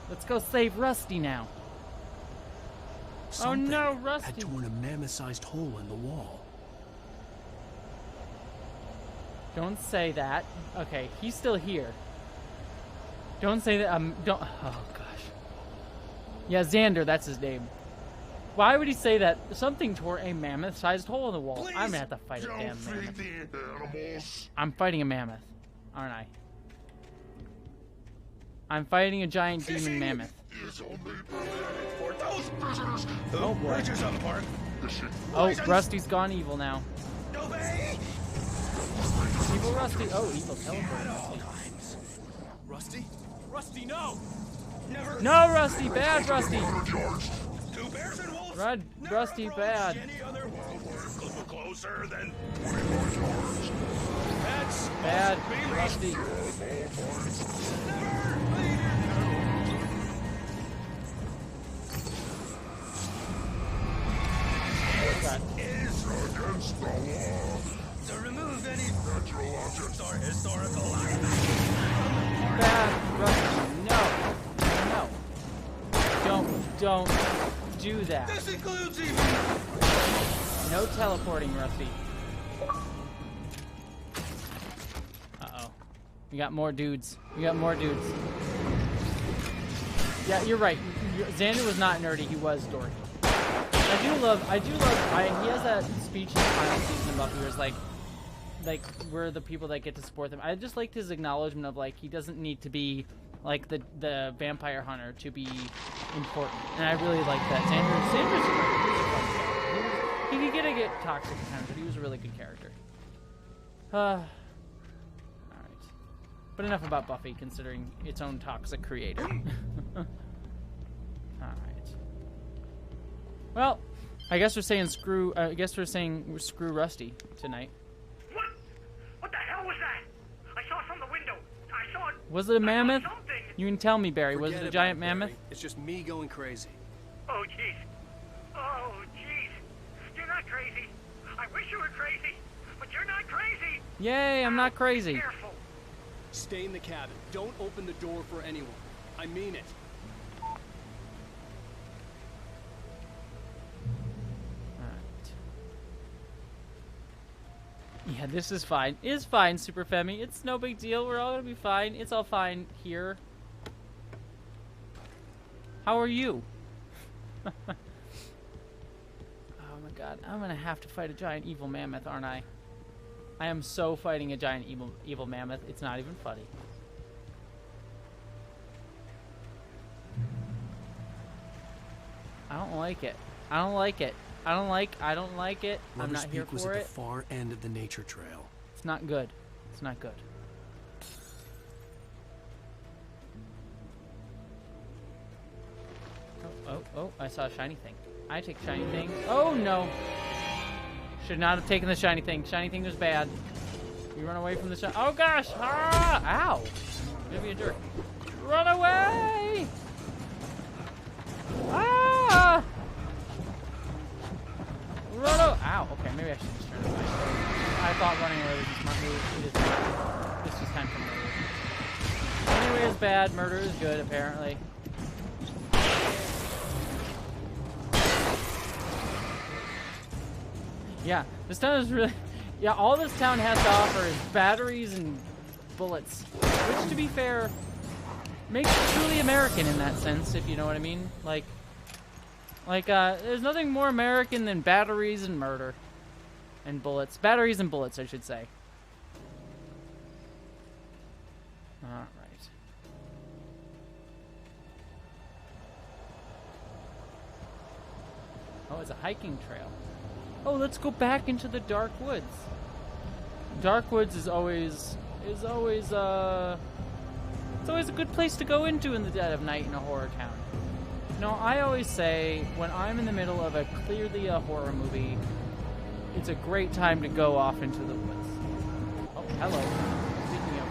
let's go save Rusty now. Something oh no, Rusty! Had torn a mammoth-sized hole in the wall. Don't say that. Okay, he's still here. Don't say that. Don't. Oh gosh. Yeah, Xander, that's his name. Why would he say that? Something tore a mammoth-sized hole in the wall. I'm gonna have to fight a damn mammoth. I'm fighting a mammoth, aren't I? I'm fighting a giant demon mammoth. Oh boy. Oh, Rusty's gone evil now. Evil Rusty. Oh, evil teleport. Rusty? Rusty, no! Never. No, Rusty, bad Rusty. Two bears and wolves. Rusty, bad. Any other world closer than bad Rusty. Is against the law to remove any natural objects or historical artifacts. Bad Rusty, no. Don't do that. This includes even no teleporting, Rusty. Uh-oh. We got more dudes. Yeah, you're right. Xander was not nerdy, he was dorky. I do love, he has that speech in the final season of Buffy where it's like, we're the people that get to support them. I just liked his acknowledgement of, like, he doesn't need to be, like, the vampire hunter to be important. And I really like that. Xander's great. He could get toxic at times, but he was a really good character. Alright. But enough about Buffy, considering its own toxic creator. Alright. Well, I guess we're saying screw Rusty tonight. What the hell was that? I saw it from the window. I saw it. Was it a mammoth? You can tell me, Barry. Was it a giant mammoth? It's just me going crazy. Oh, jeez. Oh, jeez. You're not crazy. I wish you were crazy, but you're not crazy. Yay, I'm not crazy. Careful. Stay in the cabin. Don't open the door for anyone. I mean it. Yeah, this is fine. It's fine, Super Femi. It's no big deal. We're all gonna be fine. It's all fine here. How are you? Oh my god. I'm gonna have to fight a giant evil mammoth, aren't I? I am so fighting a giant evil mammoth. It's not even funny. I don't like it. I don't like it. I don't like it. I'm not here for it. was at the far end of the nature trail. It's not good. It's not good. Oh, I saw a shiny thing. I take shiny thing. Oh no! Should not have taken the shiny thing. Shiny thing was bad. You run away from the shiny. Oh gosh! Ah! Ow! You're gonna be a jerk. Run away! Ah! Run away! Ow! Okay, maybe I should just turn away. I thought running away was a smart move. It is not. It's just time for murder. Anyway is bad. Murder is good, apparently. Yeah, this town is really... Yeah, all this town has to offer is batteries and bullets. Which, to be fair, makes it truly American in that sense, if you know what I mean. Like, there's nothing more American than batteries and murder. And bullets. Batteries and bullets, I should say. Alright. Oh, it's a hiking trail. Oh, let's go back into the dark woods. Dark woods is always it's always a good place to go into in the dead of night in a horror town. No, I always say when I'm in the middle of a clearly a horror movie, it's a great time to go off into the woods. Oh, hello. Speaking of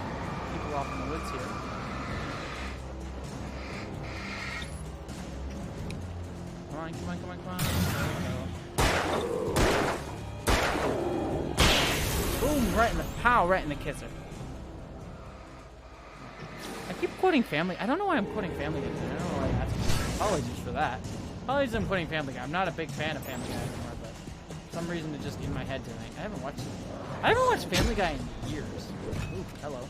people off in the woods here. Come on, come on, come on, come on. There we go. Boom! Right in the pow! Right in the kisser. I keep quoting Family. I don't know why I'm quoting Family Guy. I don't know why. Apologies for that. Apologies, I'm quoting Family Guy. I'm not a big fan of Family Guy anymore, but for some reason it just in my head tonight. I haven't watched Family Guy in years. Ooh, hello.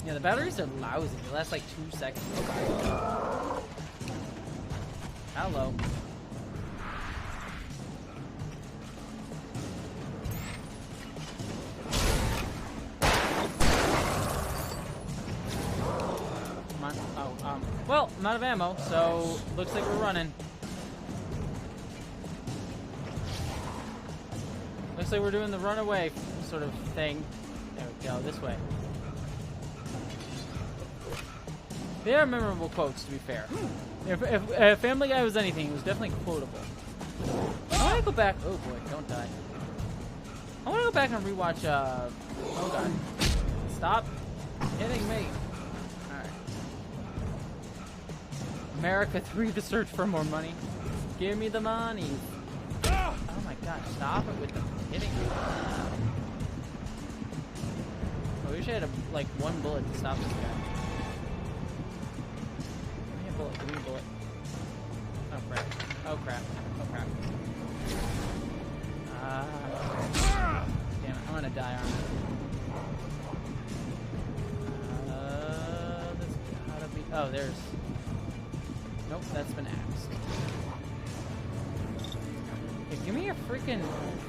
Yeah, the batteries are lousy. They last like 2 seconds. Oh, hello. Come on. Oh, well, I'm out of ammo, so looks like we're running. Looks like we're doing the runaway sort of thing. There we go, this way. They are memorable quotes, to be fair. If Family Guy was anything, it was definitely quotable. I want to go back. Oh boy, don't die. I want to go back and rewatch. Oh god, stop hitting me! All right. America 3: The Search for More Money. Give me the money. Oh my god, stop it with the hitting me. I wish I had like one bullet to stop this guy. Bullet, give me a bullet. Oh crap. Oh crap. Oh crap. Damn it, I'm gonna die on it. This gotta be. Oh, there's. Nope, that's been axed. Hey, give me your freaking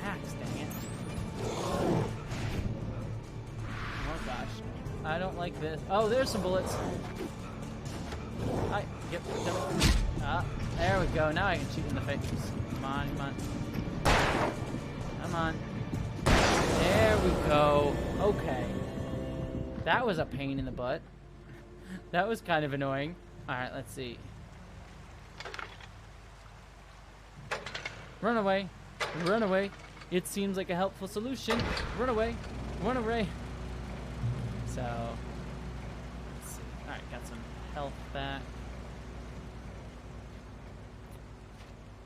axe, dang it. Oh gosh. I don't like this. Oh, there's some bullets. Hi. Yep. Ah, there we go. Now I can shoot in the face. Come on, come on. Come on. There we go. Okay. That was a pain in the butt. That was kind of annoying. Alright, let's see. Run away. Run away. It seems like a helpful solution. Run away. Run away. So, let's see. Alright, got some health back.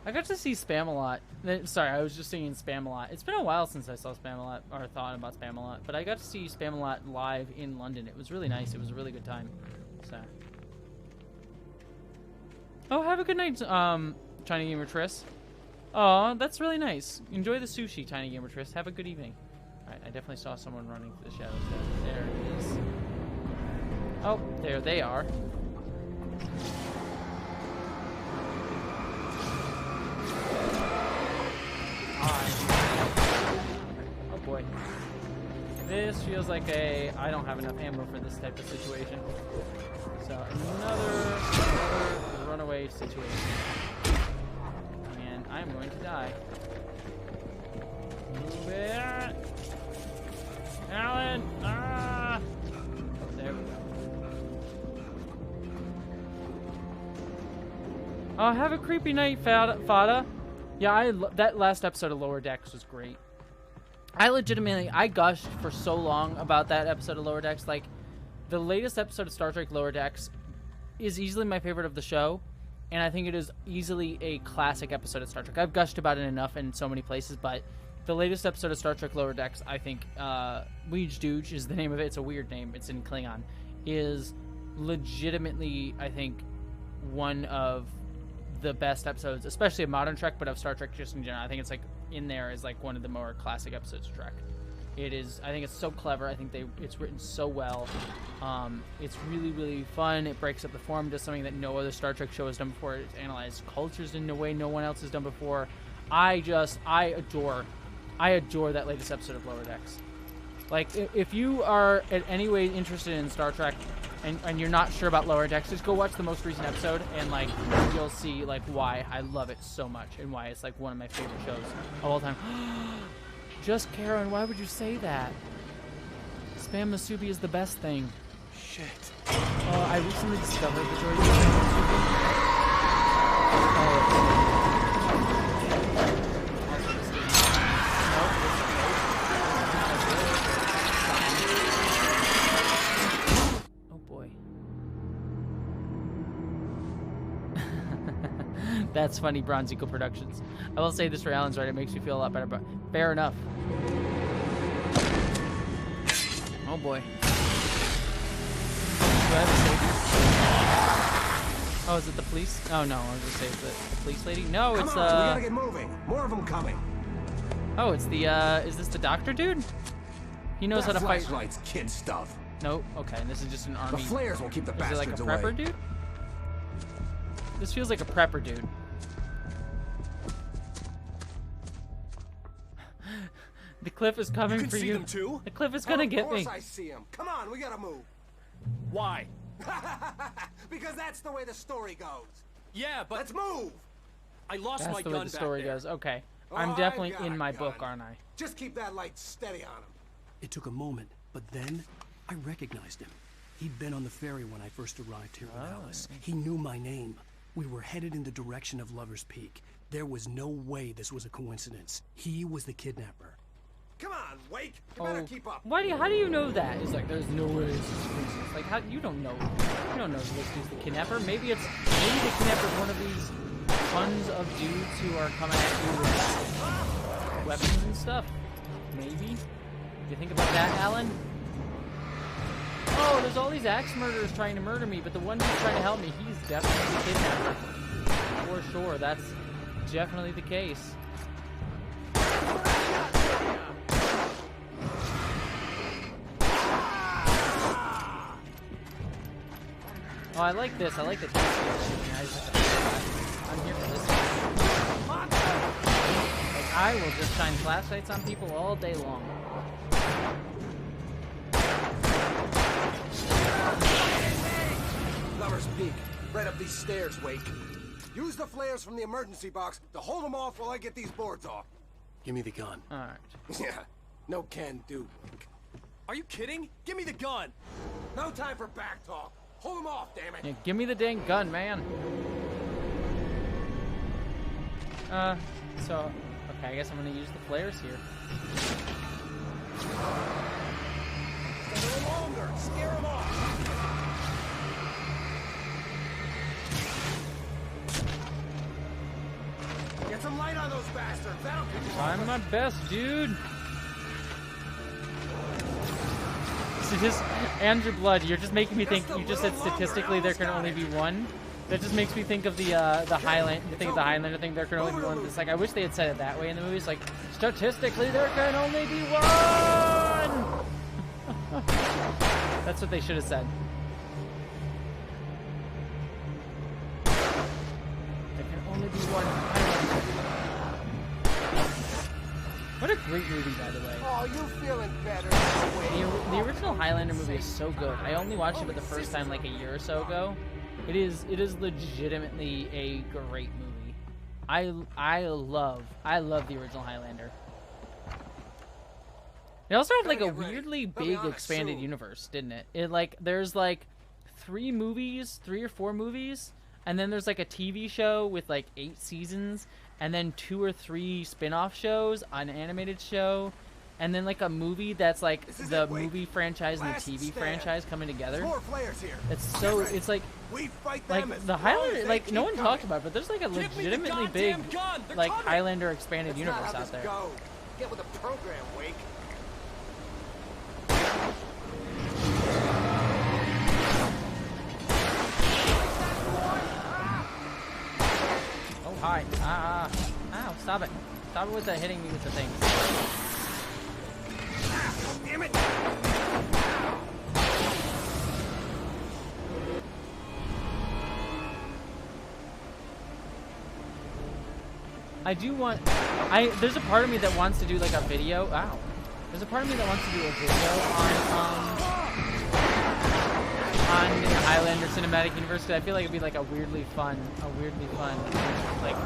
I got to see Spam-A-Lot. Sorry, I was just singing Spam-A-Lot. It's been a while since I saw Spam-A-Lot, or thought about Spam-A-Lot, but I got to see Spam-A-Lot live in London. It was really nice. It was a really good time. So. Oh, have a good night, Tiny Gamer Triss. Aw, that's really nice. Enjoy the sushi, Tiny Gamer Triss. Have a good evening. Alright, I definitely saw someone running through the shadows there. There it is. Oh, there they are. Oh boy. This feels like I don't have enough ammo for this type of situation. So another runaway situation. And I'm going to die. Move it. Alan! Ah! Oh, there we go. Oh, have a creepy night, Fada. Yeah, that last episode of Lower Decks was great. I gushed for so long about that episode of Lower Decks. Like, the latest episode of Star Trek Lower Decks is easily my favorite of the show, and I think it is easily a classic episode of Star Trek. I've gushed about it enough in so many places, but the latest episode of Star Trek Lower Decks, I think, Weej Dooge is the name of it. It's a weird name. It's in Klingon. Is legitimately, I think, one of the best episodes, especially of modern Trek, but of Star Trek just in general. I think it's like in there is like one of the more classic episodes of Trek. It is. I think it's so clever. I think it's written so well. It's really, really fun. It breaks up the form, does something that no other Star Trek show has done before. It analyzes cultures in a way no one else has done before. I adore that latest episode of Lower Decks. Like, if you are in any way interested in Star Trek and you're not sure about Lower Decks, just go watch the most recent episode and, like, you'll see, like, why I love it so much and why it's, like, one of my favorite shows of all time. Just Karen, why would you say that? Spam Masubi is the best thing. Shit. Oh, I recently discovered the joy of That's funny, Bronze Eagle Productions. I will say this for Alan's right, it makes me feel a lot better, but fair enough. Oh boy. Oh, is it the police? Oh no, I was gonna say it's the police lady. No, it's we gotta get moving. More of them coming. Oh, it's the is this the doctor dude? He knows how to fight. Flashlights, kid stuff. Nope. Okay, and this is just an army. The flares won't keep the bastards away. Is it like a prepper dude? This feels like a prepper dude. The cliff is coming for you. You can see them too? The cliff is gonna get me. Of course I see them. Come on, we gotta move. Why? Because that's the way the story goes. Yeah, but let's move. I lost my gun back there. That's the way the story goes. Okay. I'm definitely in my book, aren't I? Just keep that light steady on him. It took a moment, but then I recognized him. He'd been on the ferry when I first arrived here with Alice. He knew my name. We were headed in the direction of Lover's Peak. There was no way this was a coincidence. He was the kidnapper. Come on, Wake. You better keep up. How do you know that? It's like, there's no way this is coincidence. Like, how you don't know? You don't know this is the kidnapper. Maybe the kidnapper is one of these tons of dudes who are coming at you with weapons and stuff. Maybe. Do you think about that, Alan? Oh, there's all these axe murderers trying to murder me, but the one who's trying to help me, he's definitely the kidnapper. For sure, that's definitely the case. Oh, I like this. I like the guys. I'm here for this. Like, I will just shine flashlights on people all day long. Lover's Peak. Right up these stairs, Wake. Use the flares from the emergency box to hold them off while I get these boards off. Give me the gun. Alright. Yeah, no can do, Wake. Are you kidding? Give me the gun. No time for back talk. Hold them off, damn it. Yeah, give me the dang gun, man. So, okay, I guess I'm gonna use the flares here. A little longer. Scare them off. some light on those bastards. That'll keep you Trying my best, dude. Andrew Blood, you're just making me think. You just said statistically there can only be one. That just makes me think of the Highlander thing. There can only be one. It's like I wish they had said it that way in the movies. Like statistically there can only be one. That's what they should have said. There can only be one Highlander. What a great movie, by the way. Oh, you feeling better? The original Highlander movie is so good. I only watched it for the first time like a year or so ago. It is legitimately a great movie. I love the original Highlander. It also had like a weirdly big expanded universe, didn't it? There's like 3 or 4 movies, and then there's like a TV show with like 8 seasons, and then 2 or 3 spin-off shows, an animated show, and then like a movie that's like the movie franchise and the TV franchise coming together. It's so it's like the Highlander, like no one talked about it, but there's like a legitimately big like Highlander expanded universe out there. Get with the program, Wake. Oh hi. Ow, stop it. Stop it with the hitting me with the things. Damn it! I do want. There's a part of me that wants to do like a video. Ow. There's a part of me that wants to do a video on the Highlander cinematic universe, because I feel like it'd be like a weirdly fun like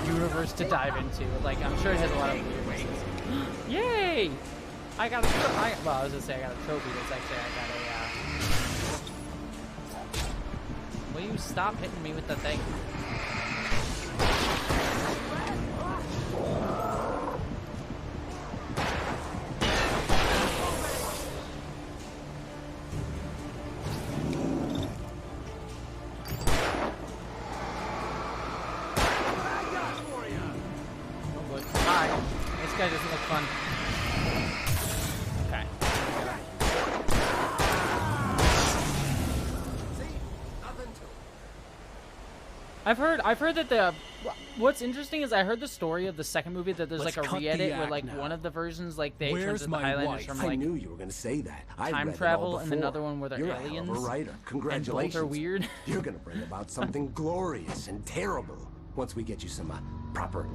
universe to dive into. Like I'm sure it has a lot of weird ones. Yay! I got a trophy. Well, I was gonna say I got a trophy, but it's actually I got a. Will you stop hitting me with the thing? This guy doesn't look fun. Okay. I've heard that what's interesting is I heard the story of the second movie that there's like a re-edit where like one of the versions like they turns into the Highlanders from like I knew you were going to say that. Time travel, and another one where they're aliens. You're a writer. Congratulations. And both are weird. You're going to bring about something glorious and terrible once we get you some proper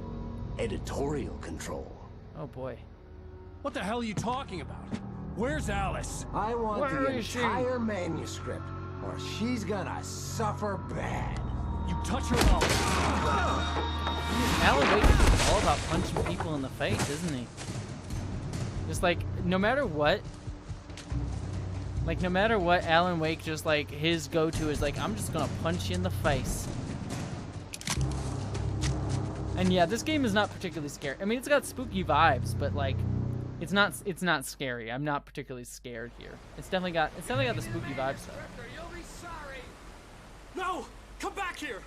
editorial control. Oh boy. What the hell are you talking about? Where's Alice? I want the entire manuscript, or she's gonna suffer bad. You touch her all. Alan Wake is all about punching people in the face, isn't he? Just like no matter what, Alan Wake just like his go-to is like I'm just gonna punch you in the face. And yeah, this game is not particularly scary. I mean, it's got spooky vibes, but like, it's not scary. I'm not particularly scared here. It's definitely got the spooky vibes though. You'll be sorry. No, come back here.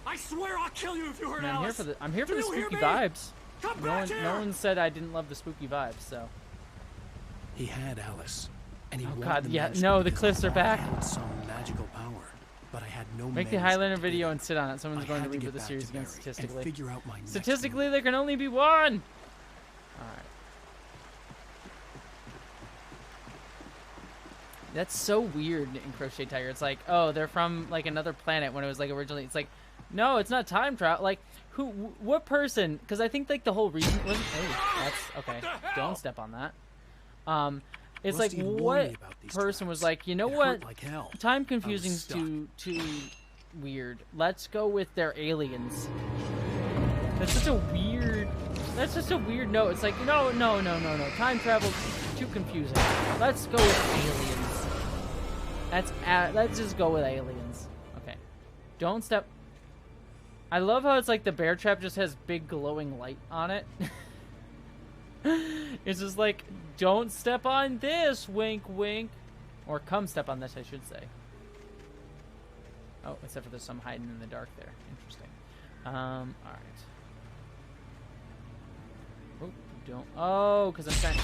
I swear I'll kill you if you hurt Alice. I'm here for the spooky vibes. No one said I didn't love the spooky vibes, so. He had Alice, and he oh god, yeah, no, the cliffs are back. Some magical power. But I had no Make the Highlander video and sit on it. Someone's going to reboot the series again statistically. Statistically, there can only be one! Alright. That's so weird in Crochet Tiger. It's like, oh, they're from like another planet when it was like originally. It's like, no, it's not time travel. Like, what person? Because I think like the whole reason wasn't. Oh, that's okay. Don't step on that. It's like what person was like, you know what? Time confusing's too weird. Let's go with their aliens. That's just a weird no. It's like no. Time travel's too confusing. Let's go with aliens. Let's just go with aliens. Okay. Don't step. I love how it's like the bear trap just has big glowing light on it. It's just like, don't step on this, wink, wink. Or come step on this, I should say. Oh, except for there's some hiding in the dark there. Interesting. Alright. don't. Oh, because I'm shining.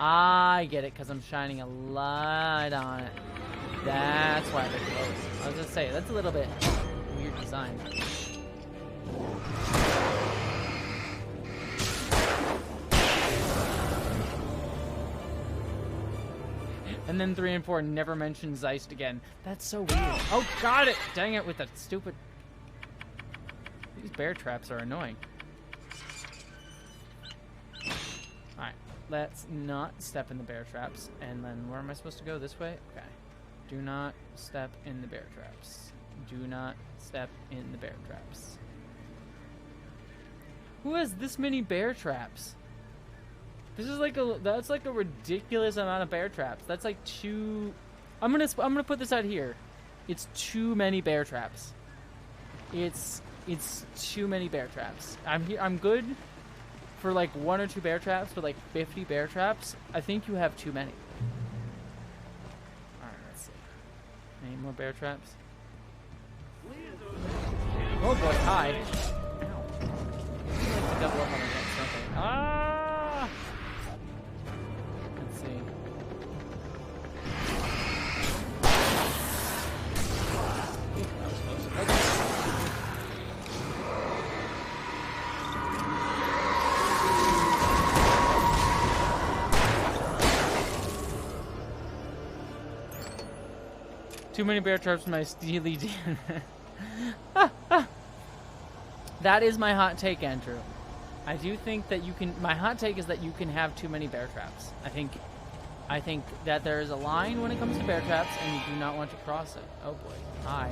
I get it, because I'm shining a light on it. That's why they're close. I was gonna say that's a little bit weird design. And then 3 and 4 never mention Zeist again. That's so weird. Oh, got it! Dang it with that stupid... These bear traps are annoying. Alright, let's not step in the bear traps. And then where am I supposed to go? This way? Okay. Do not step in the bear traps. Do not step in the bear traps. Who has this many bear traps? This is like that's like a ridiculous amount of bear traps. That's like too. I'm gonna put this out here. It's too many bear traps. It's too many bear traps. I'm good for like 1 or 2 bear traps, but like 50 bear traps, I think you have too many. All right, let's see. Any more bear traps? Oh boy, hi. Ow. I like to double up on the next, don't they? Ah! Let's see. Ooh, that was close. Okay. Too many bear traps for my steely Dan. That is my hot take, Andrew. I do think that you can. My hot take is that you can have too many bear traps. I think that there is a line when it comes to bear traps, and you do not want to cross it. Oh boy, hi.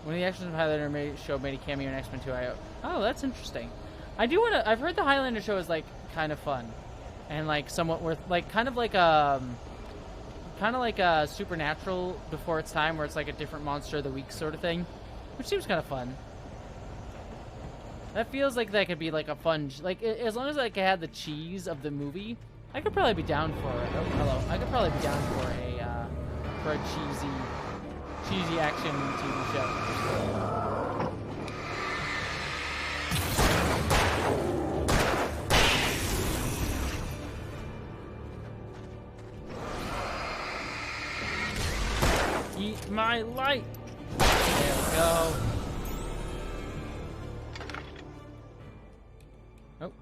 When the actions of Highlander show made a cameo in X-Men 2, oh, that's interesting. I do want to. I've heard the Highlander show is like kind of fun, and like somewhat worth, like kind of like a Supernatural before its time, where it's like a different monster of the week sort of thing, which seems kind of fun. That feels like that could be like a fun, like as long as like I had the cheese of the movie, I could probably be down for it. Oh, hello. I could probably be down for a cheesy action TV show. Eat my light. There we go. Oh.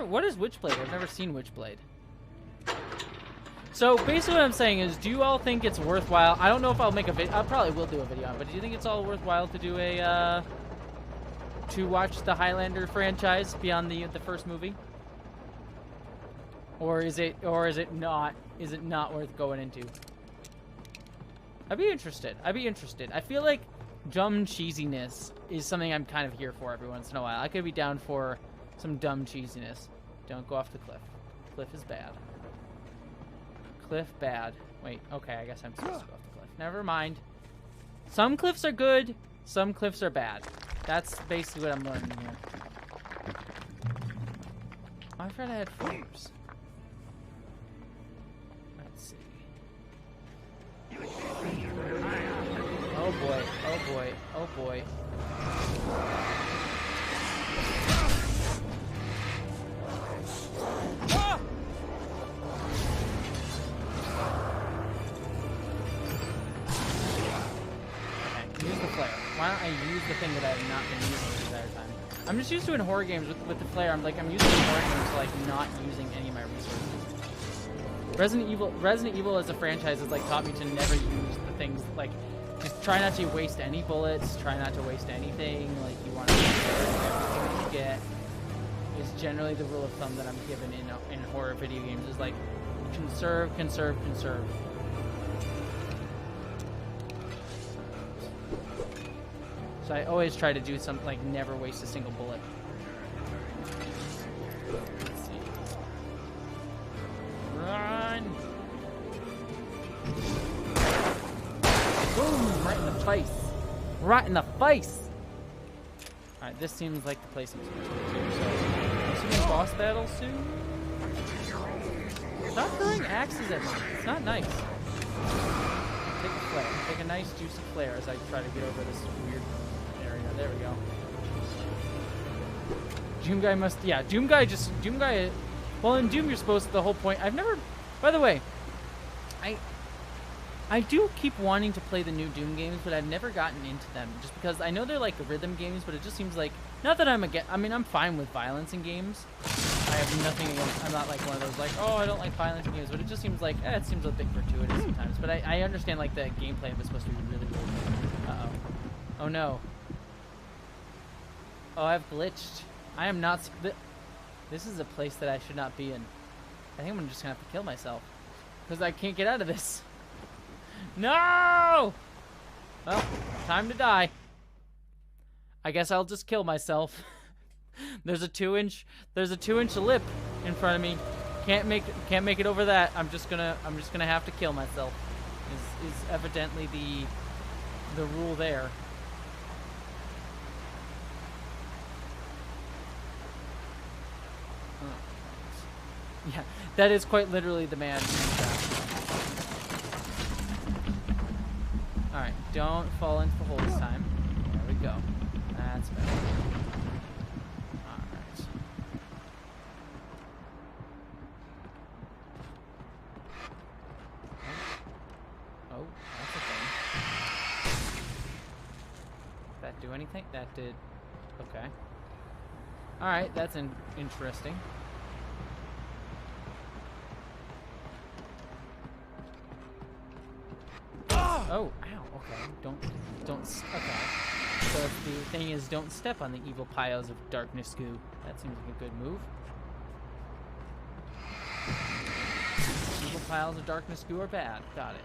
What is Witchblade? I've never seen Witchblade. So basically what I'm saying is, do you all think it's worthwhile? I don't know if I'll make a video. I probably will do a video on it, but do you think it's all worthwhile to do to watch the Highlander franchise beyond the first movie? Or is it not worth going into? I'd be interested. I feel like dumb cheesiness is something I'm kind of here for every once in a while. I could be down for some dumb cheesiness. Don't go off the cliff. Cliff is bad. Cliff bad. Wait, okay, I guess I'm supposed to go off the cliff. Never mind. Some cliffs are good, some cliffs are bad. That's basically what I'm learning here. I forgot I had flares. Let's see. Oh boy, oh boy, oh boy. Ah! Use the flare. Why don't I use the thing that I have not been using the entire time? I'm just used to in horror games with the flare. I'm used to in horror games to like not using any of my resources. Resident Evil as a franchise has like taught me to never use the things, like just try not to waste any bullets, try not to waste anything. Like you want to conserve everything you get. Is generally the rule of thumb that I'm given in horror video games, is like conserve, conserve, conserve. So I always try to do something like never waste a single bullet. Let's see. Run! Boom! Right in the face! Right in the face! Alright, this seems like the place I'm supposed to do. So, I'm assuming boss battle soon? Stop throwing axes at me. It's not nice. Take a flare. Take a nice juicy flare as I try to get over this weird area. There we go. Doom guy must, yeah, Doom guy, well, in Doom you're supposed to, the whole point, I've never, by the way, I do keep wanting to play the new Doom games, but I've never gotten into them, just because I know they're like rhythm games, but it just seems like, not that I'm fine with violence in games. I have nothing against, I'm not like one of those like, oh, I don't like violence in games, but it just seems like, it seems a bit gratuitous sometimes, but I understand like the gameplay of it's supposed to be really, really good. Uh-oh. Oh no. Oh, I've glitched. I am not, this is a place that I should not be in. I think I'm just gonna have to kill myself, because I can't get out of this. No! Well, time to die. I guess I'll just kill myself. There's a 2-inch lip in front of me. Can't make it over that. I'm just gonna have to kill myself. Is evidently the rule there. Oh. Yeah, that is quite literally the man. Alright, don't fall into the hole this time. There we go. That's better. Alright. Oh, that's a thing. Did that do anything? That did. Okay. Alright, that's interesting. Oh, ow, okay. Don't, okay. So if the thing is, don't step on the evil piles of darkness goo. That seems like a good move. Evil piles of darkness goo are bad. Got it.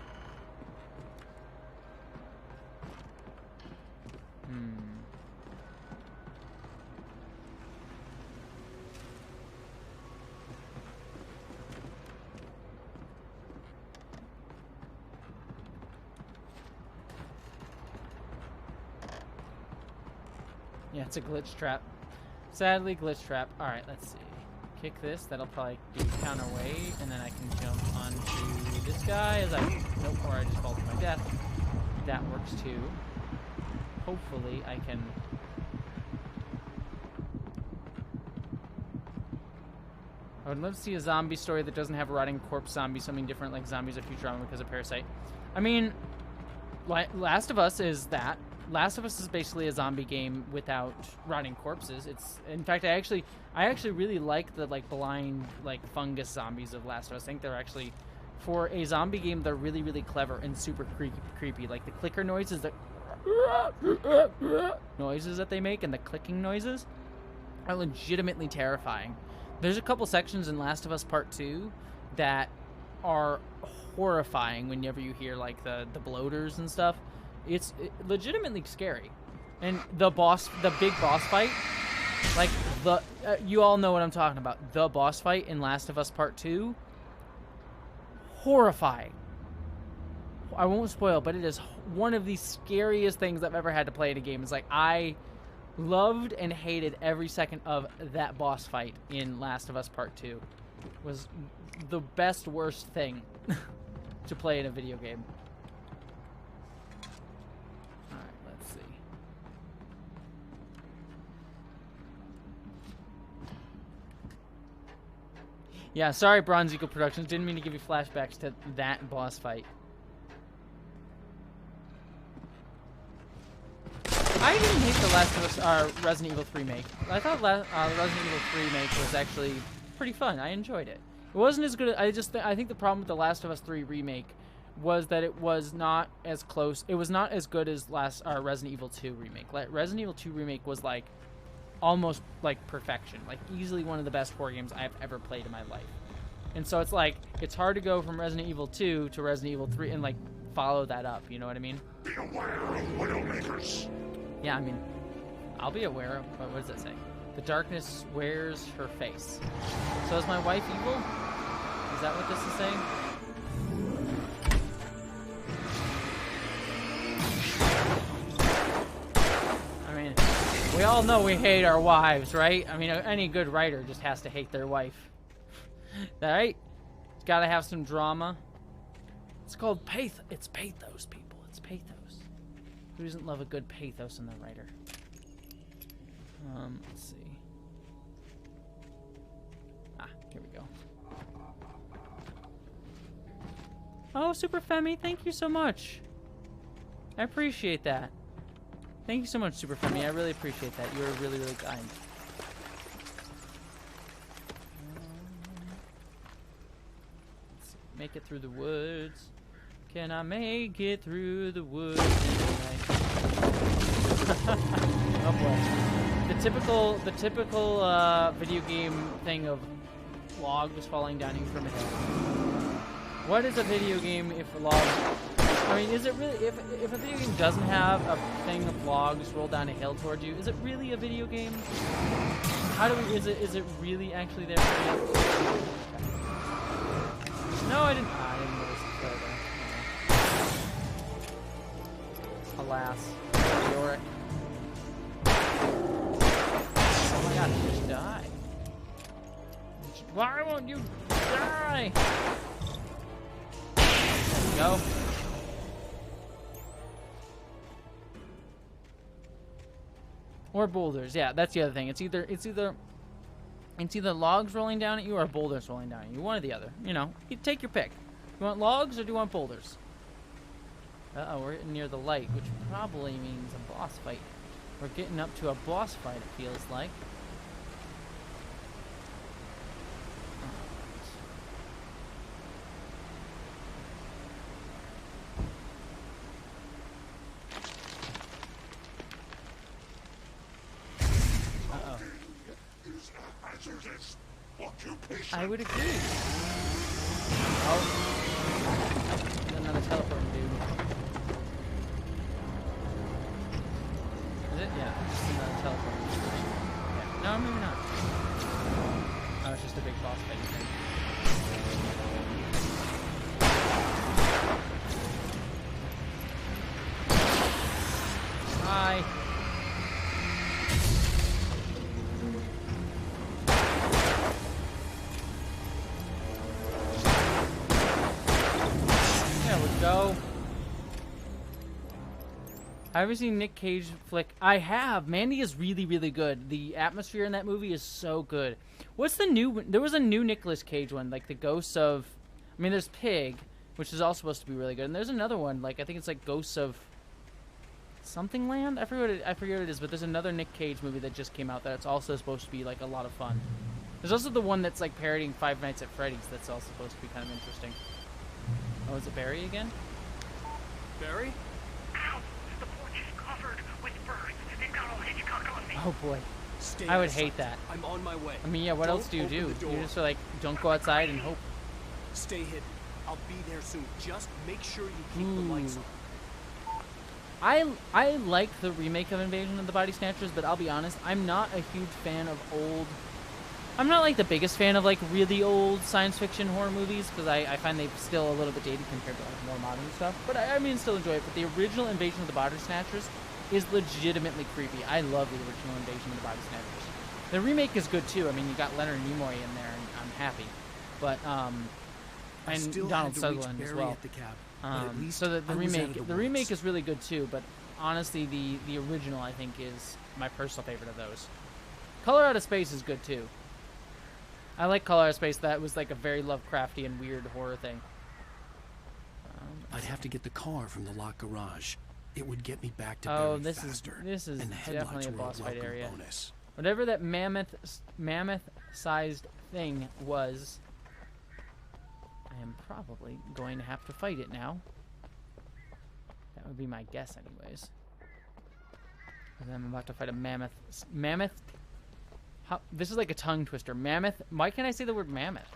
Yeah, it's a glitch trap. Sadly, glitch trap. Alright, let's see. Kick this. That'll probably do counter weight, and then I can jump onto this guy as I... Nope, or I just fall to my death. That works too. Hopefully, I can... I would love to see a zombie story that doesn't have a rotting corpse zombie, something different like Zombies of Futurama because of Parasite. I mean, Last of Us is that. Last of Us is basically a zombie game without rotting corpses. It's, in fact, I actually really like the blind fungus zombies of Last of Us. I think they're actually, for a zombie game, they're really, really clever and super creepy. Like the clicker noises, the noises that they make, and the clicking noises are legitimately terrifying. There's a couple sections in Last of Us Part 2 that are horrifying whenever you hear like the bloaters and stuff. It's legitimately scary. And the big boss fight, like you all know what I'm talking about. The boss fight in Last of Us Part 2, horrifying. I won't spoil, but it is one of the scariest things I've ever had to play in a game. It's like I loved and hated every second of that boss fight in Last of Us Part 2. It was the best, worst thing to play in a video game. Yeah, sorry, Bronze Eagle Productions. Didn't mean to give you flashbacks to that boss fight. I didn't hate the Last of Us Resident Evil 3 remake. I thought Resident Evil 3 remake was actually pretty fun. I enjoyed it. It wasn't as good. I think the problem with the Last of Us 3 remake was that it was not as close. It was not as good as Resident Evil 2 remake. Resident Evil 2 remake was like almost like perfection, like easily one of the best horror games I've ever played in my life. And so it's like, it's hard to go from Resident Evil 2 to Resident Evil 3 and like follow that up, you know what I mean? Be aware of Widowmakers. Yeah, I mean, I'll be aware of, what does that say? The darkness wears her face. So is my wife evil? Is that what this is saying? We all know we hate our wives, right? I mean, any good writer just has to hate their wife. Right? gotta have some drama. It's called it's pathos, people. It's pathos. Who doesn't love a good pathos in the writer? Let's see. Here we go. Oh, Super Femi, thank you so much. I appreciate that. Thank you so much, Super Femi. I really appreciate that. You're really, really kind. Let's see. Make it through the woods. Can I make it through the woods tonight? Oh boy. The typical video game thing of logs falling down you from a hill. What is a video game if logs? I mean, is it really? If a video game doesn't have a thing of logs roll down a hill towards you, is it really a video game? How do we? Is it really actually there? No, I didn't. I didn't notice it further. Alas, Yorick. Oh my God! Just die. Why won't you die? There we go. Or boulders, yeah, that's the other thing. It's either logs rolling down at you or boulders rolling down at you. One or the other. You know, you take your pick. You want logs or do you want boulders? Uh-oh, we're near the light, which probably means a boss fight. We're getting up to a boss fight, it feels like. I would agree. Oh. Another teleporting dude. Is it? Yeah, just another teleporting dude. Yeah. No, maybe not. Oh, it's just a big boss fight thing. Hi. Go. I haven't seen Nick Cage flick. I have. Mandy is really, really good. The atmosphere in that movie is so good. What's the new one? There was a new Nicolas Cage one, like the Ghosts of... I mean, there's Pig, which is also supposed to be really good. And there's another one, like, I think it's like Ghosts of... Something Land? I forget what it is, but there's another Nick Cage movie that just came out that's also supposed to be, like, a lot of fun. There's also the one that's, like, parodying Five Nights at Freddy's that's also supposed to be kind of interesting. Oh, is it Barry again? Barry? Ow! The porch is covered with birds. They've got all Hitchcock on me. Oh boy. Stay I would outside. hate that. I'm on my way. I mean, yeah, what else do you do? You just like, don't go outside and hope. Stay hidden. I'll be there soon. Just make sure you keep the lights on. I like the remake of Invasion of the Body Snatchers, but I'll be honest, I'm not a huge fan of old... I'm not like the biggest fan of like really old science fiction horror movies because I find they still a little bit dated compared to like more modern stuff. But I mean, still enjoy it. But the original Invasion of the Body Snatchers is legitimately creepy. I love the original Invasion of the Body Snatchers. The remake is good too. I mean, you got Leonard Nimoy in there, and I'm happy. But and Donald Sutherland as well. So the remake is really good too. But honestly, the original I think is my personal favorite of those. Color Out of Space is good too. I like Color Out of Space. That was like a very Lovecrafty and weird horror thing. I'd have to get the car from the locked garage. It would get me back to Barry faster. This is and the definitely a boss fight area. Bonus. Whatever that mammoth-sized thing was, I am probably going to have to fight it now. That would be my guess, anyways. And I'm about to fight a mammoth. This is like a tongue twister. Mammoth. Why can't I say the word mammoth?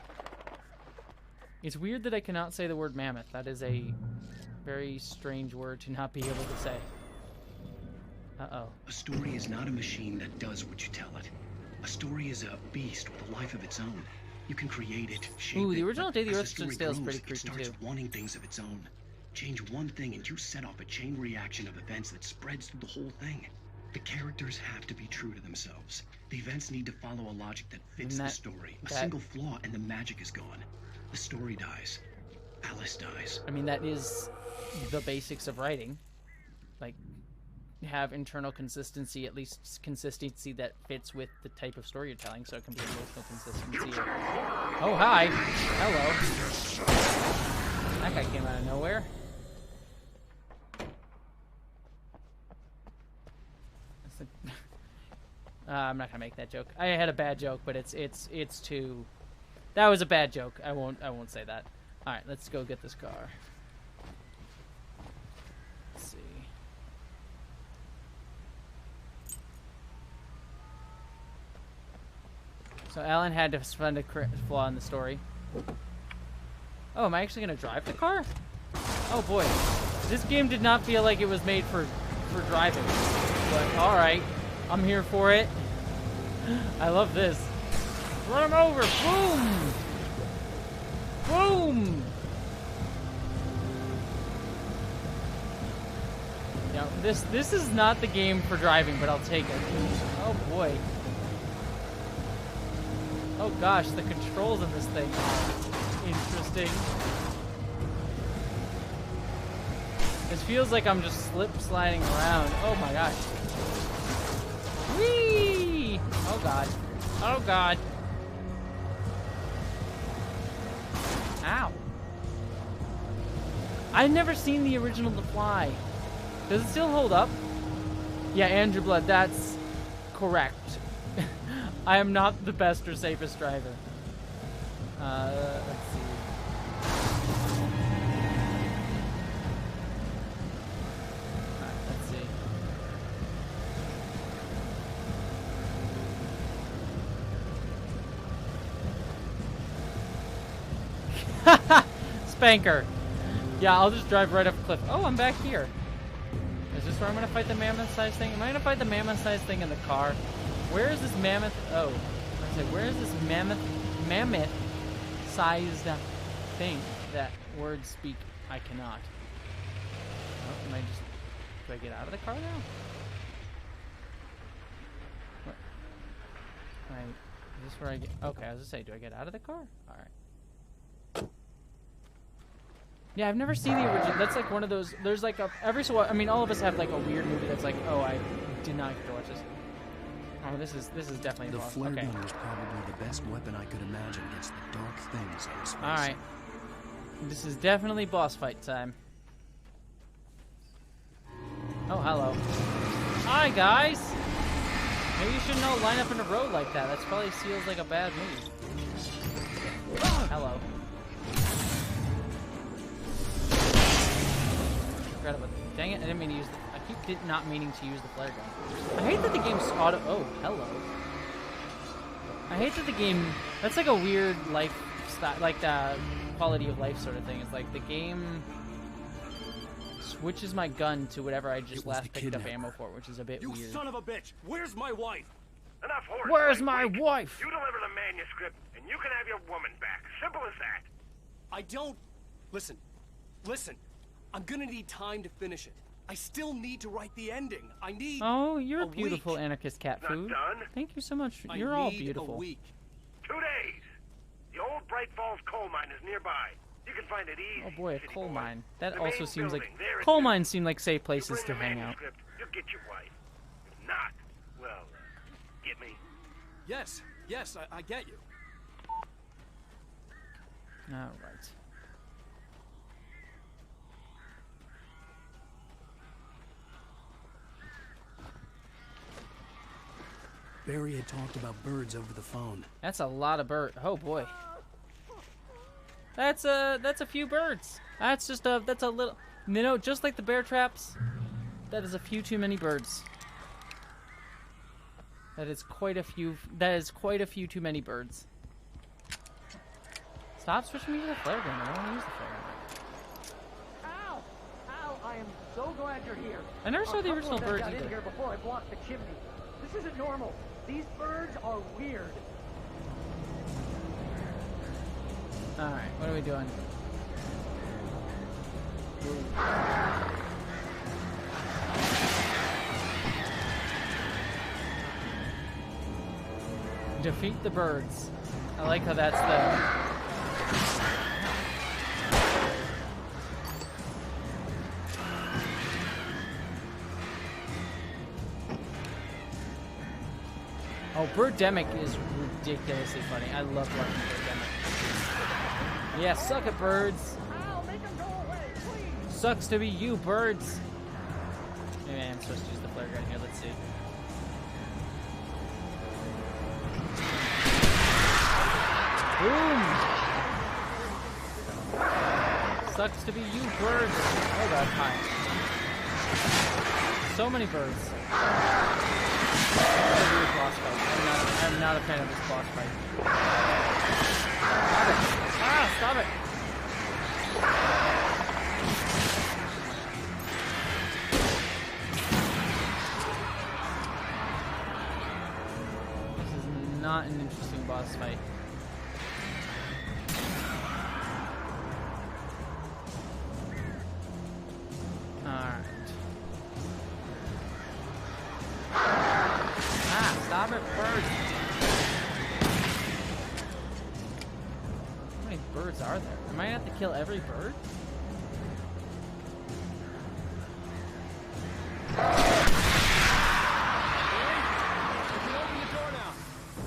It's weird that I cannot say the word mammoth. That is a very strange word to not be able to say. Uh-oh. A story is not a machine that does what you tell it. A story is a beast with a life of its own. You can create it, shape the original it, Day the as Earth Stood Still is pretty creepy it starts too. wanting things of its own. Change one thing and you set off a chain reaction of events that spreads through the whole thing. The characters have to be true to themselves. The events need to follow a logic that fits the story. A single flaw and the magic is gone. The story dies. Alice dies. I mean, that is the basics of writing. Like, have internal consistency, at least consistency that fits with the type of story you're telling, so it can be emotional consistency. Oh, hi. Hello. That guy came out of nowhere. I'm not gonna make that joke. I had a bad joke, but it's too. That was a bad joke. I won't say that. All right, let's go get this car. Let's see. So Alan had to find a flaw in the story. Oh, am I actually gonna drive the car? Oh boy, this game did not feel like it was made for driving. But all right. I'm here for it. I love this. Run him over. Boom. Boom. Yeah, this is not the game for driving, but I'll take it. Oh boy. Oh gosh, the controls in this thing are interesting. This feels like I'm just sliding around. Oh my gosh. Whee! Oh god. Oh god. Ow. I've never seen the original The Fly. Does it still hold up? Yeah, Andrew Blood, that's correct. I am not the best or safest driver. Let's see. Spanker. Yeah, I'll just drive right up a cliff. Oh, I'm back here. Is this where I'm gonna fight the mammoth-sized thing? Am I gonna fight the mammoth-sized thing in the car? Where is this mammoth? Oh, I said, where is this mammoth-sized thing? That words speak. I cannot. Oh, am I just? Do I get out of the car now? What? Right. Is this where I get? Okay, I was gonna say, do I get out of the car? All right. Yeah, I've never seen the original. That's like one of those. There's like a every so I mean, all of us have like a weird movie that's like, oh, I did not get to watch this. Oh, this is definitely the flare okay. gun was probably the best weapon I could imagine against the dark things I was facing. All right, this is definitely boss fight time. Oh, hello. Hi, guys. Maybe you shouldn't all line up in a row like that. That probably feels like a bad move. Hello. Dang it, I didn't mean to use the... I keep not meaning to use the flare gun. I hate that the game's auto... Oh, hello. I hate that the game... That's like a weird life style... Like the quality of life sort of thing. It's like the game switches my gun to whatever I just last picked up ammo for, which is a bit weird. You son of a bitch! Where's my wife? Enough horse. Where's my wife? You deliver the manuscript, and you can have your woman back. Simple as that. I don't... Listen. I'm gonna need time to finish it. I still need to write the ending. I need... Oh, you're a beautiful anarchist cat food. Thank you so much. You're all beautiful. A week. 2 days. The old Bright Falls coal mine is nearby. You can find it easy. Oh boy, a coal mine. That The also main seems like... building, there it Coal is. mines seem like safe places You to bring the hang out. manuscript, you'll get your wife. If not, well, get me. Yes, I get you. All right. Barry had talked about birds over the phone. That's a lot of birds. Oh boy. That's a few birds. That's a little, you know, just like the bear traps. That is a few too many birds. That is quite a few too many birds. Stop switching me to the flare gun. I don't want to use the flare gun. Al, I am so glad you're here. I never saw the original birds got in either. here before I blocked the chimney. This isn't normal. These birds are weird. Alright, what are we doing? Defeat the birds. I like how that's the... Oh, Birdemic is ridiculously funny. I love watching Birdemic. Yeah, suck it, birds. I'll make them go away, please. Sucks to be you, birds. Maybe I am supposed to use the flare gun here. Let's see. Boom! Sucks to be you, birds. Oh god, hi. So many birds. Boss fight. I'm not a fan of this boss fight. Stop it! Ah, stop it! This is not an interesting boss fight. Stop it, birds! How many birds are there? Am I gonna have to kill every bird?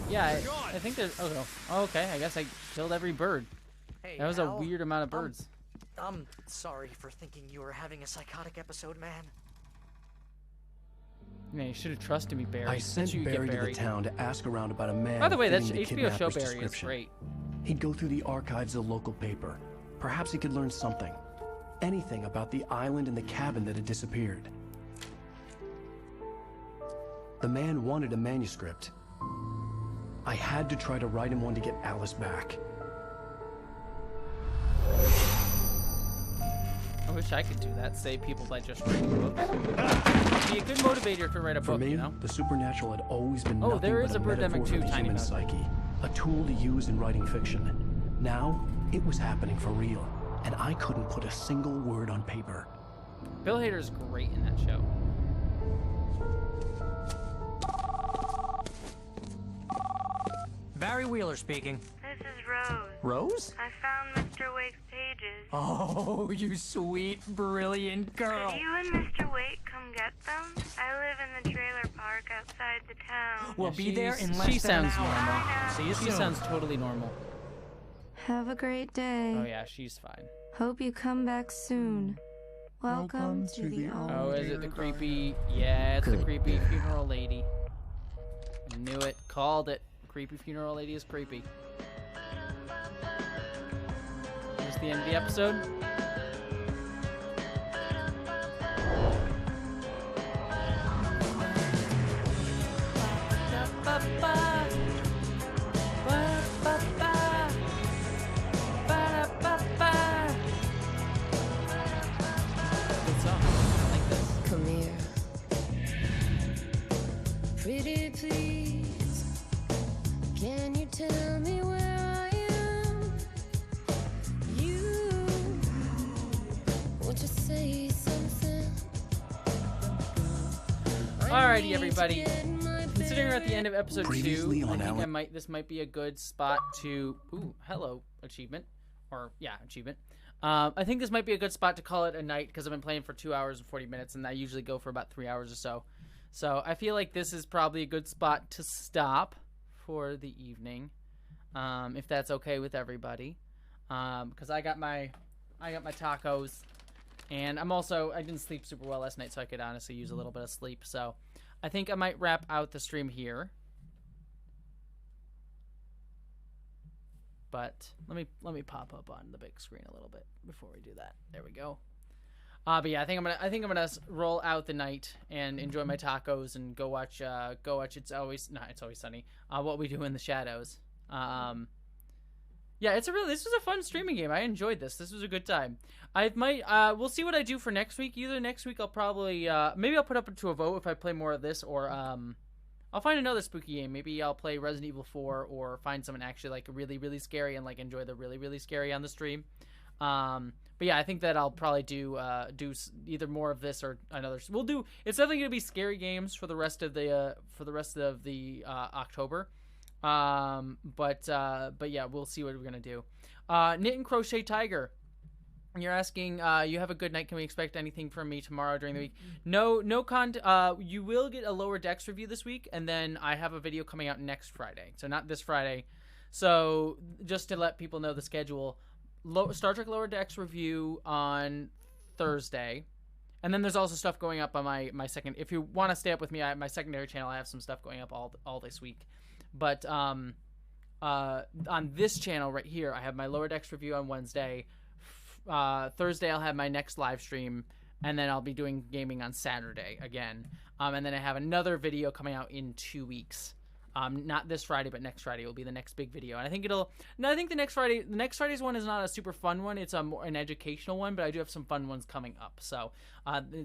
Yeah, I think there's... Oh, no. Oh, okay, I guess I killed every bird. Hey, that was Al, a weird amount of birds. I'm sorry for thinking you were having a psychotic episode, man. Man, you should have trusted me, Barry. I sent Barry to the town to ask around about a man. By the way, that fitting the HBO show kidnapper's Barry is description. great. He'd go through the archives of the local paper. Perhaps he could learn something. Anything about the island and the cabin that had disappeared. The man wanted a manuscript. I had to try to write him one to get Alice back. I wish I could do that. Save people by just writing books. Be a good motivator to write a For book, me, you know? the supernatural had always been Oh, nothing there but is a metaphor Birdemic for too, the tiny human mouse. psyche, a tool to use in writing fiction. Now, it was happening for real, and I couldn't put a single word on paper. Bill Hader's great in that show. Barry Wheeler speaking. This is Rose. Rose? I found Mr. Wake's pages. Oh, you sweet, brilliant girl. Could you and Mr. Wake come get them? I live in the trailer park outside the town. We'll be there in less She than an sounds hour. normal. See you She soon. sounds totally normal. Have a great day. Oh yeah, she's fine. Hope you come back soon. Welcome to the Oh, is it the creepy? Yeah, it's the creepy funeral lady. I knew it. Called it. Creepy funeral lady is creepy. Here's the end of the episode. Good song. I like this. Come here. Pretty please. Can you tell me where I am? You. Won't you say something? Alrighty, everybody. Considering we're at the end of episode 2, Previously I on think Alan- this might be a good spot to. Ooh, hello, achievement, or yeah, achievement. I think this might be a good spot to call it a night because I've been playing for 2 hours and 40 minutes, and I usually go for about 3 hours or so. So I feel like this is probably a good spot to stop for the evening, if that's okay with everybody. Because I got my tacos, and I didn't sleep super well last night, so I could honestly use a little bit of sleep. So I think I might wrap out the stream here. But let me pop up on the big screen a little bit before we do that. There we go. But yeah, I think I'm gonna roll out the night and enjoy my tacos and go watch It's Always Sunny. What We Do in the Shadows. Yeah, this was a fun streaming game. I enjoyed this. This was a good time. We'll see what I do for next week. Either next week I'll probably maybe I'll put up to a vote if I play more of this, or I'll find another spooky game. Maybe I'll play Resident Evil 4 or find someone actually like really, really scary and like enjoy the really, really scary on the stream. But yeah, I think that I'll probably do either more of this or another. It's definitely gonna be scary games for the rest of the October. But yeah, we'll see what we're gonna do. Knit and Crochet Tiger, you're asking, you have a good night. Can we expect anything from me tomorrow during the week? No, you will get a Lower Decks review this week, and then I have a video coming out next Friday. So not this Friday. So just to let people know the schedule, Star Trek Lower Decks review on Thursday. And then there's also stuff going up on my second. If you want to stay up with me, my secondary channel, I have some stuff going up all this week. But on this channel right here, I have my Lower Decks review on Wednesday. Thursday, I'll have my next live stream, and then I'll be doing gaming on Saturday again. And then I have another video coming out in 2 weeks. Not this Friday, but next Friday will be the next big video. And I think the next Friday's one is not a super fun one. It's more an educational one, but I do have some fun ones coming up. So,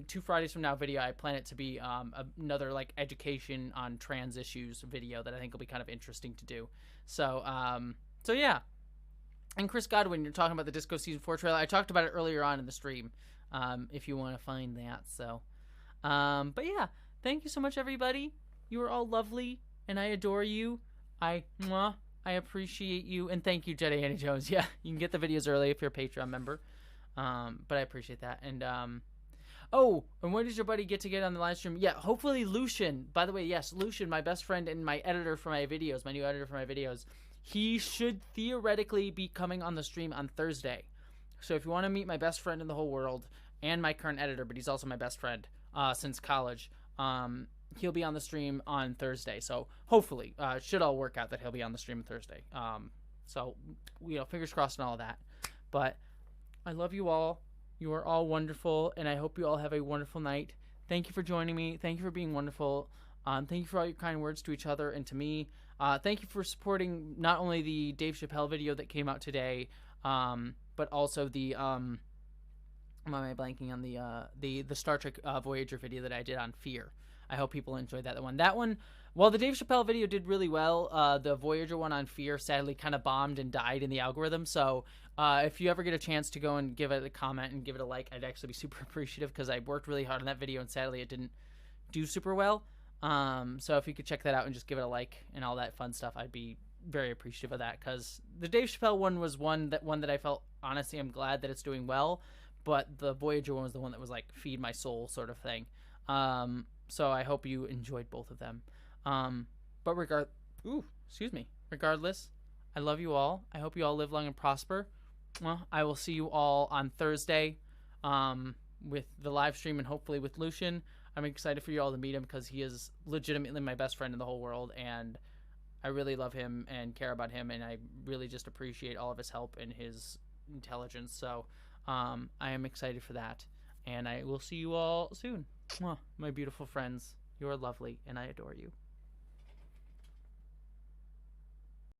2 Fridays from now video, I plan it to be another like education on trans issues video that I think will be kind of interesting to do. So yeah. And Chris Godwin, you're talking about the Disco Season 4 trailer. I talked about it earlier on in the stream, if you want to find that. So, but yeah, thank you so much, everybody. You are all lovely. And I adore you. I appreciate you. And thank you, Jedi Annie Jones. Yeah, you can get the videos early if you're a Patreon member. But I appreciate that. And, oh, and when does your buddy get on the live stream? Yeah, hopefully Lucian. By the way, yes, Lucian, my best friend and my editor for my videos, my new editor for my videos. He should theoretically be coming on the stream on Thursday. So if you want to meet my best friend in the whole world and my current editor, but he's also my best friend since college, he'll be on the stream on Thursday. So hopefully, it should all work out that he'll be on the stream on Thursday. So, fingers crossed and all of that. But I love you all. You are all wonderful, and I hope you all have a wonderful night. Thank you for joining me. Thank you for being wonderful. Thank you for all your kind words to each other and to me. Thank you for supporting not only the Dave Chappelle video that came out today, but also the am I blanking on the Star Trek Voyager video that I did on Fear. I hope people enjoyed that one. That one, while the Dave Chappelle video did really well, the Voyager one on Fear sadly kind of bombed and died in the algorithm. So if you ever get a chance to go and give it a comment and give it a like, I'd actually be super appreciative because I worked really hard on that video and sadly it didn't do super well. So if you could check that out and just give it a like and all that fun stuff, I'd be very appreciative of that because the Dave Chappelle one was one that I felt, honestly, I'm glad that it's doing well, but the Voyager one was the one that was like feed my soul sort of thing. So I hope you enjoyed both of them. But regardless, I love you all. I hope you all live long and prosper. Well, I will see you all on Thursday with the live stream and hopefully with Lucian. I'm excited for you all to meet him because he is legitimately my best friend in the whole world, and I really love him and care about him, and I really just appreciate all of his help and his intelligence. So I am excited for that, and I will see you all soon. My beautiful friends, you are lovely, and I adore you.